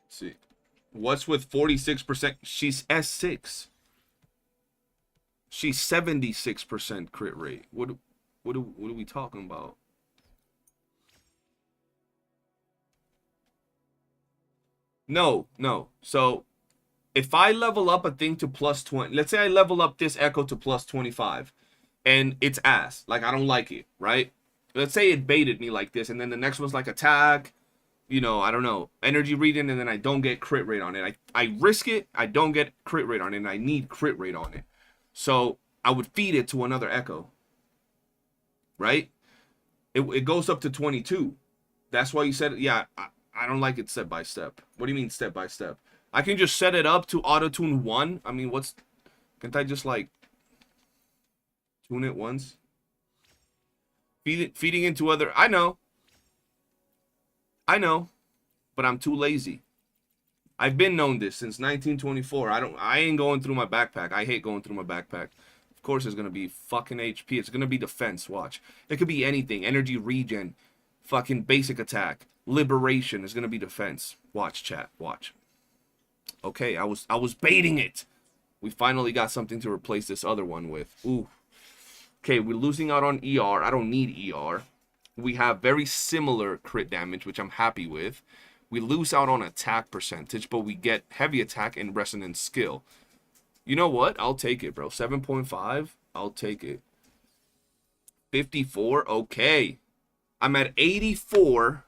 Let's see. What's with 46%? She's S6. She's 76% crit rate. What are we talking about? No. So if I level up a thing to plus 20, let's say I level up this Echo to plus 25, and it's ass. Like, I don't like it, right? Let's say it baited me like this, and then the next one's like attack, you know, I don't know, energy reading, and then I don't get crit rate on it. I risk it, I don't get crit rate on it, and I need crit rate on it. So I would feed it to another Echo, right? It goes up to 22. That's why you said, yeah, I don't like it step by step. What do you mean step by step? I can just set it up to auto-tune 1. I mean, Can't I just, like, tune it once? Feeding into other... I know, but I'm too lazy. I've been known this since 1924. I ain't going through my backpack. I hate going through my backpack. Of course it's gonna be fucking HP. It's gonna be defense, watch. It could be anything. Energy regen, fucking basic attack, liberation is gonna be defense. Watch, chat, watch. Okay, I was baiting it. We finally got something to replace this other one with. Ooh. Okay, we're losing out on ER. I don't need ER. We have very similar crit damage, which I'm happy with. We lose out on attack percentage, but we get heavy attack and resonance skill. You know what? I'll take it, bro. 7.5. I'll take it. 54. Okay. I'm at 84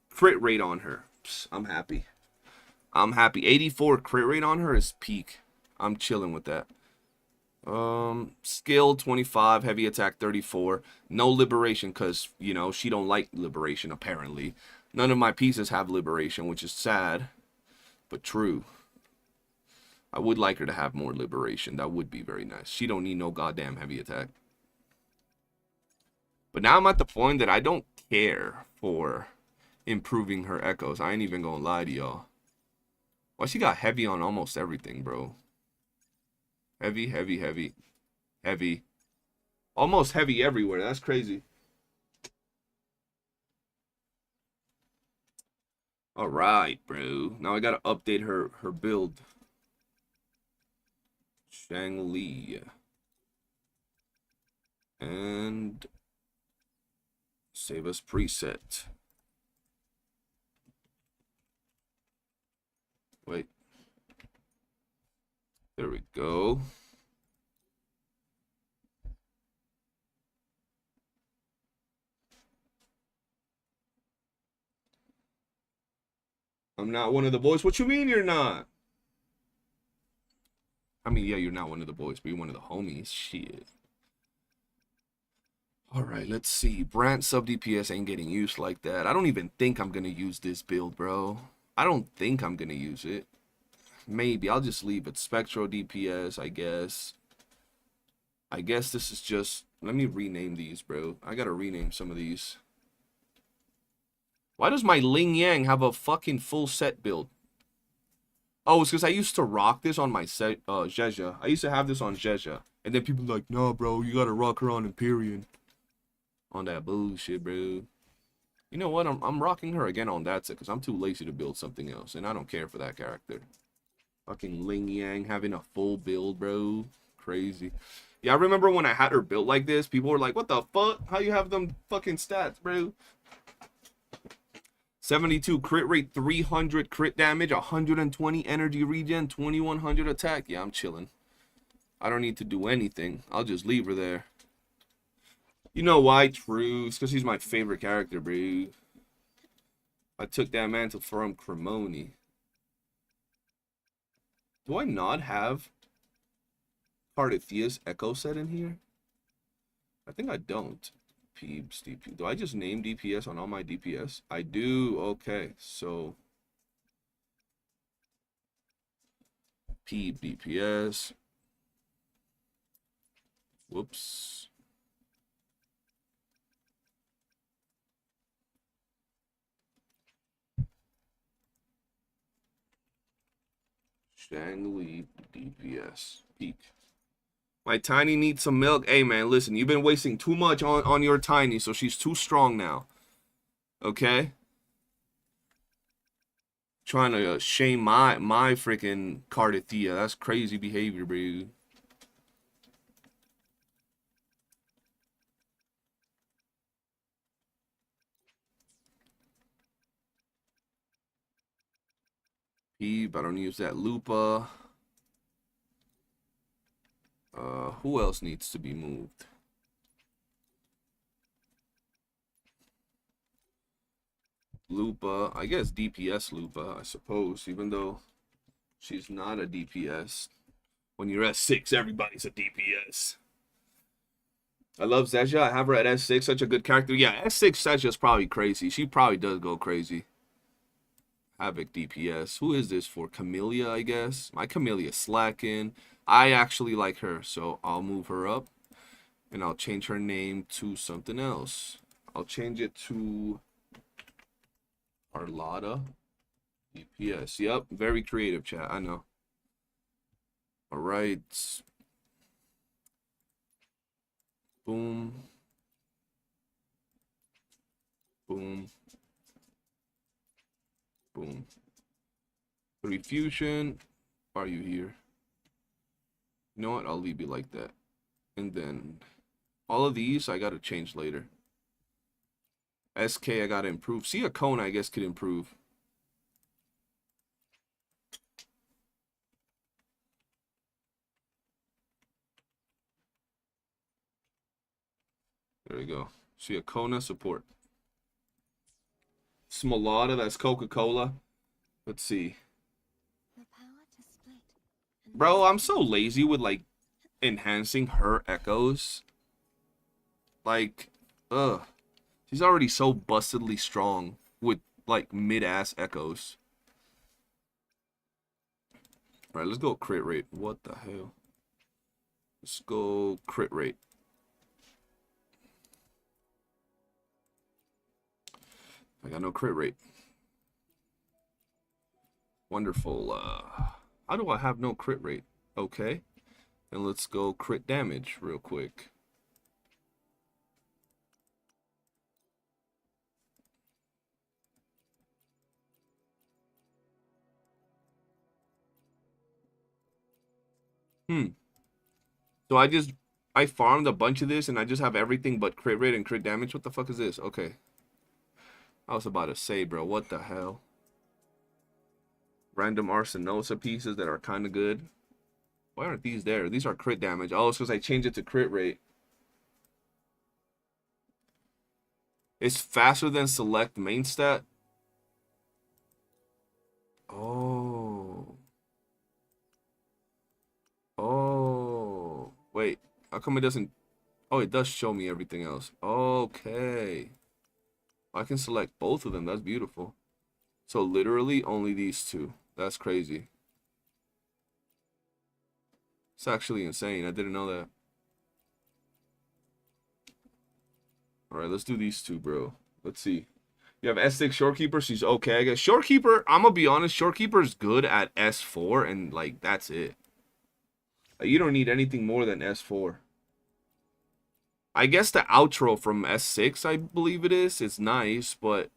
crit rate on her. Psst, I'm happy. I'm happy. 84 crit rate on her is peak. I'm chilling with that. Skill 25, heavy attack 34. No liberation because, you know, she don't like liberation apparently. None of my pieces have liberation, which is sad, but true. I would like her to have more liberation. That would be very nice. She don't need no goddamn heavy attack. But now I'm at the point that I don't care for improving her echoes. I ain't even gonna lie to y'all. Why she got heavy on almost everything, bro? Heavy, heavy, heavy, heavy. Almost heavy everywhere. That's crazy. All right, bro. Now I gotta update her build. Shang-Li. And save us preset. Wait. There we go. I'm not one of the boys. What you mean you're not? I mean, yeah, you're not one of the boys, but you're one of the homies. Shit. Alright, let's see. Brant sub DPS ain't getting used like that. I don't even think I'm gonna use this build, bro. I don't think I'm gonna use it. Maybe. I'll just leave it. Spectral DPS, I guess. I guess this is just... Let me rename these, bro. I gotta rename some of these. Why does my Ling Yang have a fucking full set build? Oh, it's because I used to rock this on my set, GACHA. I used to have this on GACHA. And then people like, nah, bro, you gotta rock her on Empyrean. On that bullshit, bro. You know what? I'm rocking her again on that set because I'm too lazy to build something else. And I don't care for that character. Fucking Ling Yang having a full build, bro. Crazy. Yeah, I remember when I had her built like this, people were like, what the fuck? How you have them fucking stats, bro? 72 crit rate, 300 crit damage, 120 energy regen, 2100 attack. Yeah, I'm chilling. I don't need to do anything. I'll just leave her there. You know why? True. It's because he's my favorite character, bro. I took that mantle from Cremoni. Do I not have Cardathia's Echo set in here? I think I don't. Peebs, DP. Do I just name DPS on all my DPS? I do. Okay, so Peeb DPS. Whoops. Shang-Li DPS. Peak. My Tiny needs some milk. Hey, man, listen. You've been wasting too much on your Tiny, so she's too strong now. Okay? Trying to shame my freaking Cardathia. That's crazy behavior, bro. Peeb, I don't use that Lupa. Who else needs to be moved? Lupa. I guess DPS Lupa, I suppose, even though she's not a DPS. When you're S6, everybody's a DPS. I love Zezha. I have her at S6. Such a good character. Yeah, S6 Zezha's probably crazy. She probably does go crazy. Havoc DPS. Who is this for? Camellia, I guess. My Camellia slacking. I actually like her, so I'll move her up. And I'll change her name to something else. I'll change it to Arlotta DPS. Yep, very creative, chat. I know. All right. Boom. Boom. Boom. 3 fusion. Are you here? You know what? I'll leave you like that. And then all of these I gotta change later. SK I gotta improve. See, a cone I guess could improve. There we go. See, a Kona support. Smolada, that's Coca-Cola. Let's see. The power to split and Bro, I'm so lazy with like enhancing her echoes. Like, ugh. She's already so bustedly strong with like mid-ass echoes. Alright, let's go crit rate. What the hell? Let's go crit rate. I got no crit rate. Wonderful. How do I have no crit rate? Okay. And let's go crit damage real quick. So I farmed a bunch of this and I just have everything but crit rate and crit damage. What the fuck is this? Okay. I was about to say, bro, what the hell? Random Arsenosa pieces that are kind of good. Why aren't these there? These are crit damage. Oh, it's because I changed it to crit rate. It's faster than select main stat. Oh. Oh. Wait. How come it doesn't... Oh, it does show me everything else. Okay. I can select both of them. That's beautiful. So literally only these two. That's crazy. It's actually insane. I didn't know that. Alright, let's do these two, bro. Let's see. You have S6 Shorekeeper. She's okay, I guess. Shorekeeper, I'm gonna be honest. Shorekeeper's good at S4, and, like, that's it. Like, you don't need anything more than S4. I guess the outro from S6, I believe it is nice, but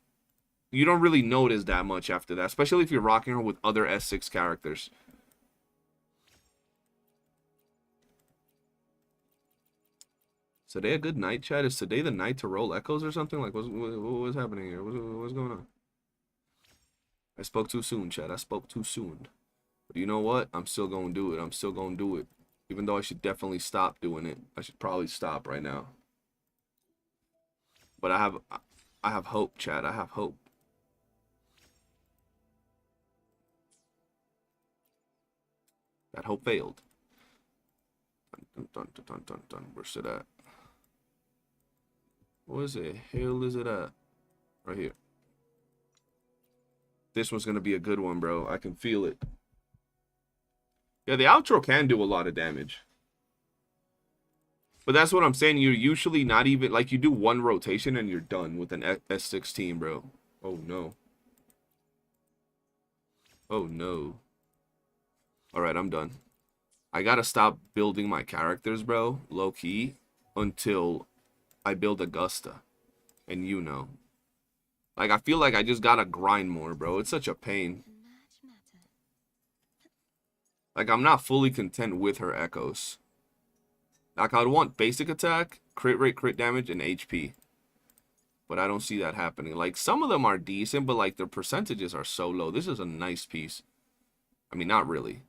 you don't really notice that much after that, especially if you're rocking her with other S6 characters. Is today a good night, chat? Is today the night to roll echoes or something? Like, what's happening here? What's going on? I spoke too soon, chat. I spoke too soon. But you know what? I'm still going to do it. I'm still going to do it. Even though I should definitely stop doing it. I should probably stop right now. But I have hope, chat. I have hope. That hope failed. Dun, dun, dun, dun, dun, dun. Where's it at? Where the hell is it at? Right here. This one's going to be a good one, bro. I can feel it. Yeah, the outro can do a lot of damage. But that's what I'm saying. You're usually not even... Like, you do one rotation and you're done with an S16, bro. Oh, no. Oh, no. Alright, I'm done. I gotta stop building my characters, bro. Low-key. Until I build Augusta. And you know. Like, I feel like I just gotta grind more, bro. It's such a pain. Like, I'm not fully content with her echoes. Like, I'd want basic attack, crit rate, crit damage, and HP. But I don't see that happening. Like, some of them are decent, but, like, their percentages are so low. This is a nice piece. I mean, not really.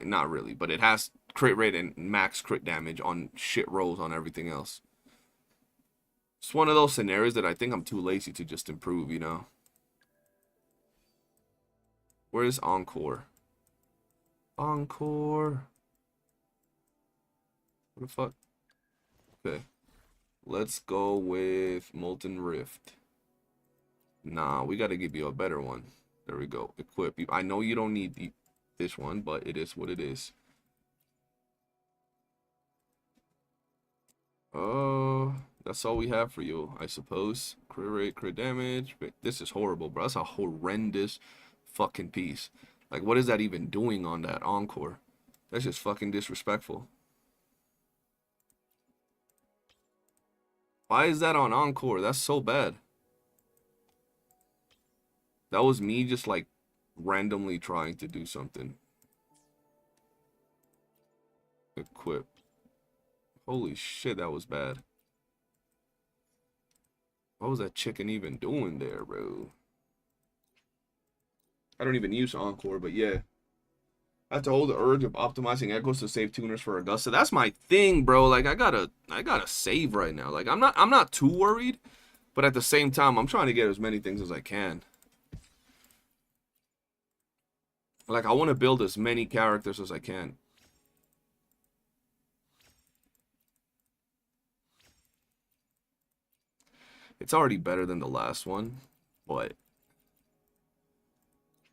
Not really. But it has crit rate and max crit damage on shit rolls on everything else. It's one of those scenarios that I think I'm too lazy to just improve, you know? Where's Encore? Encore. What the fuck? Okay. Let's go with Molten Rift. Nah, we gotta give you a better one. There we go. Equip. I know you don't need this one, but it is what it is. That's all we have for you, I suppose. Crit rate, crit damage. This is horrible, bro. That's a horrendous fucking piece. Like, what is that even doing on that encore? That's just fucking disrespectful. Why is that on encore? That's so bad. That was me just like randomly trying to do something. Equip. Holy shit, that was bad. What was that chicken even doing there, bro? I don't even use Encore, but yeah. I have to hold the urge of optimizing echoes to save tuners for Augusta. That's my thing, bro. Like I gotta save right now. Like I'm not too worried, but at the same time, I'm trying to get as many things as I can. Like I want to build as many characters as I can. It's already better than the last one, but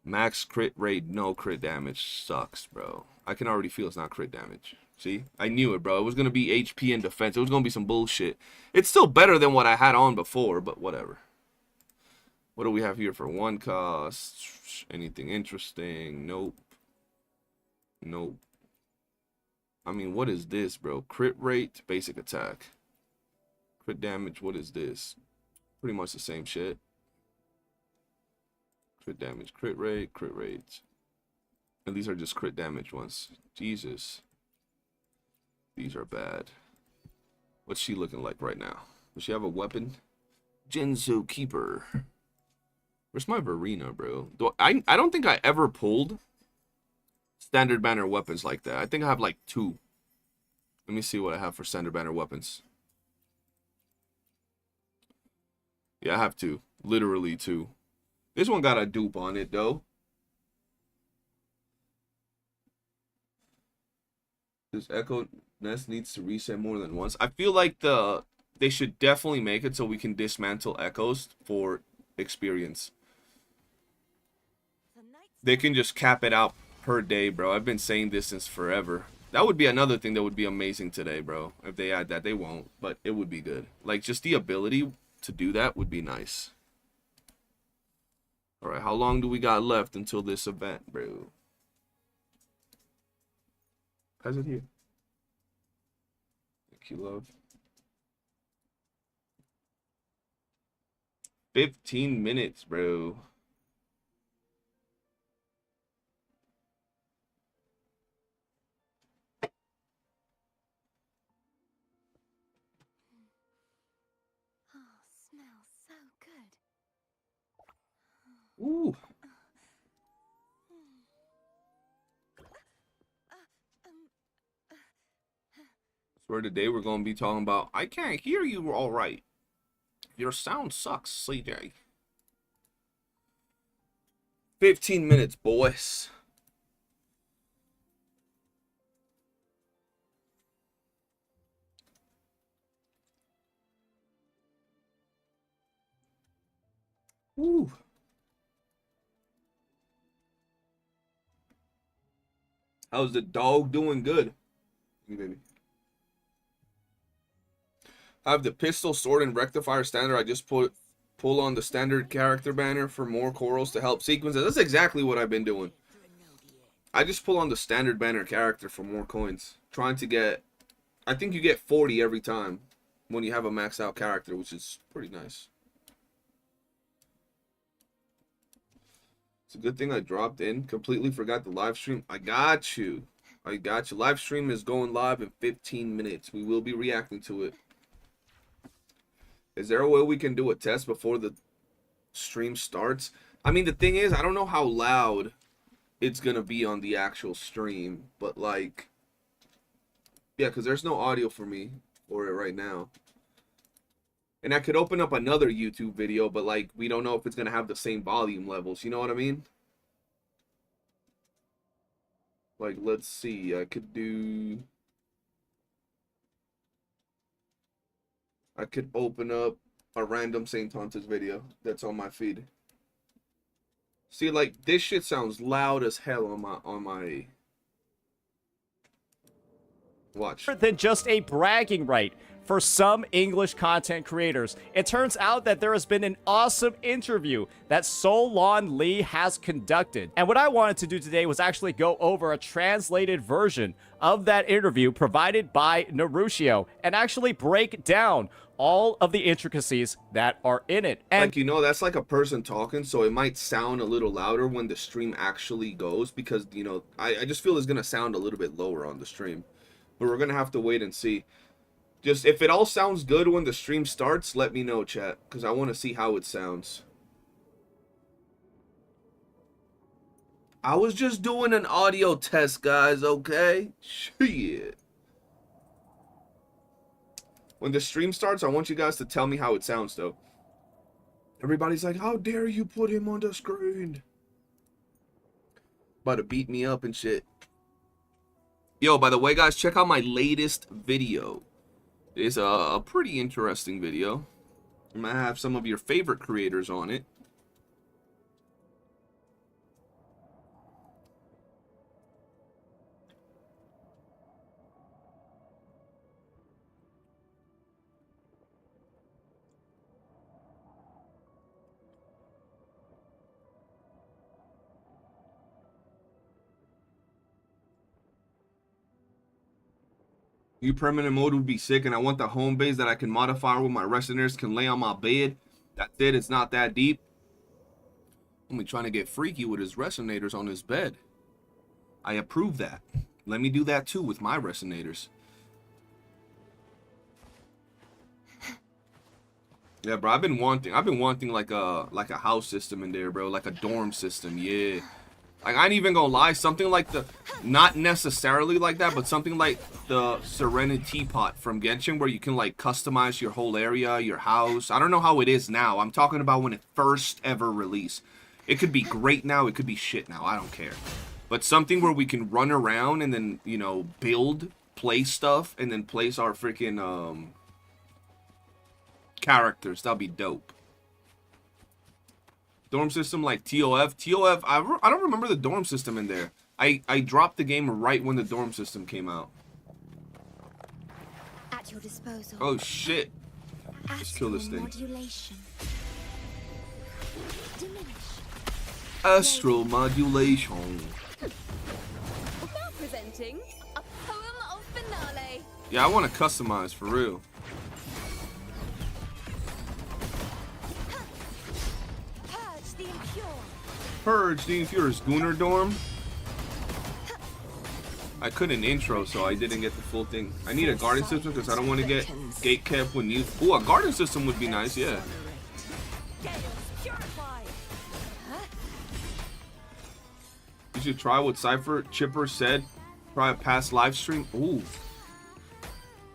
max crit rate, no crit damage sucks, bro. I can already feel it's not crit damage. See? I knew it, bro. It was going to be HP and defense. It was going to be some bullshit. It's still better than what I had on before, but whatever. What do we have here for one cost? Anything interesting? Nope. Nope. I mean, what is this, bro? Crit rate, basic attack. Crit damage, what is this? Pretty much the same shit. Crit damage, crit rate, crit rate. And these are just crit damage ones. Jesus. These are bad. What's she looking like right now? Does she have a weapon? Jinzu Keeper. Where's my Verena, bro? I don't think I ever pulled standard banner weapons like that. I think I have like 2. Let me see what I have for standard banner weapons. Yeah, I have 2. Literally 2. This one got a dupe on it, though. This Echo Nest needs to reset more than once. I feel like they should definitely make it so we can dismantle Echoes for experience. They can just cap it out per day, bro. I've been saying this since forever. That would be another thing that would be amazing today, bro. If they add that, they won't, but it would be good. Like, just the ability to do that would be nice. Alright, how long do we got left until this event, bro? How's it here? Thank you, love. 15 minutes, bro. Oh, smells so good. Ooh. For today, we're going to be talking about, I can't hear you all right. Your sound sucks, CJ. 15 minutes, boys. Ooh. How's the dog doing? Good. Baby. I have the pistol, sword, and rectifier standard. I just pull on the standard character banner for more corals to help sequences. That's exactly what I've been doing. I just pull on the standard banner character for more coins. Trying to get, I think you get 40 every time when you have a maxed out character, which is pretty nice. It's a good thing I dropped in. Completely forgot the live stream. I got you. I got you. Live stream is going live in 15 minutes. We will be reacting to it. Is there a way we can do a test before the stream starts? I mean, the thing is, I don't know how loud it's going to be on the actual stream. But, like, yeah, because there's no audio for me for it right now. And I could open up another YouTube video, but, like, we don't know if it's going to have the same volume levels. You know what I mean? Like, let's see. I could open up a random St. Tonta's video that's on my feed. See, like, this shit sounds loud as hell on my watch. Than just a bragging right for some English content creators. It turns out that there has been an awesome interview that Solon Lee has conducted. And what I wanted to do today was actually go over a translated version of that interview provided by Narushio and actually break down all of the intricacies that are in it. And like, you know, that's like a person talking, so it might sound a little louder when the stream actually goes, because, you know, I just feel it's gonna sound a little bit lower on the stream. But we're gonna have to wait and see. Just, if it all sounds good when the stream starts, let me know, chat, because I want to see how it sounds. I was just doing an audio test, guys, okay? Shit. When the stream starts, I want you guys to tell me how it sounds, though. Everybody's like, how dare you put him on the screen? About to beat me up and shit. Yo, by the way, guys, check out my latest video. It's a pretty interesting video. I'm gonna have some of your favorite creators on it. New permanent mode would be sick, and I want the home base that I can modify where my resonators can lay on my bed. That's it, it's not that deep. Only trying to get freaky with his resonators on his bed. I approve that. Let me do that too with my resonators. Yeah, bro, I've been wanting like a house system in there, bro, like a dorm system, yeah. Like, I ain't even gonna lie, something like the, not necessarily like that, but something like the Serenity Pot from Genshin, where you can, like, customize your whole area, your house. I don't know how it is now. I'm talking about when it first ever released. It could be great now, it could be shit now, I don't care. But something where we can run around and then, you know, build, place stuff, and then place our freaking, characters. That'd be dope. Dorm system like TOF. TOF, I don't remember the dorm system in there. I dropped the game right when the dorm system came out. At your disposal. Oh shit. Let's kill this thing. Modulation. Diminish. Astral modulation. Now presenting a poem of finale. Yeah, I want to customize for real. Purge the impure. Purge the Infurious Gunner Dorm. I couldn't intro, so I didn't get the full thing. I need a garden system because I don't want to get gate kept when you. Oh, a garden system would be nice, yeah. Gales purified. You should try what Cypher Chipper said. Try a past live stream. Ooh,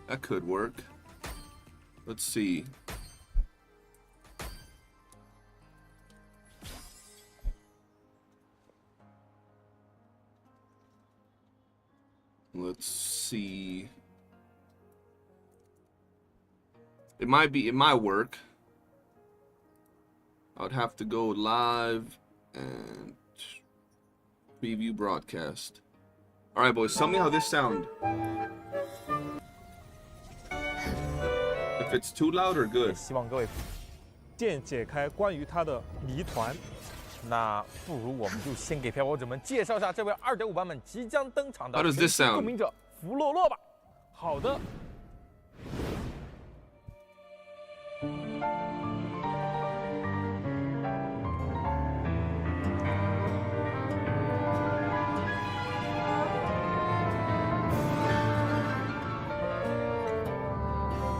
that could work. Let's see. Let's see. It might work. I would have to go live and preview broadcast. All right, boys, tell me how this sound. If it's too loud or good. 希望各位渐解开关于它的谜团。那不如我们就先给票友们介绍一下这位2.5版本即将登场的 How does this sound? 共鸣者弗洛洛吧。好的。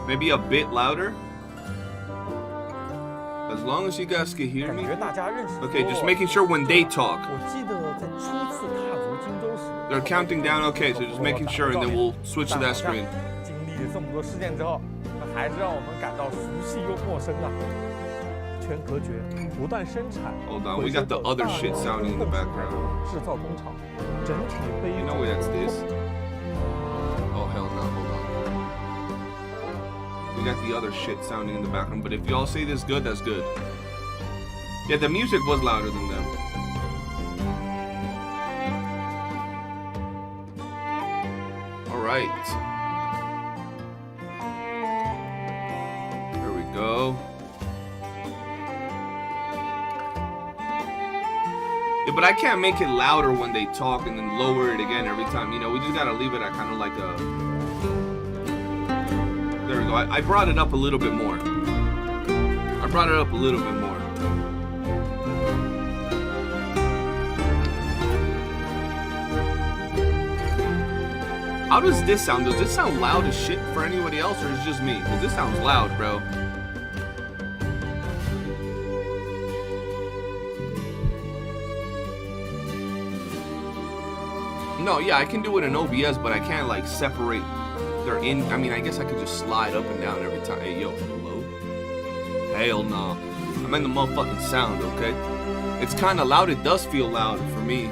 Maybe a bit louder. As long as you guys can hear 感 me. 觉大家认识 Okay, just making sure when they talk. 我记得在初次踏足荆州时 They're counting down. Okay, so just making sure, and then we'll switch to that screen. 经历这么多事件之后，那还是让我们感到熟悉又陌生啊。全隔绝，不断生产。 Hold on, we got the other shit sounding in the background. 制造工厂，整体被 You know what that's this? Oh hell no, hold on. We got the other shit sounding in the background, but if y'all say this good, that's good. Yeah, the music was louder than them. right. There we go. Yeah, but I can't make it louder when they talk and then lower it again every time. You know, we just gotta leave it at kind of like a... There we go. I brought it up a little bit more. I brought it up a little bit more. How does this sound? Does this sound loud as shit for anybody else, or is it just me? Because this sounds loud, bro. No, yeah, I can do it in OBS, but I can't, like, separate their in... I mean, I guess I could just slide up and down every time. Hey, yo, hello? Hell no. I meant the motherfucking sound, okay? It's kind of loud. It does feel loud for me.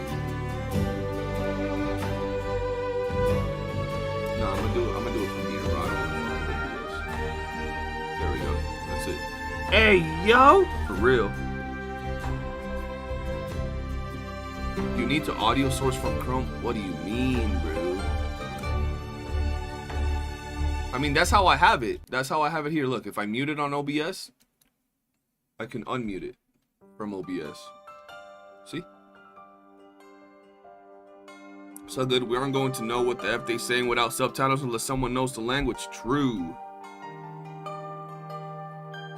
Hey, yo! For real. You need to audio source from Chrome? What do you mean, bro? I mean, that's how I have it. That's how I have it here. Look, if I mute it on OBS, I can unmute it from OBS. See? So good. We aren't going to know what the F they're saying without subtitles unless someone knows the language. True.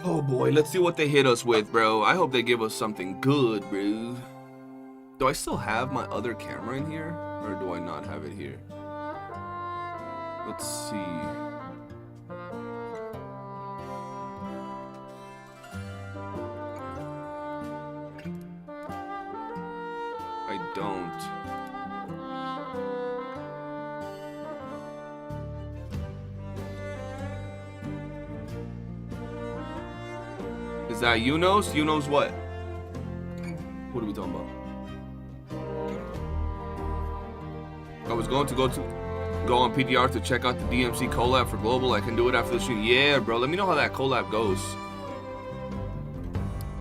Oh boy, let's see what they hit us with, bro. I hope they give us something good, bro. Do I still have my other camera in here? Or do I not have it here? Let's see. I don't. Is that YOOOO? YOOOO what? What are we talking about? I was going to go on PDR to check out the DMC collab for global. I can do it after the stream. Yeah, bro. Let me know how that collab goes.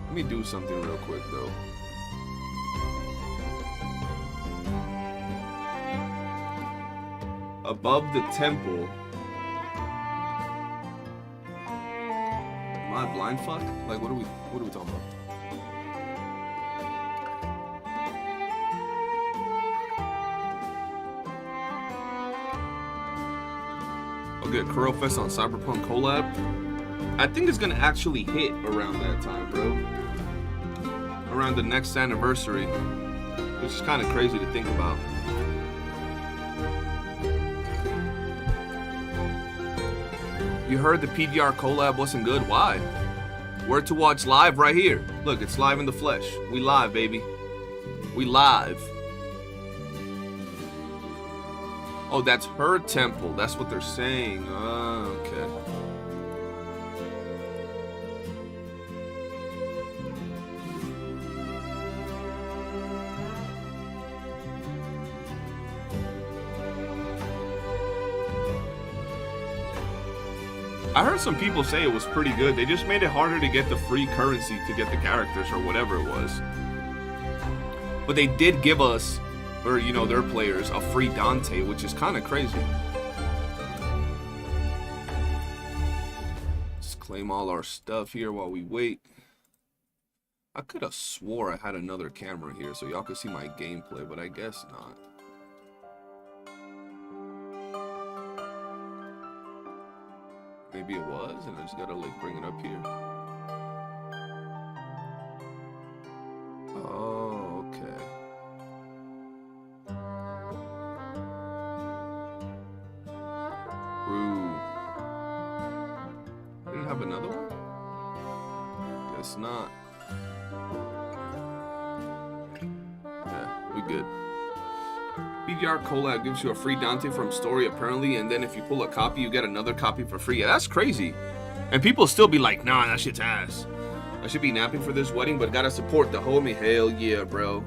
Let me do something real quick though. Above the temple. Am I blind fuck? Like, what are we talking about? I'll get Curlfest on Cyberpunk collab. I think it's gonna actually hit around that time, bro. Around the next anniversary, which is kind of crazy to think about. You heard the PDR collab wasn't good? Why? Where to watch live? Right here. Look, it's live in the flesh. We live, baby. We live. Oh, that's her temple. That's what they're saying. Oh, okay. I heard some people say it was pretty good. They just made it harder to get the free currency to get the characters or whatever it was. But they did give us, or you know, their players, a free Dante, which is kind of crazy. Just claim all our stuff here while we wait. I could have swore I had another camera here so y'all could see my gameplay, but I guess not. Maybe it was, and I just gotta like bring it up here. Oh, okay. True. Did it have another one? Guess not. Yeah, we good. PDR collab gives you a free Dante from story apparently, and then if you pull a copy you get another copy for free. Yeah, that's crazy. And people still be like, nah, that shit's ass. I should be napping for this wedding, but gotta support the homie. Hell yeah, bro.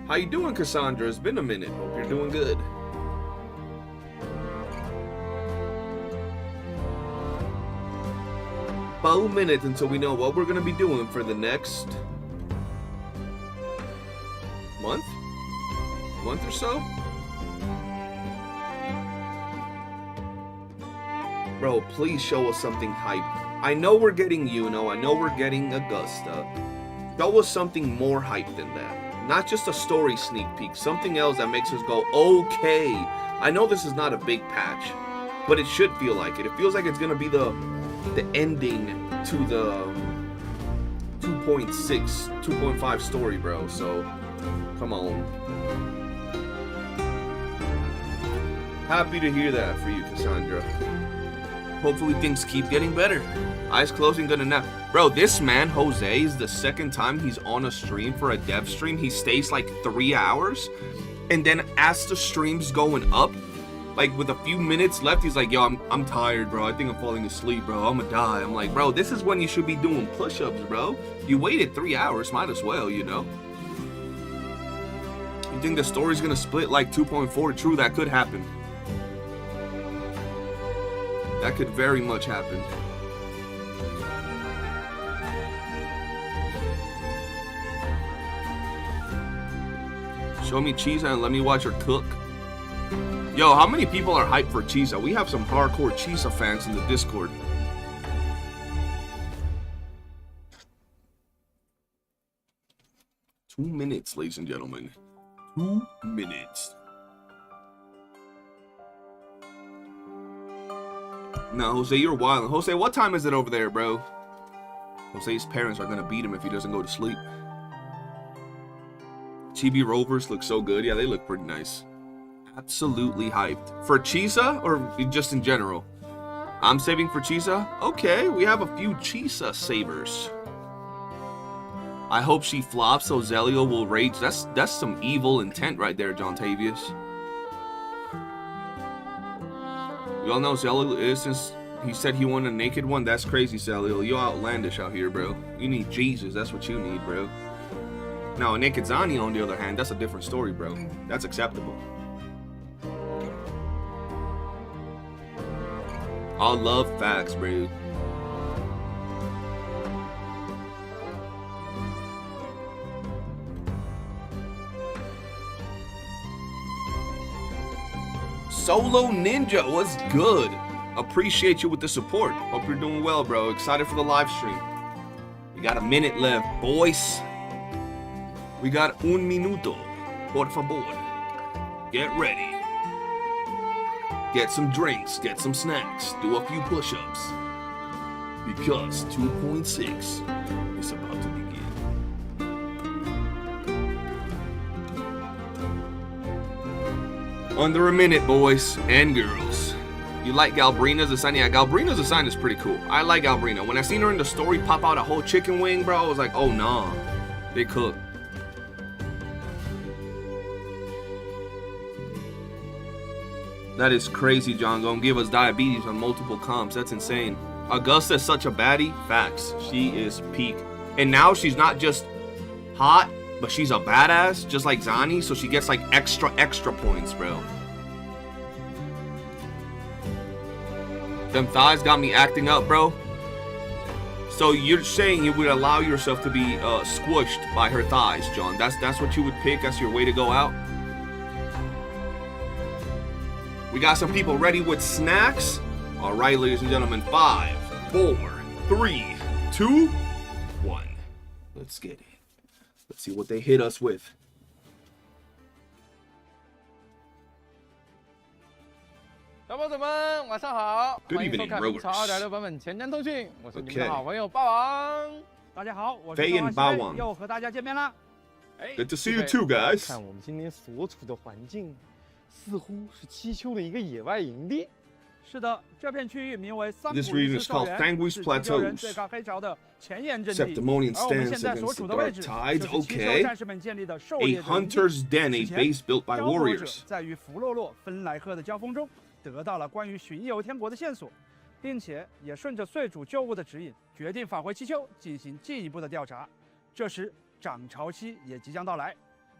How you doing, Cassandra? It's been a minute. Hope you're doing good. About a minute until we know what we're gonna be doing for the next month or so. Bro, please show us something hype. I know we're getting YOOOO. I know we're getting Augusta. Show us something more hype than that. Not just a story sneak peek. Something else that makes us go, okay. I know this is not a big patch, but it should feel like it. It feels like it's gonna be the ending to the 2.6, 2.5 story, bro. So, come on. Happy to hear that for you, Cassandra. Hopefully things keep getting better. Eyes closed and gonna nap. Bro, this man, Jose, is the second time he's on a stream for a dev stream. He stays like 3 hours. And then as the stream's going up, like with a few minutes left, he's like, yo, I'm tired, bro. I think I'm falling asleep, bro. I'm gonna die. I'm like, bro, this is when you should be doing push-ups, bro. You waited 3 hours, might as well, you know? You think the story's gonna split like 2.4? True, that could happen. That could very much happen. Show me Chisa and let me watch her cook. Yo, how many people are hyped for Chisa? We have some hardcore Chisa fans in the Discord. Two minutes, ladies and gentlemen. 2 minutes. No, Jose, you're wild. Jose, what time is it over there, bro? Jose's parents are gonna beat him if he doesn't go to sleep. Chibi Rovers look so good. Yeah, they look pretty nice. Absolutely hyped. For Chisa or just in general? I'm saving for Chisa? Okay, we have a few Chisa savers. I hope she flops so Zelio will rage. That's some evil intent right there, John Tavius. You all know Zelio is since he said he wanted a naked one. That's crazy, Zelio. You're outlandish out here, bro. You need Jesus. That's what you need, bro. Now, a naked Zani, on the other hand, that's a different story, bro. That's acceptable. I love facts, bro. Solo Ninja, what's good? Appreciate you with the support. Hope you're doing well, bro. Excited for the live stream. We got a minute left, boys. We got un minuto. Por favor. Get ready. Get some drinks, get some snacks, do a few push-ups. Because 2.6 is about to begin. Under a minute, boys and girls. You like Galbrina's design? Yeah, Galbrina's design is pretty cool. I like Galbrina. When I seen her in the story pop out a whole chicken wing, bro, I was like, oh nah. They cook. That is crazy, John. Gonna give us diabetes on multiple comps. That's insane. Augusta is such a baddie. Facts. She is peak. And now she's not just hot, but she's a badass, just like Zani. So she gets like extra points, bro. Them thighs got me acting up, bro. So you're saying you would allow yourself to be squished by her thighs, John? That's what you would pick as your way to go out? We got some people ready with snacks. All right, ladies and gentlemen, 5, 4, 3, 2, 1. Let's get it. Let's see what they hit us with.小伙子们，晚上好！ Good 欢迎收 evening, 看 Rowers. 明朝2.6版本前瞻通讯，我是你们的 Okay. 好朋友霸王。大家好，我是飞燕霸王又和大家见面啦。哎 Good to see you 对 too, guys. 看我们今天所处的环境，似乎是七丘的一个野外营地。是的，这片区域名为三浦 This 伊 region 斯 is 寿 called 园， Thanguis 是七丘人 Plateaus. 对抗黑潮的前沿阵地。 Septimonian 而我们 stands 现在 against 所 the 处的位 dark 置， tides. 就是七丘 Okay. 战士们建立的狩 A 猎者营地。 hunter's den, a 此前 base built by 漂泊者 warriors. 在与弗洛洛芬莱赫的交锋中，得到了关于巡游天国的线索，并且也顺着岁主旧物的指引，决定返回七丘进行进一步的调查。这时，涨潮期也即将到来，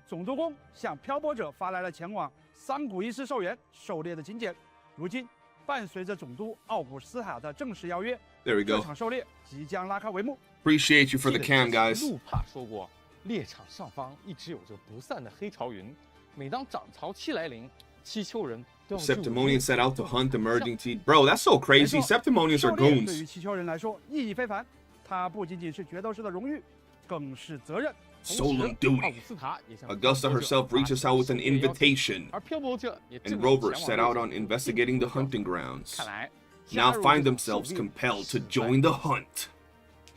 总督公向漂泊者发来了前往三谷伊斯寿园狩猎的请柬。如今，伴随着总督奥古斯塔的正式邀约， There we 这 go. 场狩猎即将拉开帷幕。 Appreciate you for the 记得 cam, 之前 guys. 路帕说过，猎场上方一直有着不散的黑潮云，每当涨潮期来临，七丘人都要去 Septimonians set out to hunt emerging teeth. Bro, that's so 没 crazy. 错 Septimonians 狩 are 猎对于 goons. 七丘人来说意义非凡，它不仅仅是决斗士的荣誉，更是责任。 Solemn 奥 duty. 古斯塔也向 Augusta herself reaches out with an invitation, 而漂泊者也 and 正 rovers 前 set 往 out on investigating the hunting grounds. 看来 Now 加入 find 这种 themselves 狩猎 compelled to 实在 join the hunt.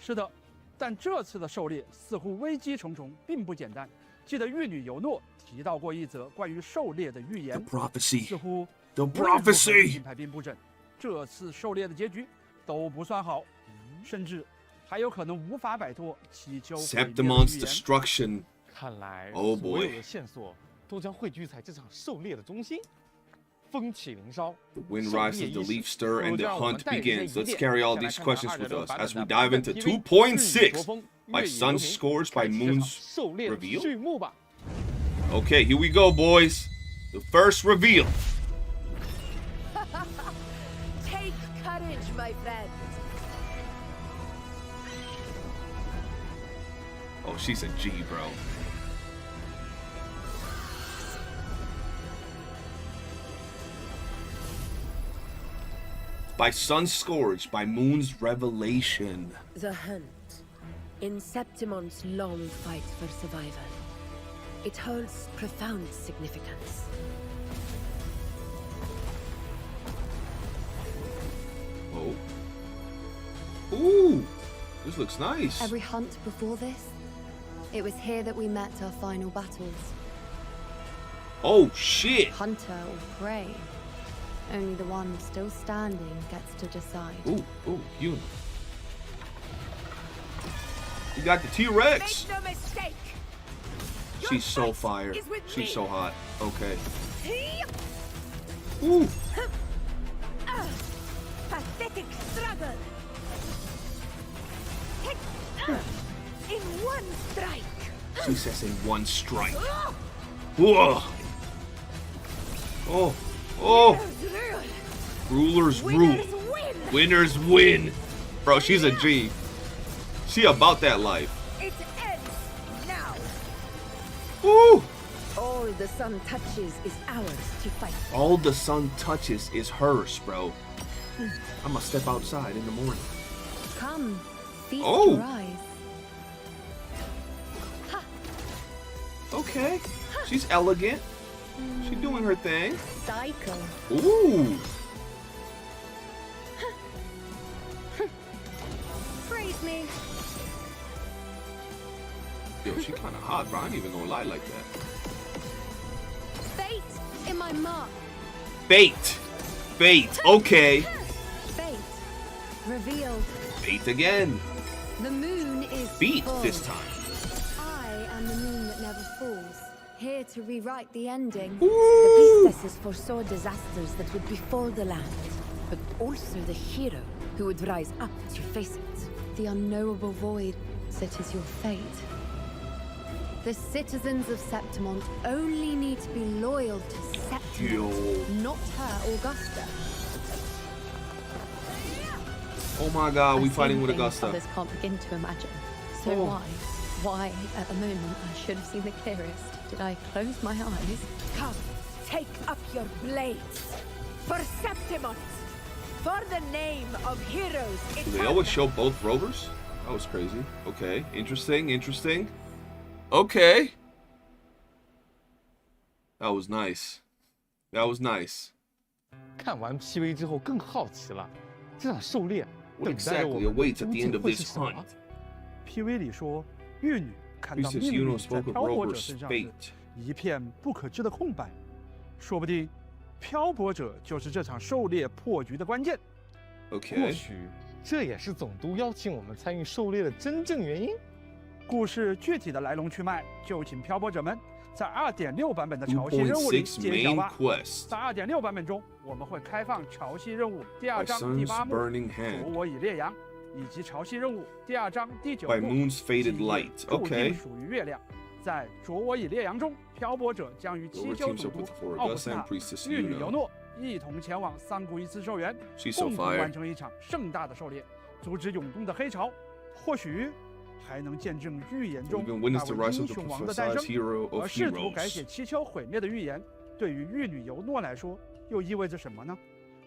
是的，但这次的狩猎似乎危机重重，并不简单。记得玉女尤诺提到过一则关于狩猎的预 The 言， prophecy. 似乎 The 无论如何 prophecy. 金牌兵布阵，这次狩猎的结局都不算好，甚至还有可能无法摆脱祈求毁灭的 Septimon's 预言。 destruction. 看来 Oh 所有 boy. 的线索都将汇聚在这场狩猎的中心。风起云烧， The wind 狩猎 rises, the 仪式 leaves stir, 不 and 如 the 就让我们 hunt 带着这些 begins. 疑 Let's 点 carry all 先来 these 看看 questions 2.6 with us 版 as 本 we 的 dive 版 into 本 TV2.6 作风 by 越野 Sun 流 Scores 开 by 启这场 Moon's 狩猎的 reveal. 序幕吧。 Okay, here we go, boys. The first reveal. Take courage, my friend. Oh, she's a G, bro. By Sun's Scourge, by Moon's Revelation. The hunt. In Septimon's long fight for survival. It holds profound significance. Oh. Ooh, this looks nice. Every hunt before this, it was here that we met our final battles. Oh, shit. Hunter or prey. Only the one still standing gets to decide. Ooh, you. You got the T-Rex. Make no mistake. She's so fire. is with She's me. so hot. Okay. He- Ooh. Pathetic struggle. In one strike. She says in one strike. Whoa. Oh. Oh. Rulers rule. Winners win. Winners win. Bro, she's a G. She about that life. It ends now. Ooh. All the sun touches is ours to fight. All the sun touches is hers, bro. I'm gonna step outside in the morning. Come, feast Oh. your eyes. Okay. She's elegant. She doing her thing. Cycle. Ooh. Praise me. Yo, she kind of hot, bro. I ain't even gonna lie like that. Fate in my mark. Fate. Fate. Okay. Fate. Revealed. Fate again. The moon is Beat full. this time. I am the moon that never falls. Here to rewrite the ending. The Ooh. priestesses foresaw disasters that would befall the land, but also the hero who would rise up to face it. The unknowable void that is your fate. The citizens of Septimont only need to be loyal to Septimont, Yo. not her Augusta. Oh my god, we A fighting scene with things Augusta. Others can't begin to imagine. So Oh. why, at the moment I should have seen the clearest, did I close my eyes? Come, take up your blades. For Septimont. For the name of heroes. Do they always show both rovers? That was crazy. Okay, interesting, interesting. Okay. That was nice. That was nice. 看完 PV 之后更好奇了，这场狩猎 What 等待着我 exactly 们 awaits 究 at the 竟 end of 会 this 是什么 hunt? PV 里说，玉女看到 Priestess 命运 Yuno 在 spoke of 漂泊者 Rover's 身上时 fate. 一片不可知的空白，说不定漂泊者就是这场狩猎破局的关键。或 Okay. 许这也是总督邀请我们参与狩猎的真正原因。故事具体的来龙去脉，就请漂泊者们在2.6版本的潮汐任务里2.6揭晓 main 吧。 quest 在2.6版本中，我们会开放潮汐任务第 by 2章第 Sun's 8幕 burning “着 hand 我以烈阳”，以及潮汐任务第2章第9 by 幕 Moon's 记忆 faded light. 注定 Okay. 属于月亮。在“着我以烈阳”中，漂泊者将与七 Rover 丘 teams 总 up 督 with 奥古 Augusta 斯 and 塔、 Priestess 玉女尤 Yuno. 诺一同前往桑古伊斯寿园， She's so 共同 fire. 完成一场盛大的狩猎，阻止涌动的黑潮。或许还能见证预言 We 中 can 那 witness the 位 rise 英 of the 雄王的诞 prophesied 生。 hero 而 of 试图改写 heroes. 七丘毁灭的预言，对于玉女尤诺来说，又意味着什么呢？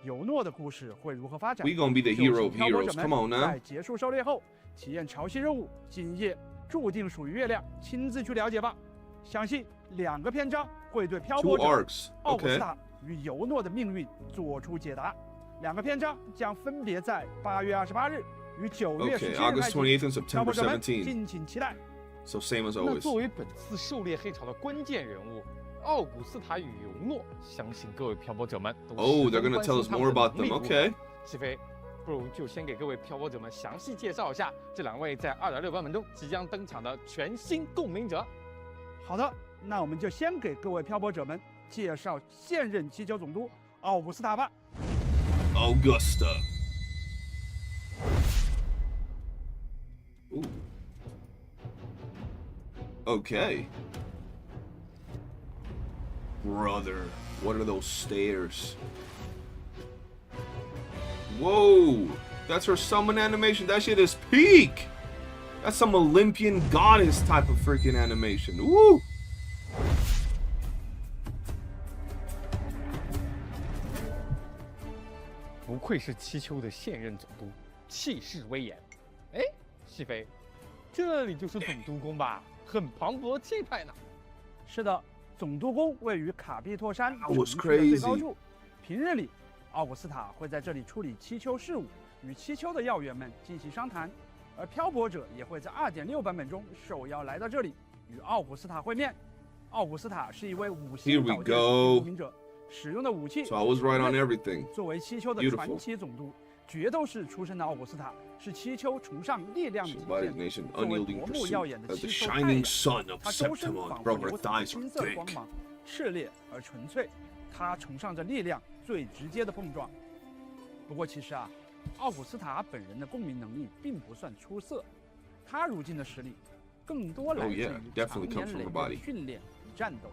尤诺的故事会如何发展？ We gonna be the 就 hero 请 of 漂泊 heroes. 者 Come 们 on 在 now. 结束狩猎后，体验潮汐任务，今夜注定属于月亮，亲自去了解吧。相信2个篇章会对漂 Two 泊者 arcs. 奥古斯 Okay. 塔与尤诺的命运做出解答。2个篇章将分别在8月28日与9月 Okay. 17日 August 开启， 28th and 漂 September 泊者们 17th. 敬请期待。 So same as 那 always. 作为本次狩猎黑潮的关键人物，奥古斯塔与尤诺，相信各位漂泊者们都 Oh, 十 they're 分 gonna 关 tell 心 us 他 more 们的 about 能力 them. 如何 Okay. 西飞，不如就先给各位漂泊者们详细介绍一下这2位在2.6版本中即将登场的全新共鸣者。好的，那我们就先给各位漂泊者们介绍现任气球总督奥古斯塔吧。 Augusta. Ooh. Okay. Brother, what are those stairs? Whoa! That's her summon animation. That shit is peak! That's some Olympian goddess type of freaking animation. Woo! 不愧是七丘的现任总督，气势威严。哎，西飞，这里就是总督宫吧？很磅礴气派呢。是的，总督宫位于卡比托山 That was 城区的最高 crazy. 处。平日里，奥古斯塔会在这里处理七丘事务，与七丘的要员们进行商谈。而漂泊者也会在2.6版本中受邀来到这里，与奥古斯塔会面。奥古斯塔是一位5 Here 星 we 导箭 go. 公民者，使用的武器 So I was right on everything. 作为七丘的 Beautiful. 传奇总督，决斗士出身的奥古斯塔是七丘崇尚力量的 She 体 led 现 his。nation 作为 unyielding 夺目耀眼 pursuit 的 of the 七丘太 shining 阳， sun of 他周身 Septimon. 仿 Bro, 佛 her 有 thighs 金 are 色的光 thick. 芒，炽烈而纯粹。他崇尚着力量最直接的碰撞。不过其实啊，奥古斯塔本人的共鸣能力并不算出色，他如今的实力更多来 Oh 自于 yeah, 长 definitely 年 comes 累 from her 月的 body. 训练与战斗。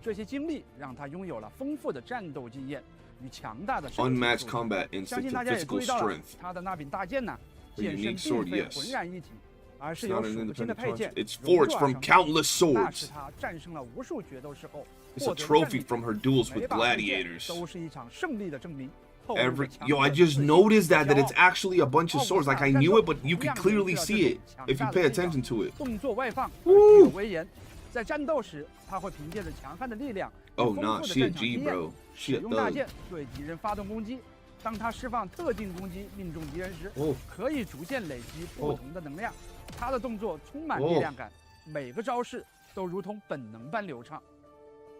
这些经历让他拥有了丰富的战斗经验与强大的身体 Unmatched 素质。 combat 相 instinct 信 and 大家也注 physical 意到了 strength. 他的那柄大剑呢， A 剑身 unique sword, 并非 yes. 浑然一体，而是 It's 由 not an 属性的 independent 配件 concept. It's 熔 forged 铸而 from 成的。 countless 那是 swords. 他战胜了无数决斗士后 It's 获 a 得的 trophy 胜利。 from her duels 每 with 把武剑 gladiators. 都是一场胜利的证明。透露着 Every 强 yo, 大 I 的 just 自信 noticed that 和 that 骄 it's 傲 actually a bunch of swords. Like I knew it, but you could clearly see it if you pay attention to it. 动作外放，而具有威严。在战斗时，他会凭借着强悍的力量与 Oh 丰 nah, 富的 she a 战场 G 经验， bro. 使 She a 用大 thug. 剑对敌人发动攻击。当他释放特定攻击命中敌人时，哦可以逐渐累积不同的能量。他的动作充满哦力量感，每个招式都如同本能般流畅。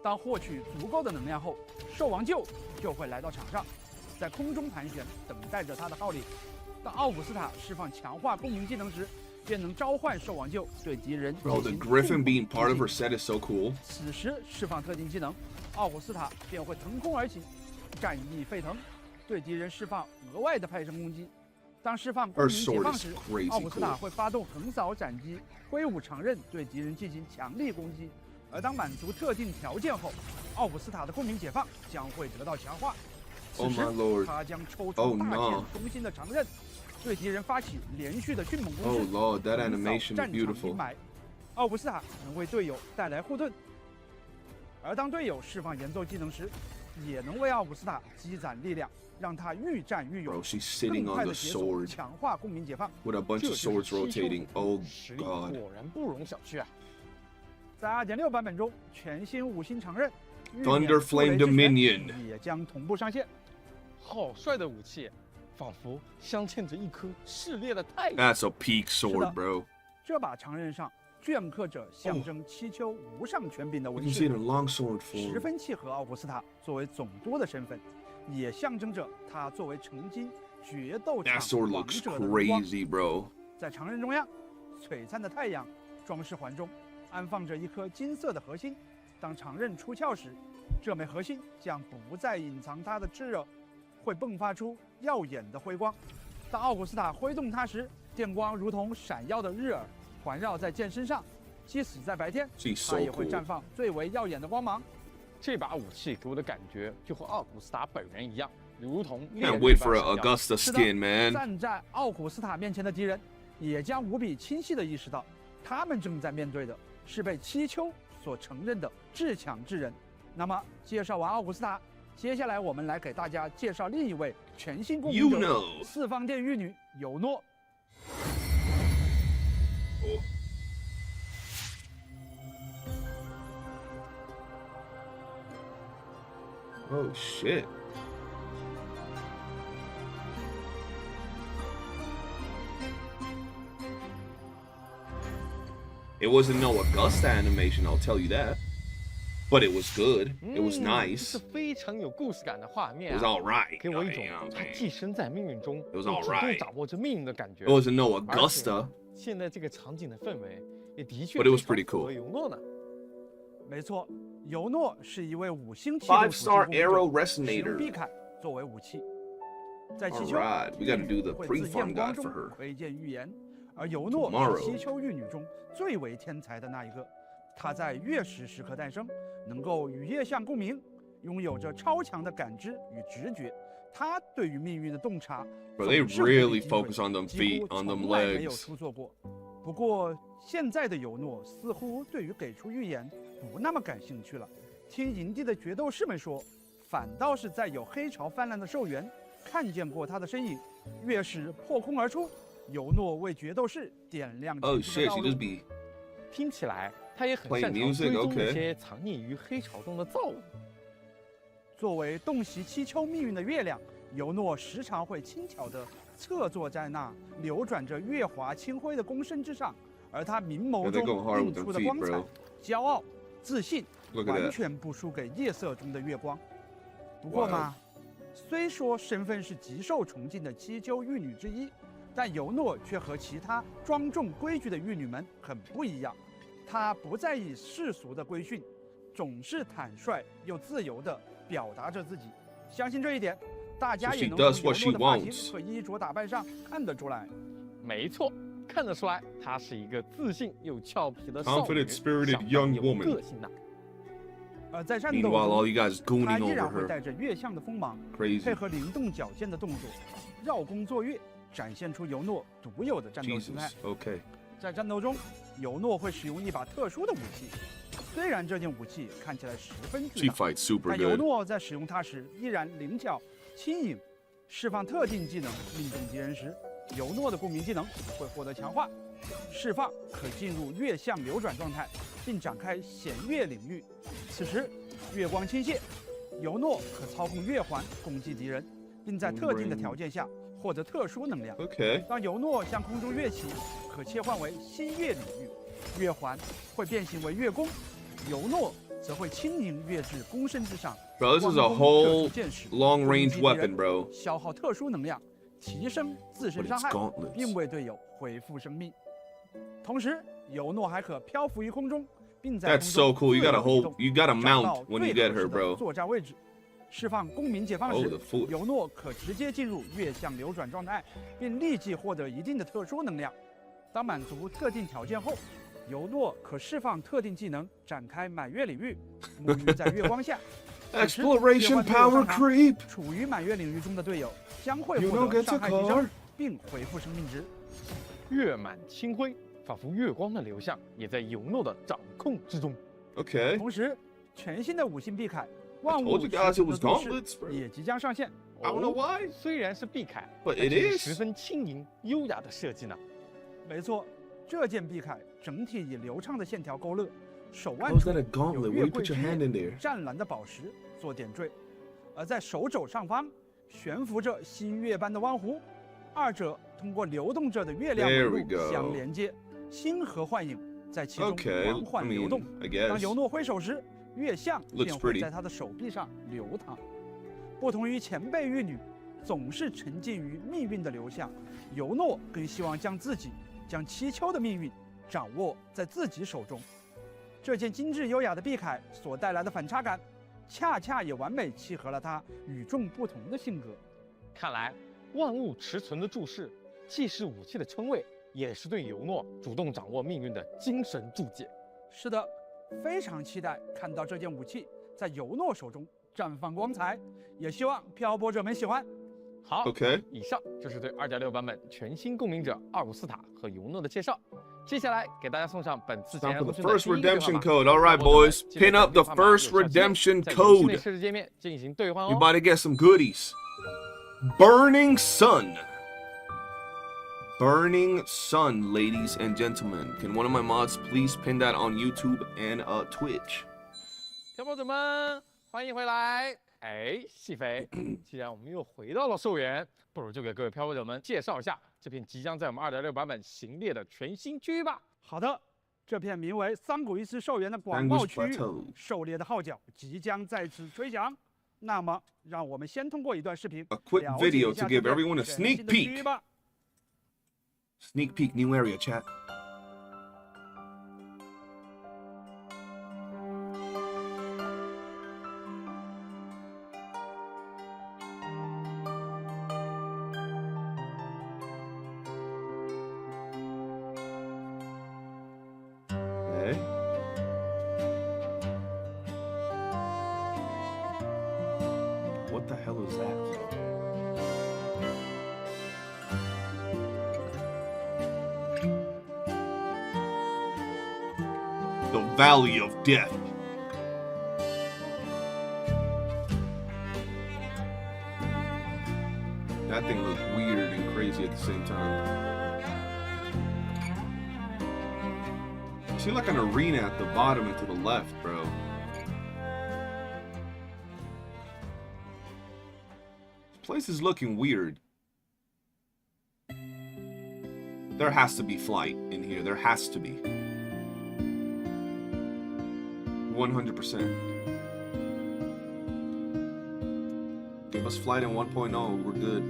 当获取足够的能量后，兽王鹫就会来到场上，在空中盘旋，等待着他的号令。当奥古斯塔释放强化共鸣技能时，便能召唤兽王鹫对敌人 Bro, 进 the 行 griffin 重 being 攻 part of 击 her set is so cool. 此时释放特定技能，奥古斯塔便会腾空而起，战意沸腾，对敌人释放额外的派生攻击。当释放共 Her 鸣解 sword 放 is 时， crazy 奥古斯塔 cool. 会发动横扫斩击，挥舞长刃对敌人进行强力攻击。而当满足特定条件后，奥古斯塔的共鸣解放将会得到强化。此 Oh 时 my lord. 他将抽 Oh 出大 no. 剑中心的长刃，对敌人发起连续的迅猛攻 Oh 势。 lord, that 横扫 animation is 战场阴 beautiful. 霾。奥古斯塔能为队友带来护盾，而当队友释放演奏技能时，也能为奥古斯塔积攒力量，让他愈战愈勇 Bro,。she's sitting 更快 on 的 the 解锁 sword 强化共鸣解放。 with a bunch 这 of 就是 swords 七丘 rotating. 总 Oh 督实力 god. 果然不容小觑啊！在2.6版本中，全新5星长刃 Thunder Flame Dominion 也将同步上线。好帅的武器，仿佛镶嵌着一颗炽烈的太阳。 That's a peak sword, bro. 这把长刃上镌刻着象征七丘无上权柄的 You 纹 can see it 饰， in long sword 十 form. 分契合奥古斯塔作为总督的身份，也象征着他作为曾经决斗场 That sword 王 looks 者的荣光。 crazy, bro. 在长刃中央，璀璨的太阳装饰环中安放着一颗金色的核心。当长刃出鞘时，这枚核心将不再隐藏它的炽热，会迸发出耀眼的辉光。当奥古斯塔挥动它时，电光如同闪耀的日耳环绕在剑身上。即使在白天， She's 它 so 也会 cool. 绽放最为耀眼的光芒。这把武器给我的感觉就和奥古斯塔本人一样，如同烈 Can't 日 wait 般 for 闪 a 耀 Augusta 是的 skin, man. 站在奥古斯塔面前的敌人，也将无比清晰地意识到，他们正在面对的是被七丘所承认的至强之人。那么介绍完奥古斯塔，接下来我们来给大家介绍另一位全新公民者 YOOOO 四方殿御女尤诺。 Oh shit. It wasn't no Augusta animation, I'll tell you that. But it was good. It was 这 nice. 是非常有故事感的画面 It was 啊， alright. 给我一种 Yeah, 他 man. 寄生在命运中， was 又主 alright. 动掌握着命运的感觉 It。wasn't no 而且 Augusta. 现在这个场景的氛围也的确 But it was 非常 pretty 符合 cool. 尤诺呢。没错，尤诺是一位5星气 5-star 动属性公民者 arrow 使用 resonator. 碧铠作为武器。在七秋， Alright, we gotta do the 会自 pre-farm 焰光 guide 中 for her. 窥见预言，而尤诺 Tomorrow 是七秋玉女中最为天才的那一个。她在月食时刻诞生，能够与夜相共鸣，拥有着超强的感知与直觉。她对于命运的洞察 Bro, they 总是无比 really 精准 focus on them 几 feet, 乎 on them 从来没有 legs. 出错过。不过现在的尤诺似乎对于给出预言不那么感兴趣了。听营地的决斗士们说，反倒是在有黑潮泛滥的寿元看见过他的身影。月食破空而出，尤诺为决斗士点亮 Oh 前进 shit, 的道 she 路 just。be 听起来他也很 Playing 擅长 music, 追踪 okay. 那些藏匿于黑潮中的造物。作为洞悉七秋命运的月亮，尤诺时常会轻巧地侧坐在那流转着月华清辉的宫身之上，而他明眸 Yeah, they're 中 going hard 映 with them 出的 feet, 光彩 bro.、骄傲、自信， Look at 完 that. 全不输给夜色中的月光。不过嘛，虽说身份是极受崇敬的七秋玉女之一，但尤诺却和其他庄重规矩的玉女们很不一样。她不在意世俗的规训，总是坦率又自由地表达着自己。相信这一点，大家 So 也 she 能 does 从 what 尤 she 诺的发型 wants. 和衣着打扮上看得出来。没错，看得出来，她是一个自信又俏皮的少女， Confident, spirited 相当 young 有 woman. 个性呐。而在战斗 Meanwhile, all 中， you guys 她 gooning 依然 over 会 her. 带着月相的锋芒，配 Crazy. 合灵动矫健的动作，绕弓坐月，展现出尤诺独有的战斗姿态 Jesus.。Okay. 在战斗中，尤诺会使用一把特殊的武器，虽然这件武器看起来十分巨 She 大， fights super 但尤 good. 诺在使用它时依然灵巧轻盈。释放特定技能命中敌人时，尤诺的共鸣技能会获得强化，释放可进入月相流转状态，并展开弦月领域。此时月光倾泻，尤诺可操控月环攻击敌人，并在特定的条件下获得特殊能量。 Okay. 当尤诺向空中跃起，可切换为新月领域，月环会变形为月宫，尤诺则会轻盈跃至弓身之上。 Bro, this is a 光攻 whole 射出箭矢 long 攻 range 击敌人 weapon, bro. 消耗特殊能量，提升自身 But 伤 it's 害， gauntlets. 并为队友恢复生命。同时，尤诺还可漂浮于空中，并在 That's 空 so 中 cool. You 自 got a 由移 whole, 动 you got a 找到 mount when you 最 get 合 her, 适的 bro. 作战位置。释放公民解放 Oh, 时 the foot.，尤诺可直接进入月相流转状态，并立即获得一定的特殊能量。当满足特定条件后，尤诺可释放特定技能，展开满月领域，沐浴在月光下。此时 Exploration 切换队友 power 上场 creep. 处于满月领域中的队友将会 You 获 don't 得 get 伤 to 害提 car. 升，并恢复生命值。月满清辉，仿佛月光的流向也在尤诺的掌控之中。 Okay. 同时，全新的5星碧铠万 told 物 you 持 guys it 足的 was 做事 gauntlets, bro. 也即将上线。 I don't know why. 虽然是碧铠， But 但 it 却是 is. 十分轻盈优雅的设计呢。没错，这件碧铠整体以流畅的线条勾勒，手腕 How's 处 that a 有 gauntlet? 月 Where you 桂 put 之 your hand 叶 in there? 湛蓝的宝石做点缀，而在手肘上方悬浮着新月般的弯弧，二者通过流动着的月亮 There 纹 we 路 go. 相连接，星河幻影在其中 Okay. 缓 I 缓流动。 mean, I 当 guess. 尤诺挥手时，月相 Looks 便会 pretty. 在他的手臂上流淌。不同于前辈玉女，总是沉浸于命运的流向，尤诺更希望将七秋的命运掌握在自己手中。这件精致优雅的碧铠所带来的反差感，恰恰也完美契合了他与众不同的性格。看来万物持存的注释，既是武器的称谓，也是对尤诺主动掌握命运的精神注解。是的，非常期待看到这件武器在尤诺手中绽放光彩，也希望漂泊者们喜欢。好 Okay. 以上就是对2.6版本全新共鸣者阿古斯塔和尤诺的介绍。接下来给大家送上本次 Time 前 for 人 the 工 first 顺的第一个对话 redemption 码 code. All right, 小伙伴们 boys. 记得 Pin up the 本号码 first 右下角 redemption 在游戏内 code. 设置界面进行兑换 You 哦。 about to get some goodies. Burning Sun. Burning Sun, ladies and gentlemen. Can one of my mods please pin that on YouTube and Twitch? 漂泊者们，欢迎回来！哎，细肥，既然我们又回到了兽园，不如就给各位漂泊者们介绍一下这片即将在我们 2.6 版本行猎的全新区域吧。好的，这片名为桑古伊斯兽园的广袤区域 Angus Plateau， 狩猎的号角即将再次吹响。那么，让我们先通过一段视频 A quick 了解 video 一下 to 这 give 片 everyone a 全 sneak 新的区域 peek. 吧。 Sneak peek, new area, chat. Okay. What the hell is that? The Valley of Death. That thing looks weird and crazy at the same time. I see like an arena at the bottom and to the left, bro. This place is looking weird. There has to be flight in here. There has to be. 100%. Give us flight in 1.0. We're good.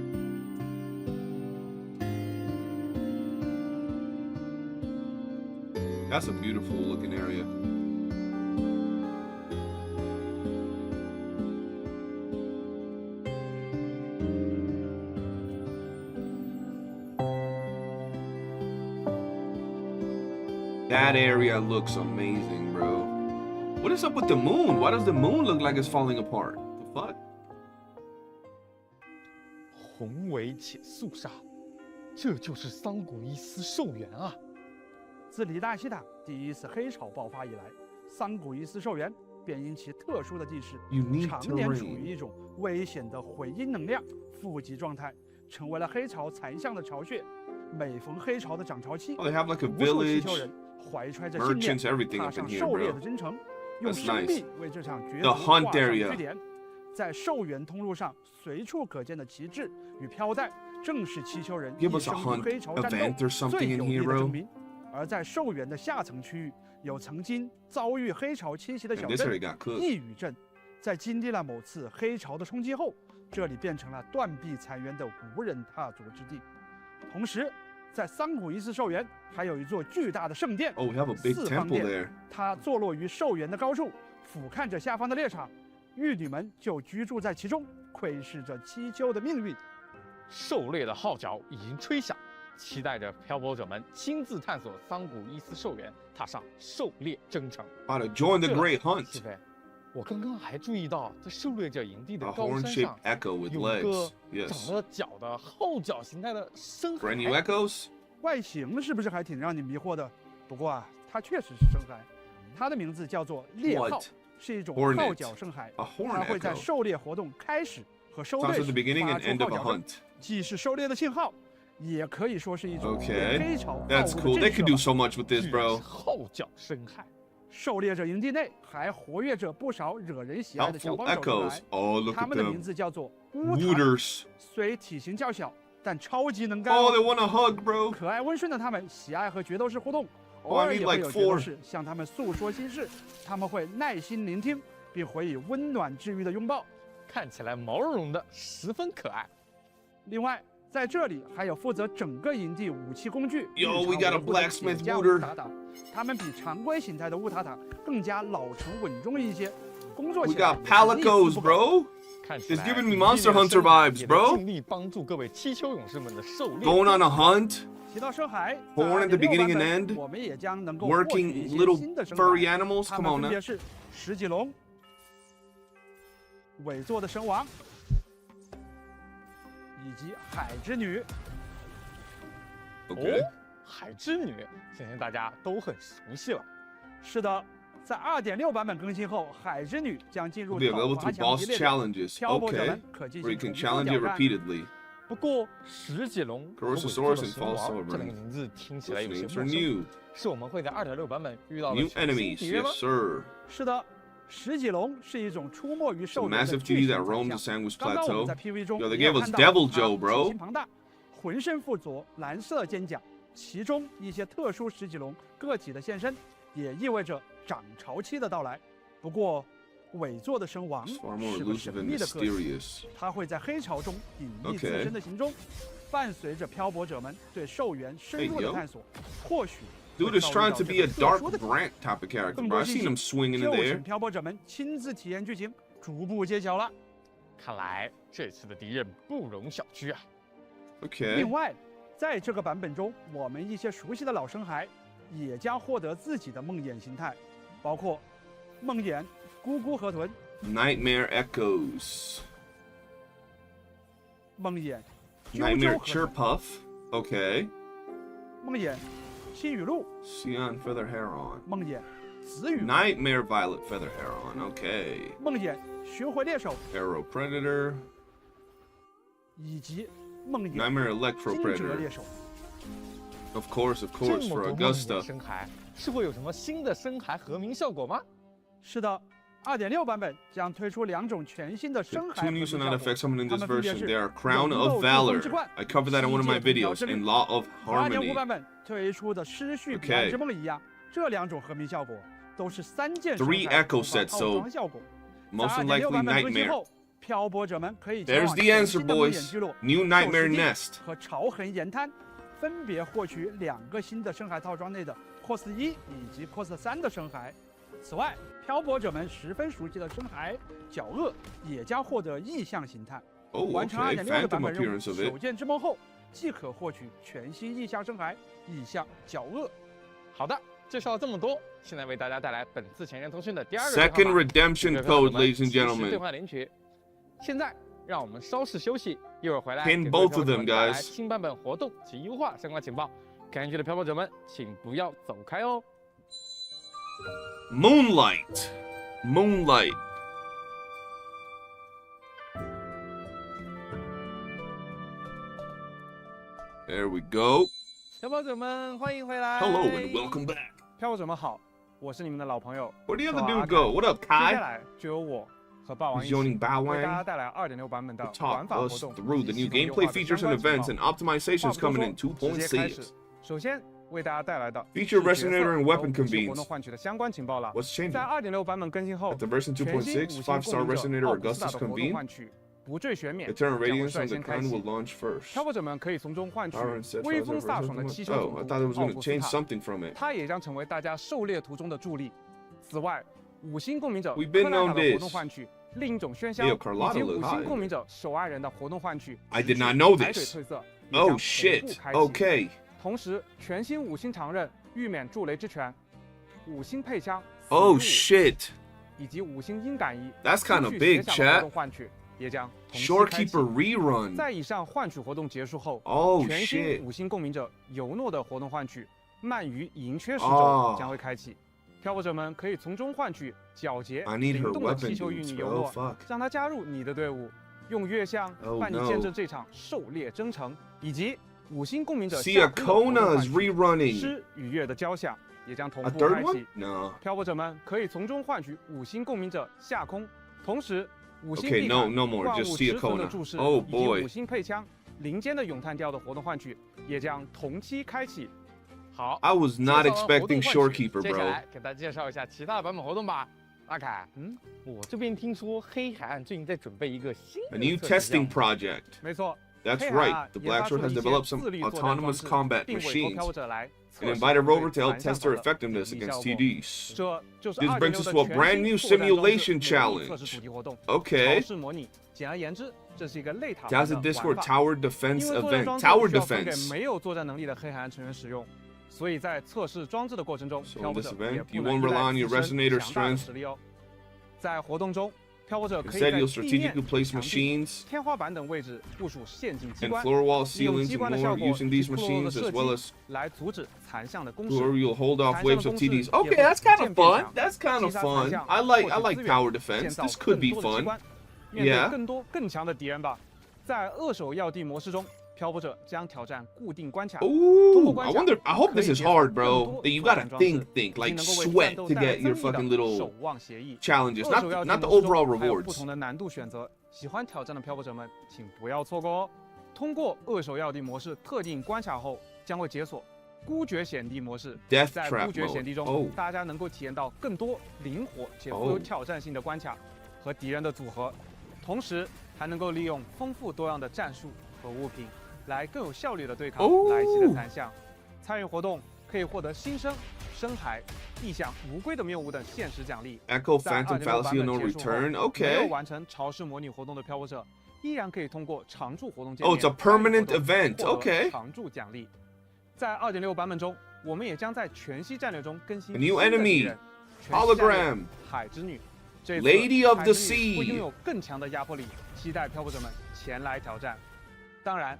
That's a beautiful looking area. That area looks amazing, bro. What is up with the moon? Why does the moon look like it's falling apart? The fuck? 宏伟且肃杀，这就是桑古伊斯兽园啊！自里大西塔第一次黑潮爆发以来，桑古伊斯兽园便因其特殊的地势， Unique 常年处 terrain. 于一种危险的回音能量负极状态，成为了黑潮残像的巢穴。每逢黑潮的涨潮期， Oh, they have like a 无数祈 village, 求人怀揣着信念， merchants, everything 踏 up 上 in here, 狩猎 bro. 的征程，用 That's 生 nice. 命为这场决 The 斗 hunt 画上 area. 句点。在兽园通路上随处可见的旗帜与飘带，正是祈求人 Give 一 us a 生与 hunt 黑潮战 event 斗 or something 最 in 有 here, 力的 bro. 证明。而在兽园的下层区域，有曾经遭遇黑潮侵袭的 And 小 this 镇 area got cooked. 一屿镇，在经历了某次黑潮的冲击后，这里变成了断壁残垣的无人踏足之地。同时，在桑古伊斯兽园还有一座巨大的圣殿， Oh, we have a big 四方 temple 殿 there. 它坐落于兽园的高处，俯瞰着下方的猎场，玉女们就居住在其中，窥视着七丘的命运。狩猎的号角已经吹响，期待着漂泊者们亲自探索桑古伊斯兽园，踏上狩猎征程。 About to join the 对了 great hunt. 西飞，我刚刚还注意到，在狩猎者营地的 A 高山 horn-shaped 上 echo with 有一 legs. 个 Yes. 长了角的号角形态的深海。 Brand new echoes? 外形是不是还挺让你迷惑的？不过啊，它确实是深海，它的名字叫做猎号 What?，是一种 Hornet 号角深海， A 它 horn 会在 echo. 狩猎活动开始和收 Sounds 队 like the beginning 发 and 出 end of 号 a 角声， hunt. 既是狩猎的信号，也可以说是一种 Okay. 对黑潮造 That's 物 cool. 的 They 震 could do 慑 so much with this, 居然 bro. 是号角深海。狩猎者营地内还活跃着不少惹人喜爱的小 Helpful 帮手人 echoes. 来， Oh, look 他 at 们的名 them. 字叫做乌塔， Wooters. 虽体型较小，但超级能干 Oh, they 哦。 want a hug, bro. 可爱温顺的他们喜爱和决斗士互动， Oh, 偶 I 尔 need 也会 like 有决斗 4. 士向他们诉说心事，他们会耐心聆听，并回以温暖治愈的拥抱。看起来毛茸茸的，十分可爱。另外，在这里还有负责整个营地武器工具 Yo, 日 we 常 got a 维护的 blacksmith 铁匠 booter 乌塔塔，他们比常规形态的乌塔塔更加老成稳重一些，工作 We 起来 got 也是 palicos, 一丝不苟。 bro. 看起 It's 来 giving me 营地 Monster 内的 Hunter 生 vibes, 也 bro. 在尽力帮助各位七丘勇士们的狩猎。 Going on a hunt. 提到深海， Horn at 在 the beginning 2.6 版 and 本 end. 我们也将能够获取一 Working 些 little 新的深 furry 海， animals. 它 Come 们 on 分 now. 别是石脊龙、尾座的神王以及海之女。 Okay. 哦，海之女，相信大家都很熟悉了。是的，在2.6版本更新后，海之女将进入 Will be 讨 available 伐 through 强 boss 级列表， challenges. 漂泊者 Okay. 们可进 Where you 行 can 重复 challenge it 挑战。 repeatedly. 不过石脊龙和伪 Corsasaurus 作的 and 神 False 王这两 Sovereign. 个名字听起来 Those 有些 names 陌 are 生， new. 是我们会在2.6版本遇到的 New 全新 enemies. 敌人吗 Yes, sir. 是的，石脊龙是一种出没于 It's a 兽人的 massive 巨 G 型 that 残 roams the 像。 Sandwich 刚刚我们 Plateau. 在 PV 中 Yo, they 也 gave 有 us 看到 Devil 它 Joe, 体 bro. 型庞大，浑身附着蓝色肩甲，其中一些特殊石脊龙个体的现身，也意味着涨潮期的到来。不过，伪作的身亡 It's far more 是个神 elusive and 秘的个体， mysterious. 它会在黑潮中隐匿自 Okay. 身的行踪，伴随着漂泊者们对兽源深入 Hey, 的 yo. 探索，或许 Dude is 会遭遇 trying 到 to 这 be 个 a 特 dark 殊的 Brant type of character, 更 bro. 多 I've 信 seen him 息 swinging in 就 there. 请漂泊者们亲自体验剧情，逐步揭晓了。看来这次的敌人不容小觑啊！ Okay. 另外，在这个版本中，我们一些熟悉的老生骸也将获得自己的梦魇形态，包括梦魇、咕咕河豚、 Nightmare Echoes. 梦魇、啾 Nightmare 啾河豚、 Chirpuff. Okay. 梦魇、青羽鹿、 Cyan Feather Heron. 梦魇、紫羽鹿、 Nightmare Violet Feather Heron. Okay. 梦魇、巡回猎手 Arrow Predator. 以及梦魇、 Nightmare Electro 惊蛰 Predator. 猎手。 Of course, 这 for 么多梦魇 Augusta. 深海，是会有什么新的深海和鸣效果吗？是的，2.6版本将推出2种全新的 The 深海 two 和 new 鸣 sound 效果 effects coming in this 它们分别 version. 是 They are Crown 龙 of 肉之 Valor. 之冠 I covered that in one of my 世界 videos. 主角之 And 名 Law of 和2.5 Harmony. 版本推出的失序彼 Okay. 岸之梦一样，这2种和鸣效果都是3件 Three 深海 echo 同化 sets, 套 so 装效果。在 Most 2.6 likely 版本更新 Nightmare. 后，漂泊者们可以前 There's 往 the 全 answer, 新的梦魇 boys. 聚落 New Nightmare 兽食地 Nest. 和潮痕岩滩，分别获取2个新的深海套装内的 cos 1以及 cos 3的深海。此外，漂泊者们十分熟悉的深海角鳄也将获得异象形态。 Oh, 完成 okay. 2.6个版 Phantom 本任务 appearance of 首 it. 见之梦后，即可获取全新异象深海异象角鳄。好的，介绍了这么多，现在为大家带来本次前沿通讯的第2个 Second 对话码 redemption 各位朋友 code, 们 ladies and 及时兑 gentlemen. 换领取。现在让我们稍事休息，一会儿回来 Pin 给各位 both of 朋友 them, 们带来 guys. 新版本活动及优化相关情报。感兴趣的漂泊者们，请不要走开哦。 Moonlight. Moonlight. There we go. 漂泊者们，欢迎回来。 Hello and welcome back. 漂泊者们好，我是你们的老朋友。 Where the other 小阿 dude go? What up, 接下 Kai? 来就由我和霸王 He's 一起 joining 为大家 Bowang 带来2.6版本的 to 玩 talk 法活 us 动 through 以 the 及 new 系统优化 gameplay 的 features 相 and 关 events 情 and 报 optimizations 话不多 coming in 说直接开始 2.6. 首先为大家带来的 Feature 是角 resonator 色 and 和 weapon 武器 convenes. 活动换取的相关情报了。 What's changing? 在2.6版本更新后， At the version 全新 2.6, 5 5-star 星 resonator 奥古斯塔 Augustus 的活动 convene. 换取不坠悬免 Eternal 将会 Radiance 率 on the 先开 Crown 启 will。launch first. 漂泊者们可以从中换取 Power and set 威 fires 风 are 飒爽的 version 七修 1. 总 Oh, I 督 thought it was 奥 going 古 to 斯 change 塔， something from it. 它也将成为大家狩猎途中的助力。此外，5星共鸣者 We've been 克莱塔 on 的活 this. 动换取另一种喧嚣， Hey, 以 Carlotta 及 look 5 hot 星 in 共鸣者守爱人的活动换取。 I did not know 排水 this. 褪色也将 Oh 同步 shit. 开启。 Okay. 同时，全新5星长刃御免助雷之拳、5星配枪 Oh 45 shit. 以及5星鹰感衣 That's kinda 继续 big, 协响的活 chat. 动换取也将同期开启。 Shorekeeper rerun. 在以上换取活动结束后， Oh 全新 shit. 5星共鸣者尤诺的活动换取鳗鱼银缺石哦轴将会开启。漂泊者们可以从中换取皎洁 I need 灵 her 动的 weapon 气球与 dudes, 你 bro. 尤诺 Fuck. 让他加入你的队伍，用月相 Oh 伴你 no. 见证这场狩猎征程，以及5星共鸣者 See, 夏空的活动 Akona 换 is 取 rerunning. 诗与月的交响也将同 A 步 third 开 one? 启。 No. 漂泊者们可以从中换取5星共鸣者下空，同时5星 Okay, 地 no, 毯 no more. 万 Just 物 see 持存的 Akona. 注释 Oh 以及 boy. 5星配枪林间的咏叹调的活动换取也将同期开启。好， I was not 介绍完活动 expecting 换取 Shorekeeper, 接下 bro. 来给大家介绍一下其他的版本活动吧。阿凯，我这边听说黑海岸最近在准备一个新 A 的 new 测试项 testing 目 project. 没错， That's 黑海 right. 岸 The 研发 Black 出 Sword 了 has 一些 developed some 自律作战装 autonomous 置 combat 并委托 machines 漂泊者来测 and 试 invited 对 Rover to help 反向 test 跑 their 的 effectiveness 有 against 效果 TDs. 这就是 This 2.6 brings us 的 to a 全 brand 新 new 作战装置 simulation 模拟 challenge. 测试主题活动 Okay. 超市模拟。简而言之，这是一个类塔 That's 般 a 的 Discord 玩法。 tower 因 defense 为作战 event. 装置 Tower 需要分给 defense. 没有作战能力的黑海岸成员使用，所以在测试装置的过程中， So 漂 in 泊 this 者 event, 也不 you 能 won't 依 rely 赖 on your 自身 resonator 强大的 strength. 实力哦。在活动中，漂泊者 It 可以 said 在 you'll 地面、 strategically place 墙壁、 machines 天花板等位置部署陷阱机 and 关， floor wall 利用 ceilings 机 and 关的 more 效果 using 及 these 部落的 machines 射 as well 击 as 来阻止残像的攻势。 or you'll hold off 残像 waves 的 of 攻势 TDs. 也 Okay, 会 that's 逐 kind 渐 of 变 fun. 强 That's kind 击 of 杀 fun. 残像 I 获 like 取 I like 资源 tower 建 defense. 造 This 更 could be 多的机 fun. 关。面对 Yeah. 更多更强的敌人吧，在扼守要地模式中，漂泊者将挑战固定关卡。 Ooh, I wonder. I hope this is hard, bro. That you gotta think, like 能够为 sweat 战斗 to 带来 get your 增益的 fucking little 守望协议。 challenges, 扼守要地 not the 模式中 overall 还有不 rewards. 同的难度选择，喜欢挑战的漂泊者们，请不要错过哦。通过扼守要地模式特定关卡后，将会解锁孤绝险地模式。 Death 在 trap 孤绝险地 mode. 中， Oh, 大家能够体验到更多灵活且富有挑战性的关卡和敌人的组合，同时还能够利用丰富多样的战术和物品，来更有效率的对抗来袭的残像。参与活动可以获得新生、深海、异象、无龟的谬误等现实奖励。 Echo 在 Phantom 2.6 版 Fallacy 本 No 结束后 Return. 没有 Okay. 完成潮式模拟活动的漂泊者，依然可以通过常驻活动界 Oh, 面 it's a 参与活 permanent 动 event. 获得 Okay. 常驻奖励。在2.6版本中，我们也将在全息战略中更新 A new 新的敌 enemy. 人全息战略 Hologram. 海之女。这次 Lady of 海 the 之女 Sea 会拥有更强的压迫力，期待漂泊者们前来挑战。当然，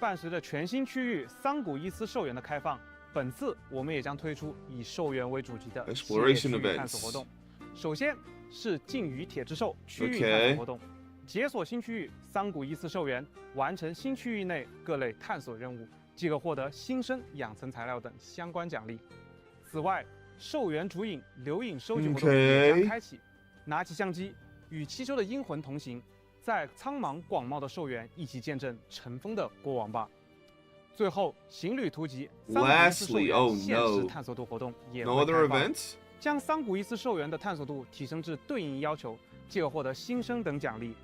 伴随着全新区域桑古伊斯兽园的开放，本次我们也将推出以兽园为主题的系列 Exploration 区域 events 探索活动。首先是禁渔铁之兽区域 Okay 探索活动，解锁新区域桑古伊斯兽园，完成新区域内各类探索任务，即可获得新生养成材料等相关奖励。此外，兽园主影留影收集活动也将开启，拿起相机与七周的阴魂同行，在苍茫广袤的兽园一起见证尘封的过往吧。最后，行旅图集桑古伊斯兽 Lastly, 园 oh 现实 no. 探索度活动也 No 会 other 开放。 events? 将桑古伊斯兽园的探索度提升至对应要求，继而获得新生等奖励。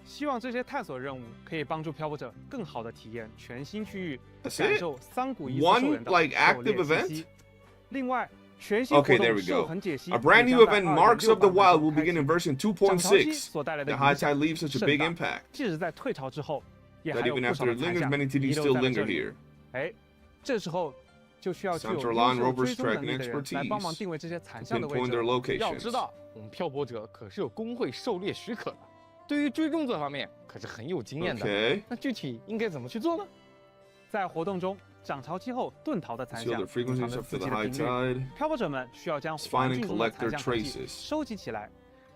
希望这些探索任务可以帮助漂泊者更好地体验全新区域， That's 感 it? 受桑古伊斯兽园的 One, like, 狩猎 active 气 event? 息。另外，全新活 Okay, there 动 we 兽 go. 痕解析 A brand 也 new 将在 event, Marks of the 2.6 版 Wild, 本 will 中 begin 开 in 启 version 涨潮期 2.6. 所带来的 The 影 high 响 tide leaves such a 盛 big 大 impact 即使在退潮之后，也 that 还有 even 不少 after 的 it 残 lingers, 像 many 遗 TDs 留 still 在了 linger 这里。 here. 哎，这时候就需要具有 Central 优 line 秀 rover's 追踪 track 能 and 力的人来帮忙 expertise 定位这些残 to 像的位 pinpoint their 置。要 locations. 知道，我们漂泊者可是有工会狩猎许可的，对于追踪这方面可是很有经验的。 Okay. 那具体应该怎么去做呢？在活动中，涨潮期后遁逃的残 Seal 像 the 隐藏 frequencies 着 up 自 to 己 the 的 high 频率， tide. 漂泊者们需要将 Find 环 and 境中的 collect 残 their 像痕迹 traces. 收集起来，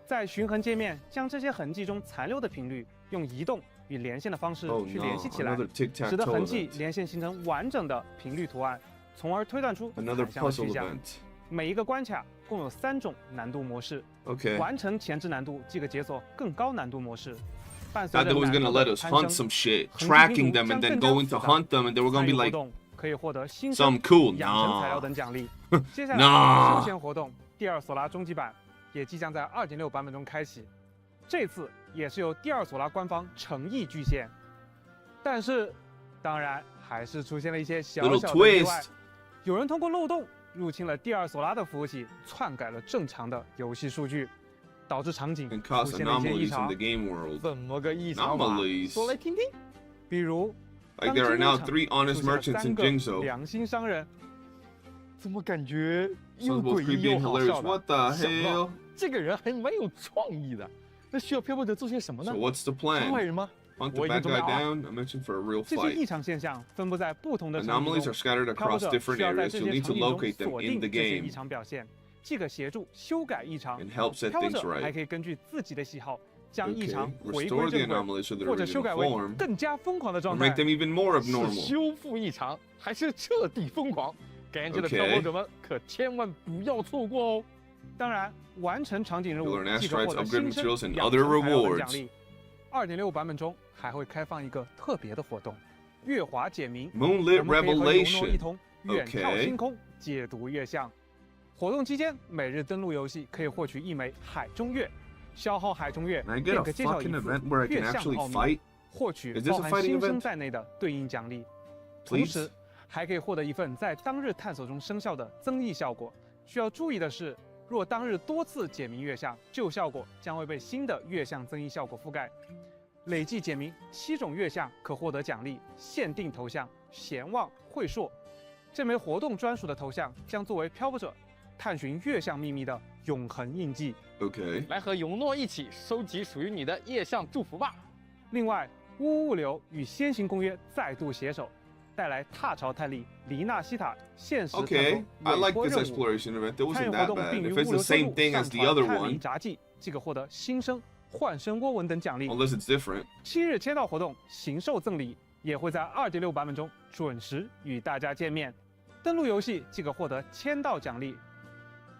在寻痕界面将这些痕迹中残留的频率用移动与连线的方式 Oh 去 no, 联系起来， another 使得 tic-tac-toe 痕迹 event. 连线形成完整的频率图案，从而推断出 Another 残像的 puzzle 去向。 event. 每一个关卡共有3种难度模式， Okay. 完成前置难度即可解锁更高难度模式。伴随 Thought 着 they was 难 gonna 度 let 的 us 攀 hunt 升 some shit, 痕迹 tracking 拼图 them, and 将 then 更加 going 复 to 杂 hunt them, and they were 参 gonna 与 be 活 like 动可以获得新 some 生、 cool. 养成材料 Nah. 等奖励。接下来 Nah 休闲活动第2索拉终极版也即将在2.6版本中开启，这次也是由第2索拉官方诚意巨献，但是当然还是出现了一些小 Little 小的意外 twist.，有人通过漏洞入侵了第2索拉的服务器，篡改了正常的游戏数据，导致场景 And 出 cause 现了一些异 anomalies in 常 the，game world. 怎么个异常法？ Anomalies. 说来听听。比如 Like 当 there are 金 now 融场 3 honest 出现了 merchants 3 in 个 Jingzhou. 良心商人，怎么感觉又 Sounds both 诡异 creepy 又 and 好 hilarious. 笑 What 的？ the 想不到 hell? 这个人还蛮有创意的。那需要漂泊者做些什么呢 So？what's the 杀坏 plan? 人吗？ Hunt the 我已经 bad 准备 guy 好了。 down? I mentioned for a real 这些异 fight. 常现象分布在不同的场景 Anomalies 中 are，scattered 漂泊 across 者 different 需要在 areas. 这 You'll 些 need 场 to 景中 locate them 锁 in 定 the 这些异 game 常表现，既可协助修改异常。 and help set 漂泊 things 者还 right. 可以根据自己的喜好，将异 Okay. 常回 Restore 归 the 正轨， anomalies to their 或者修 original 改为 form, 更加疯狂的 or 状 make 态。 them even more 是 abnormal. 修复异常，还是彻底疯狂？感谢的漂泊者们可千万不要错过哦！当然，完成场景任 You'll 务 learn 即可获 asteroids, 得 upgrade 新生 materials, and 养 other 成材料等 rewards. 奖励。2.6版本中还会开放一个特别的活动——月华解谜。 Moonlit 我们可以和尤诺一 Revelation. 同远眺 Okay. 星空，解读月相。活动期间，每日登录游戏可以获取1枚海中月，消耗海中月 Can I 便 get 可 a 介绍一 fucking 次 event where I 月 can 相 actually 奥秘， fight? 获取 Is this 包 a 含 fighting 新生 event? 在内的对应奖励。同 Please? 时，还可以获得一份在当日探索中生效的增益效果。需要注意的是，若当日多次解谜月相，旧效果将会被新的月相增益效果覆盖。累计解谜7种月相可获得奖励，限定头像贤望慧硕。这枚活动专属的头像将作为漂泊者探寻月相秘密的永恒印记。OK，来和尤诺一起收集属于你的夜象祝福吧。另外，乌物流与先行公约再度携手，带来踏朝泰利、黎纳西塔限时 Okay, I like 委托 this 任务。 exploration event. It 参与 wasn't 活 that 动 bad. 并于 If 物 it's 流 the 收 same 入 thing 上 as the 传 other 探灵 one, 札记，即可获得新生幻身涡纹等奖励。 unless it's different. 7日签到活动行兽赠礼也会在2.6版本中准时与大家见面。登录游戏即可获得签到奖励。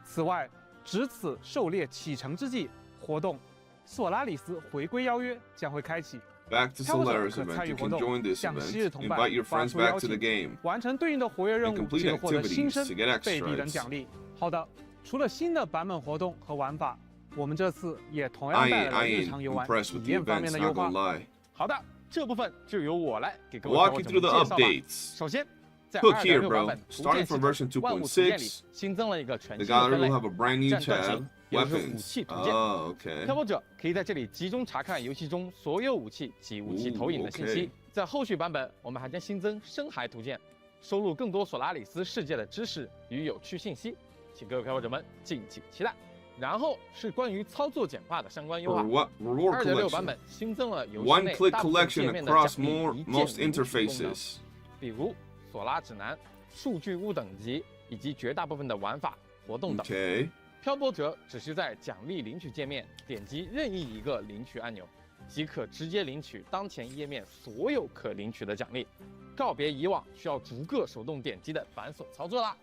此外，值此狩猎启程之际，活动索拉里斯回归邀约将会开启。 Back to 漂泊者 Solaris 可 event. 参与 You 活 can 动， join this 向昔 event. 日同伴 Invite your 发 friends 出 back 邀 to the 请， game. 完成对应的活跃任 And 务 complete 即可获得 activities 新生 to get 贝币等 extras. 奖励。好的，除了新的版本活动和玩法，我们这次也同样 I 带 ain't, 来了 I 日 ain't 常游玩 impressed 体 with the 验方面 events, 的 not 优化 gonna。lie. 好的，这部分就由我来给各位 Walk 朋 you 友 through 们 the 介绍吧。 updates. 首先，在 Look here, 2.6 bro. 版本图 Starting 鉴系 from 统 version 万物图鉴里 2.6, 新增了一个全 the 新的 gallery 分类 will have a brand new 战斗 tab. 型，也就是武 Weapons. 器图鉴。 Oh, okay. 漂泊者可以在这里集中查看游戏中所有武器及武器投影的信息。 OK 在后续版本，我们还将新增深海图鉴，收录更多索拉里斯世界的知识与有趣信息，请各位漂泊者们敬请期待。然后是关于操作简化的相关优化。 Reward 2.6 版 collection. 本新增了游戏 One 内 click 大部分界 collection 面的 across 奖励 more 一键 most 领取功能， interfaces. 比如索拉指南、数据屋等级以及绝大部分的玩法、活动等。 Okay. 漂泊者只需在奖励领取界面点击任意一个领取按钮，即可直接领取当前页面所有可领取的奖励，告别以往需要逐个手动点击的繁琐操作啦。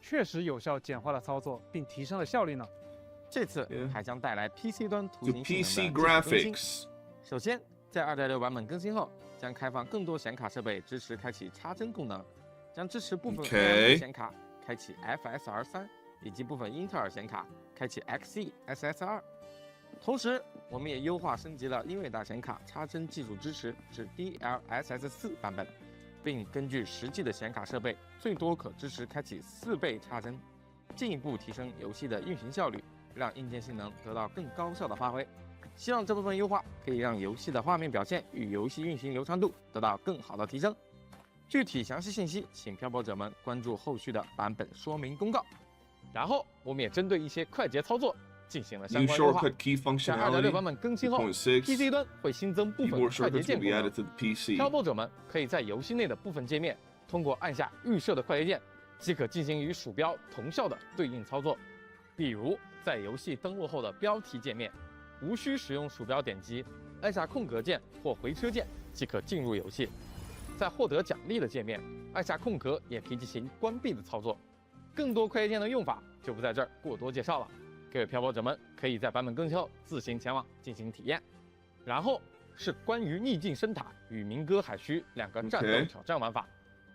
确实有效简化了操作，并提升了效率呢。这次 Yeah. 还将带来 PC 端图 To 形 PC 性能的技术更新。 graphics. 首先，在2.6版本更新后，将开放更多显卡设备支持开启插针功能，将支持部分 Okay. AMD 显卡开启 FSR3，以及部分英特尔显卡开启 Xe SSR。同时，我们也优化升级了英伟达显卡插针技术支持至 DLSS4 版本，并根据实际的显卡设备，最多可支持开启4倍插针，进一步提升游戏的运行效率，让硬件性能得到更高效的发挥。希望这部分优化可以让游戏的画面表现与游戏运行流畅度得到更好的提升。具体详细信息，请漂泊者们关注后续的版本说明公告。然后，我们也针对一些快捷操作进行了相 New 关优化。 shortcut key 在 functionality. 2.6 版本更新后 2.6 ，PC 端会新增部分 Keyboard 快捷 shortcuts 键 will 功 be 能 added。to the PC. 漂泊者们可以在游戏内的部分界面，通过按下预设的快捷键，即可进行与鼠标同效的对应操作。比如在游戏登录后的标题界面，无需使用鼠标点击，按下空格键或回车键即可进入游戏。在获得奖励的界面，按下空格也可以进行关闭的操作。更多快捷键的用法就不在这儿过多介绍了，各位漂泊者们可以在版本更新后自行前往进行体验。然后是关于逆境深塔与鸣歌海须两个战斗 Okay. 挑战玩法，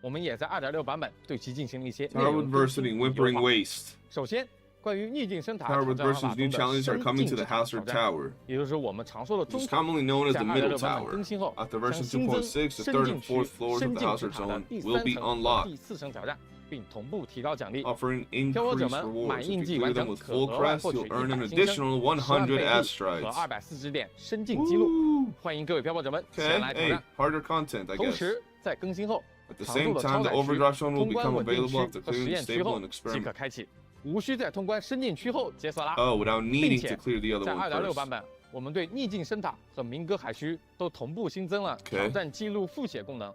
我们也在2.6版本对其进行了一些内 Tower 容更新 Adversity, 与优 Whimpering 化。 Waste. 首先，关于逆境深塔 Tower 挑战玩法 Adversity's 中 new 的 challenges are 深 coming 境 to 之 the 塔 Hazard 挑战， Tower. 也就是我们常说的中 It's 塔。 commonly known as 在 the Middle 2.6版本 Tower. 更新后， After 将 version 新增 2.6, the 深 third 境 and 区 fourth floors 深 of the 境 Hazard 之塔的 Zone 第 will 3 be 层和 unlocked, 第4层挑战，并同步提高奖励。 offering 漂泊者 increased 们 rewards. 满 If 印 you 记 clear 完 them 成， with 可 full 额外 crest, 获取 you'll earn an 100新生、 additional 10万贝100 币 asteroids. 和240点深境记录。欢迎各位漂泊者们 Okay, 前来挑 hey, 战。 harder content, I 同 guess. 时，在更新后， At the 长度 same 的超 time, the 载区、 overdrive zone will 通关 become 稳定 available 区 after 和实 clearing 验区 stable 后 and 即 experiment. 可开启，无需在通关深境区后解锁啦。 Oh, without 并 needing 且 to clear the other 在 one 2.6 版 first. 本，我们对逆境深塔和鸣歌海须都同步新增了 Okay. 挑战记录复写功能，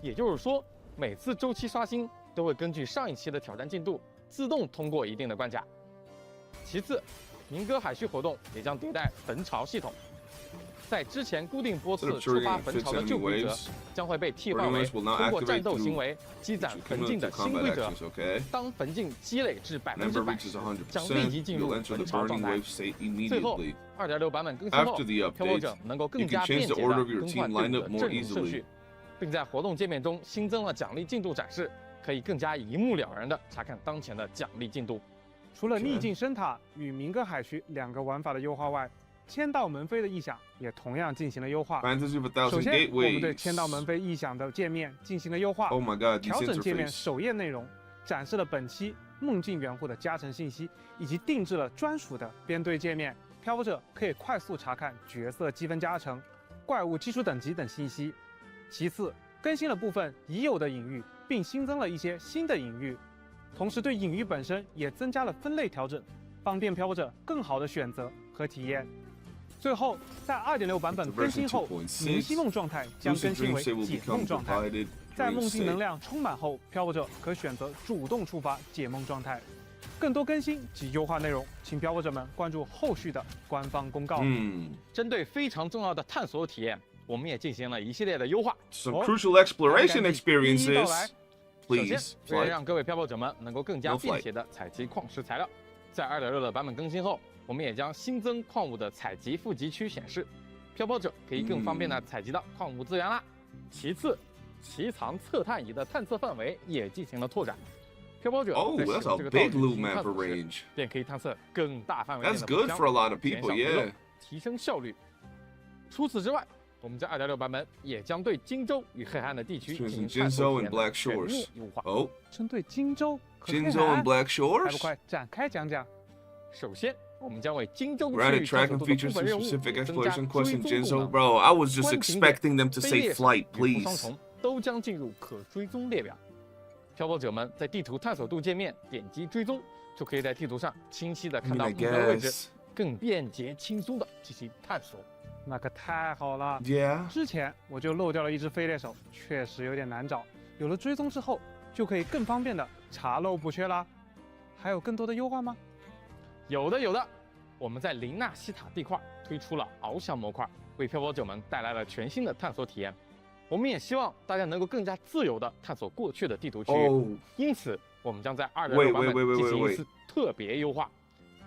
也就是说，每次周期刷新都会根据上一期的挑战进度自动通过一定的关卡。其次，鸣歌海须活动也将迭代坟巢系统，在之前固定波 Instead 次 of 触发 triggering 坟 fixed 巢的 enemy 旧规则 waves, 将会被替 burning 换为 waves will now 通过 activate 战斗 through 行为积攒坟境的 cumulative 新规 combat 则。 actions, okay? 当坟境积累至 Whenever 100%， reaches 将立 100%, 即进入 you'll enter 坟 the 巢状 burning 态。 wave state 最后 immediately. ，2.6 版本更新后， After the 漂泊 update, 者能够 you 更 can 加 change 便捷 the 地 order of your 更 team 换队伍 lineup 的 more 阵容顺 easily. 序，并在活动界面中新增了奖励进度展示，可以更加一目了然地查看当前的奖励进度。除了逆境深塔与鸣歌海须两个玩法的优化外，签到门扉的异响也同样进行了优化。 Fantasy of a 首 Thousand 先，我们对 Gateways. 签到门扉异响的界面进行了优化， Oh my god, 调 this 整界面 interface. 首页内容，展示了本期梦境园户的加成信息，以及定制了专属的编队界面。漂泊者可以快速查看角色积分加成、怪物基础等级等信息。其次，更新了部分已有的隐喻，并新增了一些新的隐喻，同时对隐喻本身也增加了分类调整，方便漂泊者更好的选择和体验。最后，在2.6版本更新后，明晰梦状态将更新为解梦状态。在梦境能量充满后，漂泊者可选择主动触发解梦状态。更多更新及优化内容，请漂泊者们关注后续的官方公告。针对非常重要的探索体验，我们也进行了一系列的优化。 Some crucial exploration 首 experiences. 先， Please. 为了让各位漂泊者们能够更加便捷的采集矿石材料，在2.6的版本更新后，我们也将新增矿物的采集富集区显示，漂泊者可以更方便的采集到矿物资源啦。其次，奇藏测探仪的探测范围也进行了拓展。 漂泊者 Oh, 在使 that's 用 a 这个 big 道具 loot 进行 map 探 for 索时 range. 便可以探测更大范围内 That's 的 good 宝 for a 箱， lot of 减 people, 少遗漏 yeah. 提升效率。除此之外，我们在2.6版本也将对荆州与黑海岸的地区进行探索体验的全面优化。Oh, 针对荆州和黑海 Jinzhou 岸 and，Black 还不 Shores. 快展开讲讲？首先，我们将为荆州区 Granted 域探 track 索 and 度的 features 部分 some 任务 specific 增加 exploration 追 quests in 踪功 Jinzhou. 能。 Bro, I was just 观景 expecting them to 非 say 猎手 flight, 与捕桑 please. 虫都将进入可追踪列表。漂泊者们在地图探索度界面点击追踪，就可以在地图上清晰的 I 看 mean, 到 I 目标位置， guess. 更便捷轻松的进行探索。那可太好了！ Yeah. 之前我就漏掉了一只飞猎手，确实有点难找。有了追踪之后，就可以更方便的查漏补缺啦。还有更多的优化吗？有的，有的。我们在林纳西塔地块推出了翱翔模块，为漂泊者们带来了全新的探索体验。我们也希望大家能够更加自由地探索过去的地图区域。 Oh. 因此，我们将在2.6 Wait, 版 wait, 本 wait, 进 wait, 行 wait. 一次特别优化。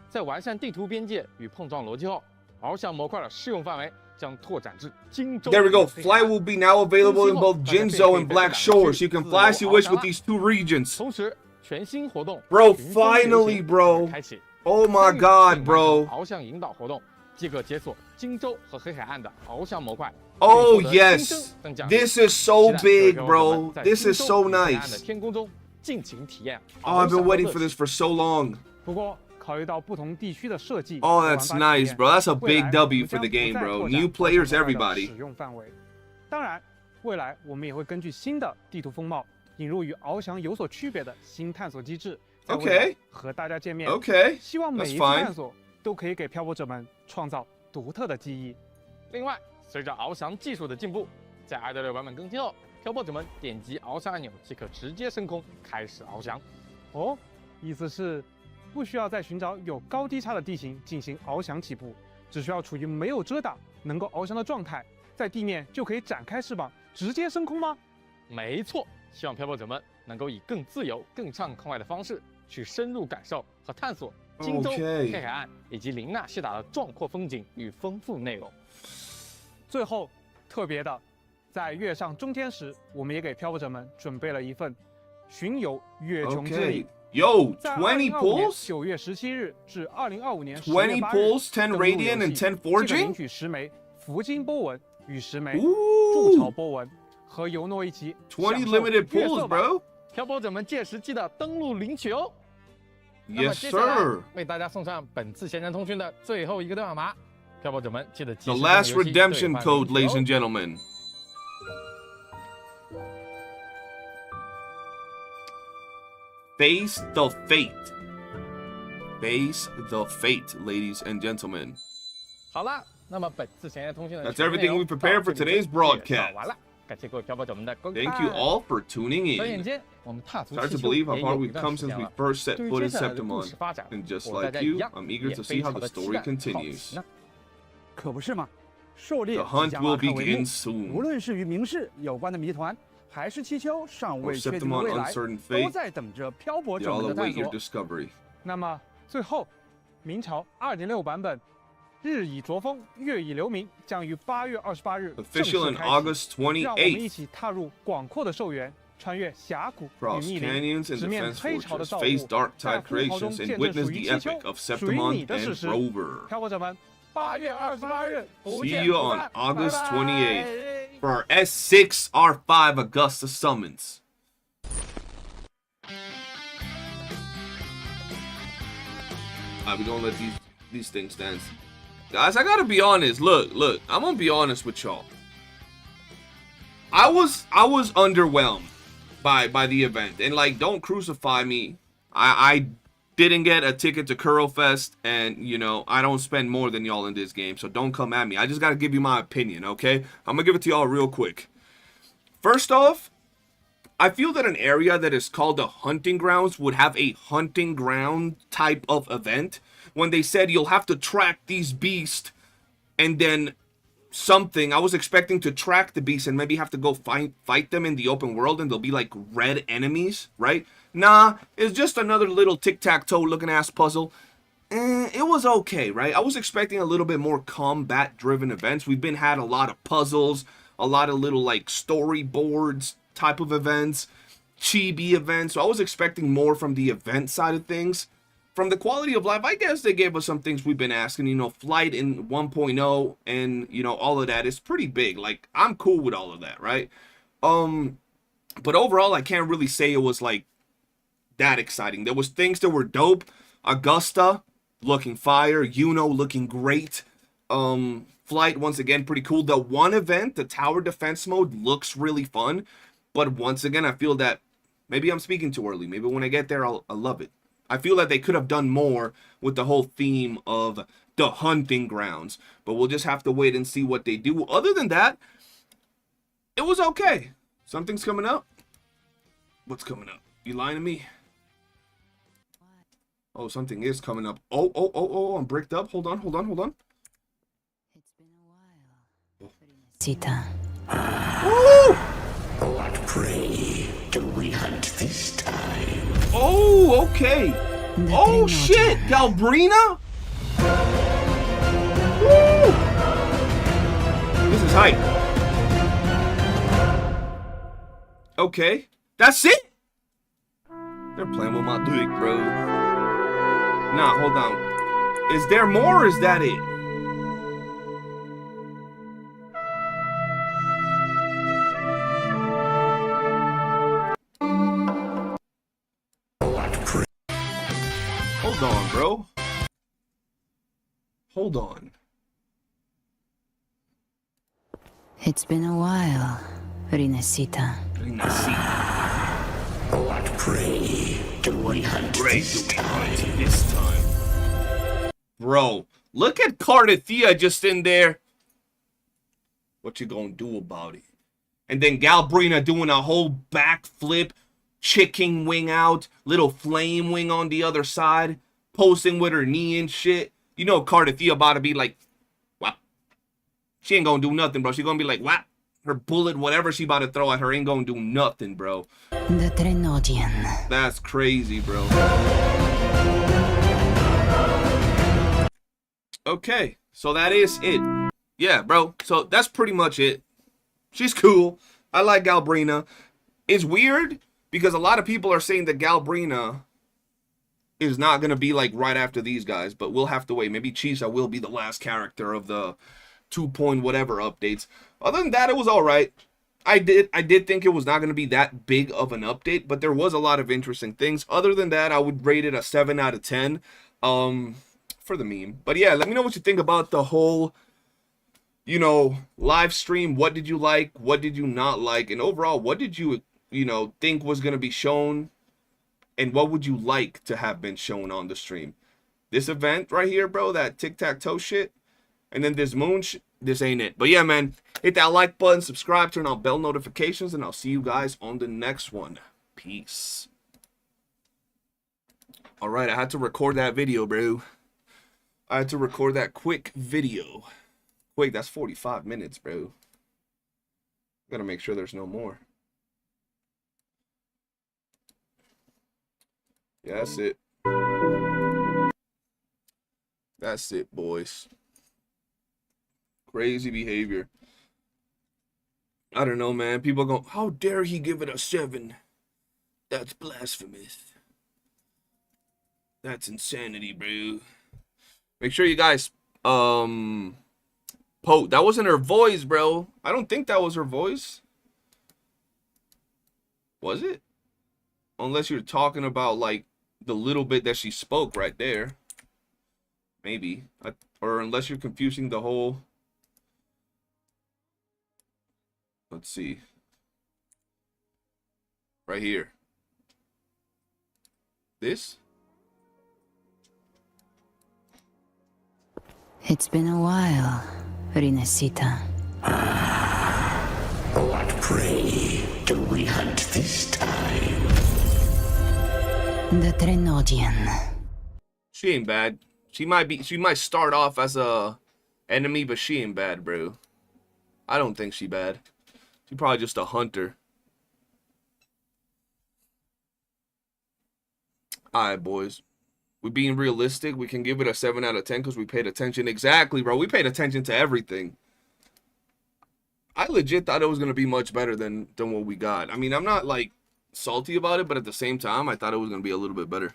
在完善地图边界与碰撞逻辑后，翱翔模块的适用范围将拓展至荆州。 There we go. Flight will be now available in both Jinzhou and Black Shores. You can fly as you wish with these two regions. 同时，全新活动 Bro, 群峰游 finally, 行 bro. 开启。 Oh my god, bro. 翱翔引导活动即可解锁荆州和黑海岸的翱翔模块。 Oh 并获得新增 yes. 等奖励 This is so 期待 big, 各位 bro. 在 This 荆 is 州 so 与黑海岸的 nice. 天空中尽情体验 Oh, I've 翱翔 been 的 waiting 乐 for 趣 this for so long. 不过考虑到不同地区的设计 Oh, 和玩 that's 法体 nice, 验 bro. That's a 未 big 来 W 我 for 们 the 将 game, 不再 bro. 拓展 New 翱翔 players, 模块的 everybody. 使用范围。当然，未来我们也会根据新的地图风貌，引入与翱翔有所区别的新探索机制，在未来 Okay. 和大家见面。 Okay. 希望每 That's 一次 fine. 探索都可以给漂泊者们创造独特的记忆。另外，随着翱翔技术的进步，在2.6版本更新后，漂泊者们点击翱翔按钮即可直接升空开始翱翔。哦，意思是不需要再寻找有高低差的地形进行翱翔起步，只需要处于没有遮挡、能够翱翔的状态，在地面就可以展开翅膀直接升空吗？没错，希望漂泊者们能够以更自由、更畅快的方式去深入感受和探索荆州、 Okay. 黑海岸以及林纳西塔的壮阔风景与丰富内容。最后，特别的，在月上中天时，我们也给漂泊者们准备了一份巡游月穹之 Okay. 礼。 Yo, 在 20 2025年 pulls? 9月17日至2025年10 20月8日 pulls, 10登录 radiant, 游 and 戏 10 forging? 即可领取10枚福金波纹与10枚筑巢 Ooh. 波纹，和尤诺一起20享受 limited 月 pulls, 色吧。 bro. 漂泊者们届时记得登录领取哦。那么 Yes, 接下来 sir. 为大家送上本次闲谈通讯的最后一个兑换码，漂泊者们记得及 The 时 last 登录游戏 redemption 兑换 code, 领取 ladies 哦 and gentlemen. Face the fate. Face the fate, ladies and gentlemen. 好了，那么本次闲谈通讯的 That's 全部内 everything 容 we prepared for 到这里就 today's broadcast. 介绍完了，感谢各位漂泊者们的观看。 Thank you all for tuning 转眼 in. 间，我们踏足 It's hard 气 to 球 believe how 也 far 有一 we've 段 come 时 since 间 we 了。 first set 对于 foot 接 in 下来的故 Septimon. 事发展， And just 我大 like 家一 you, 样 I'm eager 也 to 非 see how 常 the 的期 story 待。好 continues. 那可不是嘛，狩猎 The 即 hunt 将 will 拉开帷幕 begin soon. 无论是与明世有关的谜团，还是气球尚 Or 未确定的 Septimon 未来， uncertain 都 fate. 在等着漂泊者 Y'all 们的探 await your 索。 discovery. 那么最后，明朝2.6版本《日以灼风，月以留名》将于8月28日正 Official 式 in 开启。 August 让我们一 28th. 起踏入广阔的寿园，穿越峡谷与 Cross 密林， canyons and 直面 defense 黑潮的 fortress, 造 face 物， dark 在 tide 酷豪中 creations, 见 and 证属 witness 于 the 气 epic 球 of 属于 Septimon 你的史 and 诗。 Rover. 漂泊者们，8月28日不 See 见 you 不 on 散 August 拜拜 28th for our S6 R5 Augusta summons. We gonna let these things stand. Guys, I gotta be honest. Look, I'm gonna be honest with y'all. I was underwhelmed by the event, and like, don't crucify me. I didn't get a ticket to Curl Fest, and, you know, I don't spend more than y'all in this game, so don't come at me. I just got to give you my opinion, okay? I'm going to give it to y'all real quick. First off, I feel that an area that is called the hunting grounds would have a hunting ground type of event. When they said you'll have to track these beasts and then something, I was expecting to track the beasts and maybe have to go fight them in the open world and they'll be like red enemies, right? Nah, it's just another little tic-tac-toe looking ass puzzle. It was okay, right? I was expecting a little bit more combat-driven events. We've been had a lot of puzzles, a lot of little like storyboards type of events, chibi events. So I was expecting more from the event side of things. From the quality of life, I guess they gave us some things we've been asking. You know, flight in 1.0 and, you know, all of that is pretty big. Like, I'm cool with all of that, right? But overall, I can't really say it was like that exciting. There was things that were dope. Augusta looking fire, YOOOO looking great. Flight, once again, pretty cool. The one event, the tower defense mode, looks really fun. But once again, I feel that maybe I'm speaking too early. Maybe when I get there, I'll love it. I feel that they could have done more with the whole theme of the hunting grounds. But we'll just have to wait and see what they do. Other than that, it was okay. Something's coming up. What's coming up? You lying to me? Oh, something is coming up. Oh, I'm bricked up. Hold on. It's been a while. Sita. Woo! What prey do we hunt this time? Oh, okay. Oh, shit. Galbrina? Woo! This is hype. Okay. That's it? They're playing with my dick, bro. Nah, hold on. Is there more or is that it? Hold on, bro. Hold on. It's been a while, Rinasita. What prey do we hunt this time? Bro, look at Cardathea just in there. What you gonna do about it? And then Galbrina doing a whole backflip, chicken wing out, little flame wing on the other side, posting with her knee and shit. You know Cardathea about to be like, wow. She ain't gonna do nothing, bro. She gonna be like, wow. Her bullet, whatever she about to throw at her, ain't gonna do nothing, bro. The Trenodian. That's crazy, bro. Okay, so that is it. Yeah, bro. So that's pretty much it. She's cool. I like Galbrina. It's weird because a lot of people are saying that Galbrina is not going to be like right after these guys, but we'll have to wait. Maybe Chisa will be the last character of the 2 point whatever updates. Other than that, it was all right. I did think it was not going to be that big of an update, but there was a lot of interesting things. Other than that, I would rate it a 7 out of 10 for the meme. But yeah, let me know what you think about the whole, you know, live stream. What did you like? What did you not like? And overall, what did you, you know, think was going to be shown? And what would you like to have been shown on the stream? This event right here, bro, that tic-tac-toe shit. And then this moon shit. This ain't it. But yeah, man, hit that like button, subscribe, turn on bell notifications, and I'll see you guys on the next one. Peace. All right, I had to record that video, bro. I had to record that quick video. Wait, that's 45 minutes, bro. Gotta make sure there's no more. Yeah, that's it. That's it, boys. Crazy behavior. I don't know, man. People go, how dare he give it a 7? That's blasphemous. That's insanity, bro. Make sure you guys, That wasn't her voice, bro. I don't think that was her voice. Was it? Unless you're talking about, like, the little bit that she spoke right there. Maybe. Or unless you're confusing the whole... Let's see. Right here. This? It's been a while, Rinasita. What prey do we hunt this time? The Trenodian. She ain't bad. She might start off as a enemy, but she ain't bad, bro. I don't think she bad. She probably just a hunter. Alright, boys. We're being realistic. We can give it a 7 out of 10 because we paid attention. Exactly, bro. We paid attention to everything. I legit thought it was going to be much better than what we got. I mean, I'm not, like, salty about it, but at the same time, I thought it was going to be a little bit better.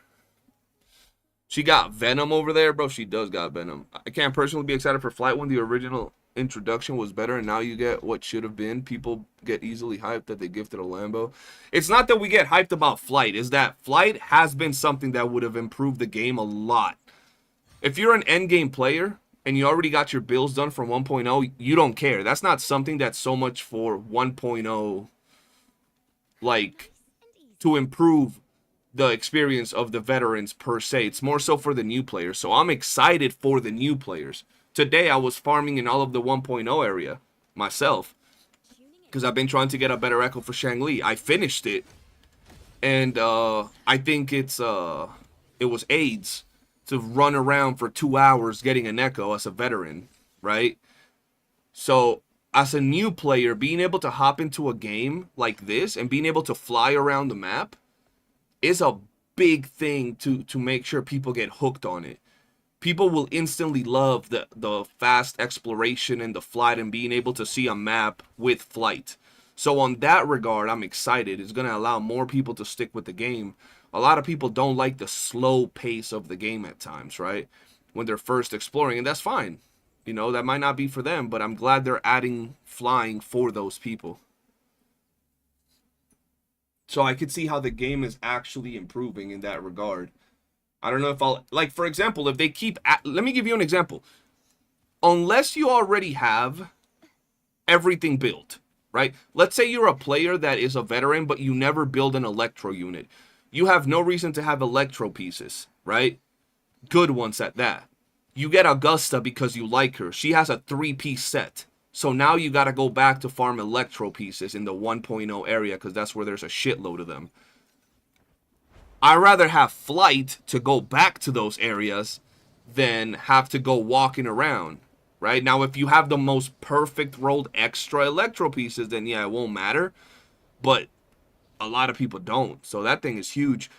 She got Venom over there, bro. She does got Venom. I can't personally be excited for Flight when the original introduction was better, and now you get what should have been. People get easily hyped that they gifted a Lambo. It's not that we get hyped about Flight. Is that Flight has been something that would have improved the game a lot. If you're an endgame player and you already got your builds done from 1.0, you don't care. That's not something that's so much for 1.0, like, to improve the experience of the veterans per se. It's more so for the new players. So I'm excited for the new players. Today I was farming in all of the 1.0 area myself because I've been trying to get a better echo for Shangli. I finished it, and I think it was AIDS to run around for 2 hours getting an echo as a veteran, right? So as a new player, being able to hop into a game like this and being able to fly around the map is a big thing to make sure people get hooked on it. People will instantly love the fast exploration and the flight and being able to see a map with Flight. So on that regard, I'm excited. It's going to allow more people to stick with the game. A lot of people don't like the slow pace of the game at times, right? When they're first exploring, and that's fine. You know, that might not be for them, but I'm glad they're adding flying for those people. So I could see how the game is actually improving in that regard. I don't know if I'll, like, for example, if they keep, let me give you an example. Unless you already have everything built, right? Let's say you're a player that is a veteran, but you never build an electro unit. You have no reason to have electro pieces, right? Good ones at that. You get Augusta because you like her. She has a 3-piece set. So now you got to go back to farm electro pieces in the 1.0 area because that's where there's a shitload of them. I'd rather have Flight to go back to those areas than have to go walking around, right? Now, if you have the most perfect rolled extra electro pieces, then yeah, it won't matter. But a lot of people don't. So that thing is huge.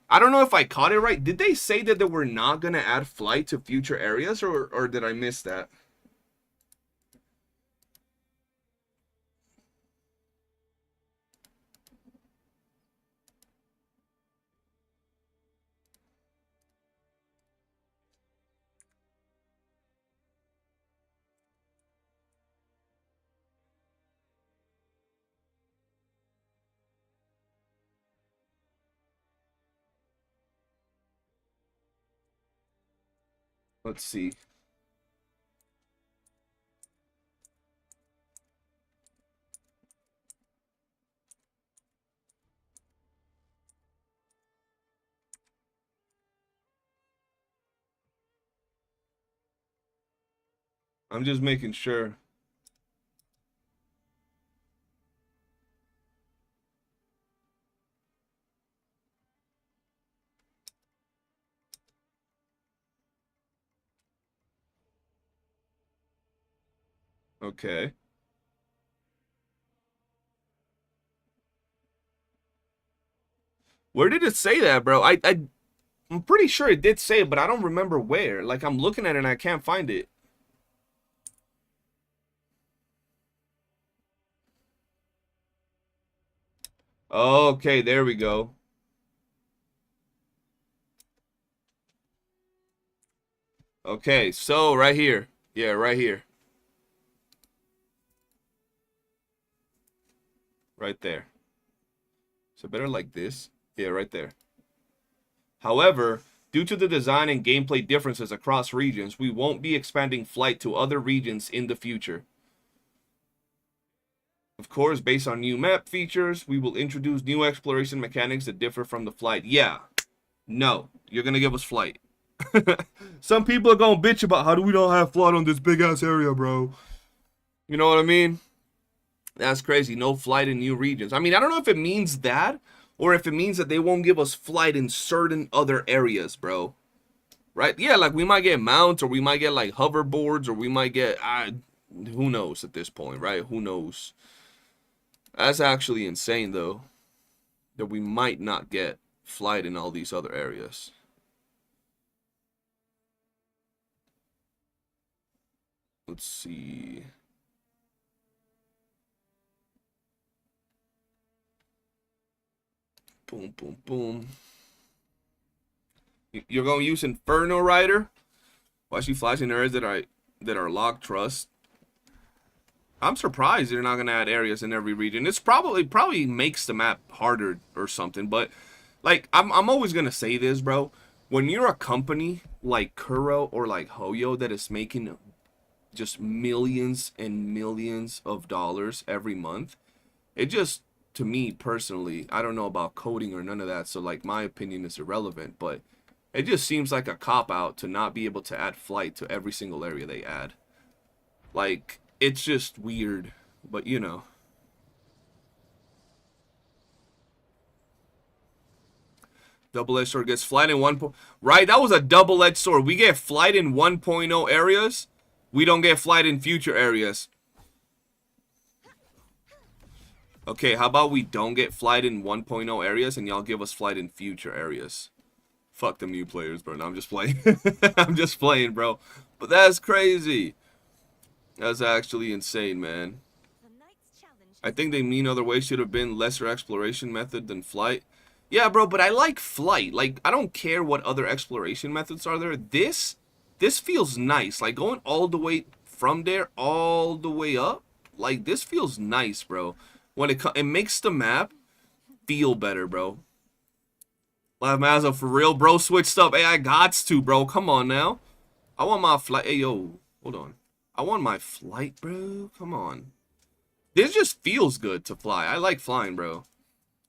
I don't know if I caught it right. Did they say that they were not going to add Flight to future areas, or did I miss that? Let's see. I'm just making sure. Okay. Where did it say that, bro? I'm pretty sure it did say it, but I don't remember where. Like, I'm looking at it and I can't find it. Okay, there we go. Okay, so right here. Yeah, right here. Right there. So better like this. Yeah, right there. However, due to the design and gameplay differences across regions, we won't be expanding Flight to other regions in the future. Of course, based on new map features, we will introduce new exploration mechanics that differ from the Flight. Yeah. No. You're going to give us Flight. Some people are gonna bitch about how do we don't have flight on this big ass area, bro. You know what I mean? That's crazy. No flight in new regions. I mean, I don't know if it means that or if it means that they won't give us flight in certain other areas, bro. Right? Yeah, like we might get mounts or we might get like hoverboards or we might get, who knows at this point, right? Who knows? That's actually insane, though, that we might not get flight in all these other areas. Let's see. Boom, boom, boom. You're gonna use Inferno Rider? Why she flies in areas that are locked trust? I'm surprised they're not gonna add areas in every region. It's probably makes the map harder or something. But like I'm always gonna say this, bro. When you're a company like Kuro or like Hoyo that is making just millions and millions of dollars every month, it just, to me personally, I don't know about coding or none of that, so like my opinion is irrelevant, but it just seems like a cop-out to not be able to add flight to every single area they add. Like, it's just weird, but you know. Double-edged sword gets flight in 1. Right, that was a double-edged sword. We get flight in 1.0 areas. We don't get flight in future areas. Okay, how about we don't get flight in 1.0 areas and y'all give us flight in future areas? Fuck them new players, bro. No, I'm just playing. I'm just playing, bro. But that's crazy. That's actually insane, man. I think they mean other way should have been lesser exploration method than flight. Yeah, bro, but I like flight. Like, I don't care what other exploration methods are there. This feels nice. Like, going all the way from there all the way up. Like, this feels nice, bro. When it makes the map feel better, bro. Live Mazzo, for real, bro. Switched up. Hey, I gots to, bro. Come on now. I want my flight. Hey, yo. Hold on. I want my flight, bro. Come on. This just feels good to fly. I like flying, bro.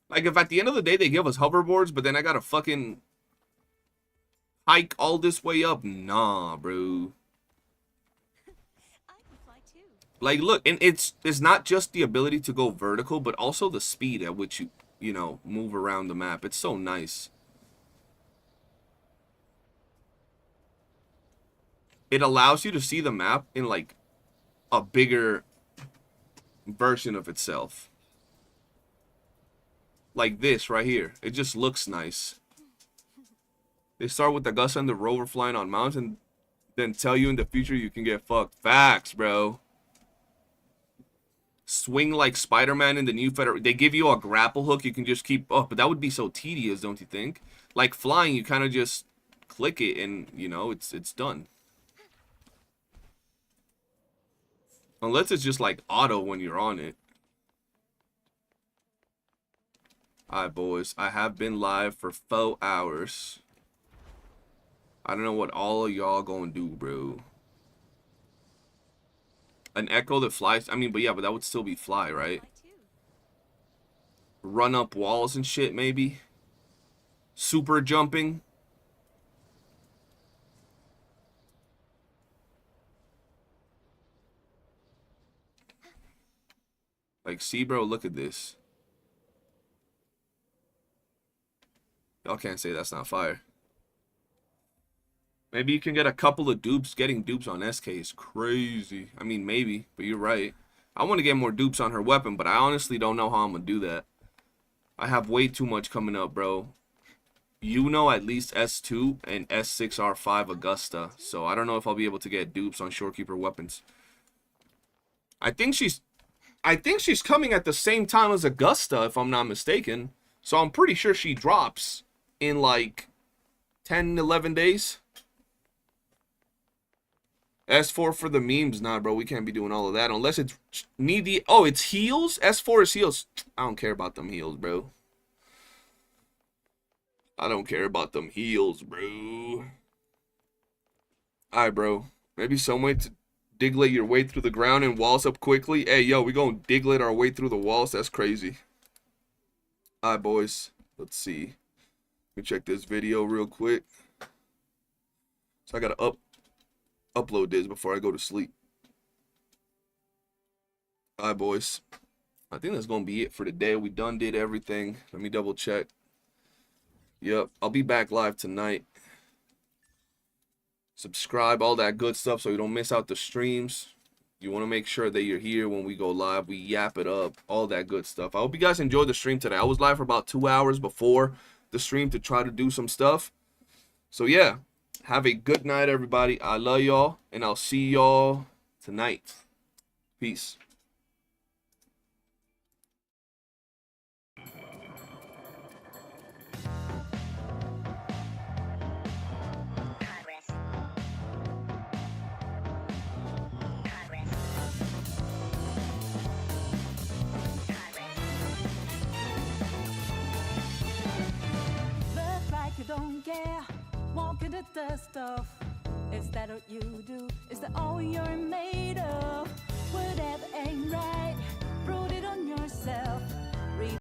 Like, if at the end of the day they give us hoverboards, but then I gotta fucking hike all this way up. Nah, bro. Like, look, and it's not just the ability to go vertical, but also the speed at which you know, move around the map. It's so nice. It allows you to see the map in, like, a bigger version of itself. Like this right here. It just looks nice. They start with the Augusta and the rover flying on mountains and then tell you in the future you can get fucked. Facts, bro. Swing like Spider-Man in the new Federation. They give you a grapple hook you can just keep up, but that would be so tedious, don't you think? Like flying, you kind of just click it and, you know, it's done. Unless it's just like auto when you're on it. Alright, boys. I have been live for 4 hours. I don't know what all of y'all gonna do, bro. An echo that flies. I mean, but yeah, but that would still be fly, right? Run up walls and shit, maybe. Super jumping. Like, see, bro, look at this. Y'all can't say that's not fire. Maybe you can get a couple of dupes. Getting dupes on SK is crazy. I mean, maybe, but you're right. I want to get more dupes on her weapon, but I honestly don't know how I'm going to do that. I have way too much coming up, bro. You know, at least S2 and S6R5 Augusta. So I don't know if I'll be able to get dupes on Shorekeeper weapons. I think she's coming at the same time as Augusta, if I'm not mistaken. So I'm pretty sure she drops in like 10, 11 days. S4 for the memes. Nah, bro, we can't be doing all of that unless it's needy. Oh, it's heals? S4 is heals. I don't care about them heals, bro. I don't care about them heals, bro. Alright, bro. Maybe some way to diglet your way through the ground and walls up quickly. Hey, yo, we gonna diglet our way through the walls? That's crazy. Alright, boys. Let's see. Let me check this video real quick. So I gotta upload this before I go to sleep. Alright, boys. I think that's gonna be it for today. We done did everything. Let me double check. Yep, I'll be back live tonight. Subscribe, all that good stuff, so you don't miss out the streams. You want to make sure that you're here when we go live. We yap it up, all that good stuff. I hope you guys enjoyed the stream today. I was live for about 2 hours before the stream to try to do some stuff. So yeah, have a good night, everybody. I love y'all, and I'll see y'all tonight. Peace. Look like you don't care, walking the dust off. Is that what you do? Is that all you're made of? Whatever ain't right, prove it on yourself.